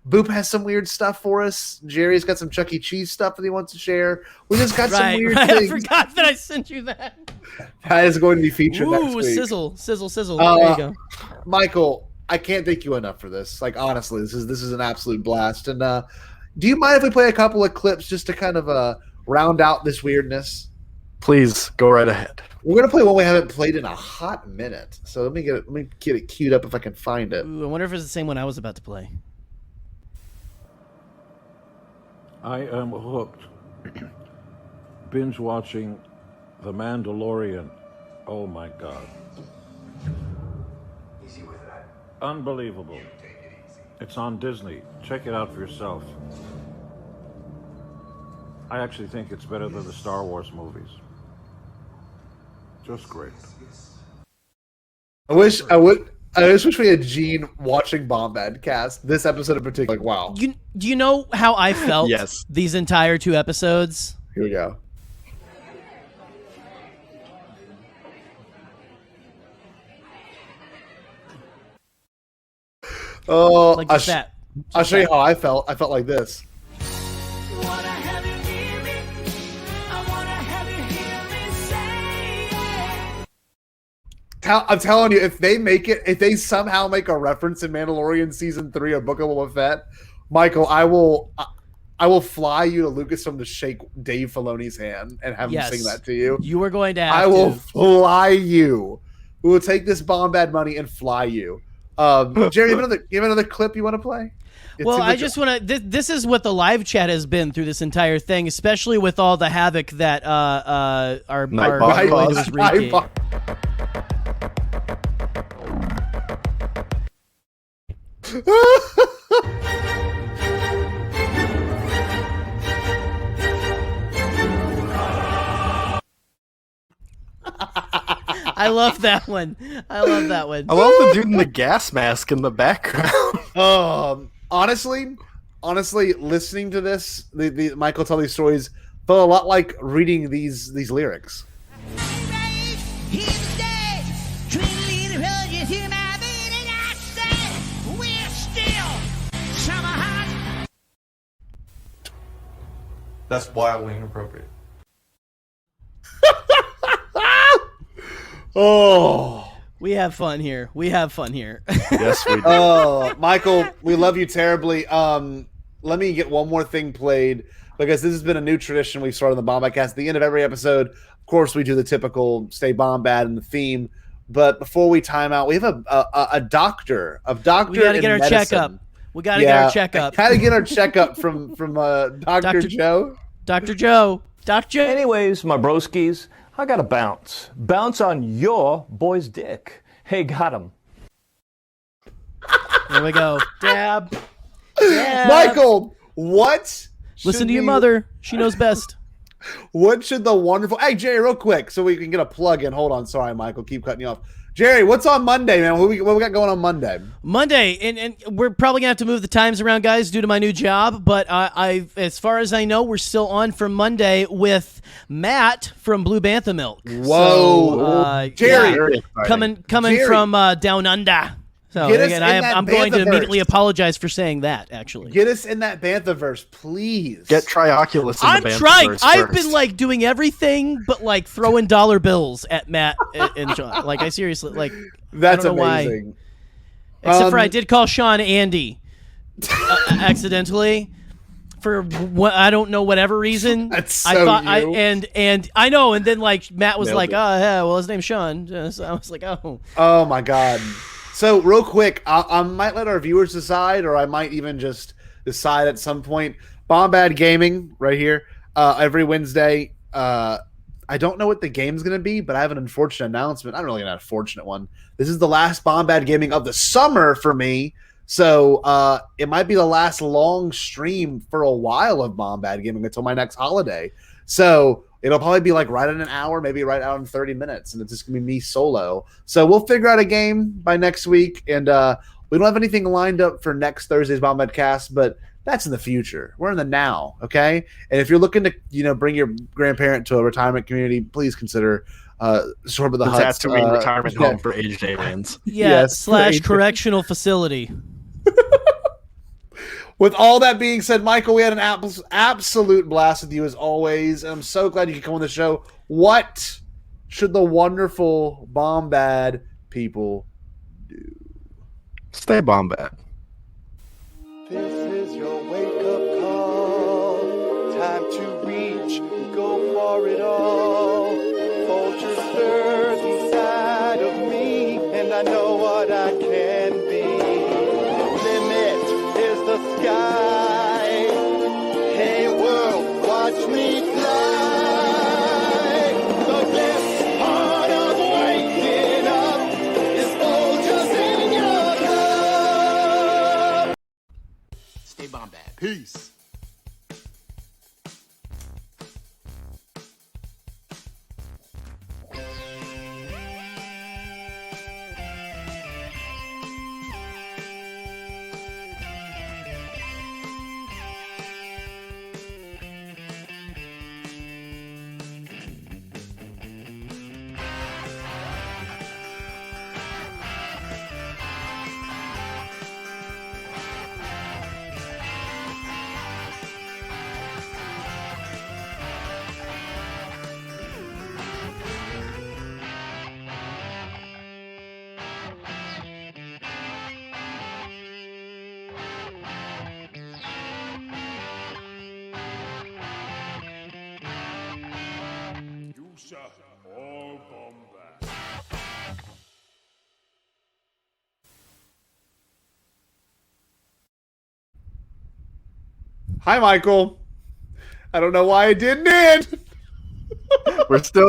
Boop has some weird stuff for us. Jerry's got some Chuck E. Cheese stuff that he wants to share. We just got some weird things. I forgot that I sent you that. That is going to be featured next week. Sizzle. There you go. Michael, I can't thank you enough for this. Honestly, this is an absolute blast. And do you mind if we play a couple of clips just to kind of round out this weirdness? Please go right ahead. We're gonna play one we haven't played in a hot minute. So let me get it queued up if I can find it. Ooh, I wonder if it's the same one I was about to play. I am hooked. Binge watching The Mandalorian. Oh my God. Easy with that. Unbelievable. It's on Disney. Check it out for yourself. I actually think it's better than the Star Wars movies. Just great. I just wish we had Gene watching Bombadcast. This episode in particular, wow. Do you know how I felt Yes. these entire 2 episodes? Here we go. Oh, Just that. I'll show you how I felt. I felt like this. I'm telling you, if they somehow make a reference in Mandalorian season 3 of Book of Boba Fett, Michael, I will fly you to Lucasfilm to shake Dave Filoni's hand and have him sing that to you. You are going to have I will fly you. We will take this Bombad money and fly you. Jerry, you have another clip you want to play? Well, I just want to. This is what the live chat has been through this entire thing, especially with all the havoc that our viewers wreaking. I love that one. I love the dude in the gas mask in the background. Honestly, listening to this, the Michael tell these stories felt a lot like reading these lyrics. That's wildly inappropriate. Oh, we have fun here. Yes, we do. Oh, Michael, we love you terribly. Let me get one more thing played because this has been a new tradition we've started on the Bombadcast. At the end of every episode, of course, we do the typical "Stay Bombad" and the theme. But before we time out, we have a doctor. We got to get our checkup. We got to get our checkup. Got to get our checkup from Dr. Joe. Dr. Joe. Dr. Joe. Anyways, my broskies, I got to bounce. Bounce on your boy's dick. Hey, got him. There we go. Dab. Michael, what? Listen to your mother. She knows best. What should the wonderful... Hey, Jerry, real quick, so we can get a plug in. Hold on. Sorry, Michael. Keep cutting you off. Jerry, what's on Monday, man? What we got going on Monday? Monday, and we're probably going to have to move the times around, guys, due to my new job. But as far as I know, we're still on for Monday with Matt from Blue Bantha Milk. Whoa. So, Jerry. Coming Jerry. from Down Under. So, again, I'm going to immediately apologize for saying that, actually. Get us in that Banthaverse, please. Get Trioculus in the Banthaverse trying. I've first. been, doing everything but, throwing dollar bills at Matt and Sean. I seriously, That's I don't know amazing. Why. Except for I did call Sean Andy accidentally for what I don't know whatever reason. That's so I thought you. and I know, and then Matt was Nailed like, it. oh yeah, well his name's Sean. So I was like, oh. Oh, my God. So, real quick, I might let our viewers decide, or I might even just decide at some point. Bombad Gaming, right here, every Wednesday. I don't know what the game's going to be, but I have an unfortunate announcement. I don't really got an unfortunate one. This is the last Bombad Gaming of the summer for me. So, it might be the last long stream for a while of Bombad Gaming until my next holiday. So, it'll probably be right at an hour, maybe right out in 30 minutes, and it's just going to be me solo. So we'll figure out a game by next week, and we don't have anything lined up for next Thursday's Bombadcast, but that's in the future. We're in the now, okay? And if you're looking to, bring your grandparent to a retirement community, please consider Sorba the Hutt's Tatooine retirement home for aged aliens. Yeah, / correctional facility. With all that being said, Michael, we had an absolute blast with you as always. And I'm so glad you could come on the show. What should the wonderful Bombad people do? Stay Bombad. This is your wake-up call. Time to reach, go for it all. Vultures stir inside of me, and I know what I can be. Limit is the sky. Hey world, watch me fly. The best part of waking up is vultures in your cup. Stay Bombad. Peace. Hi, Michael. I don't know why it didn't end. We're still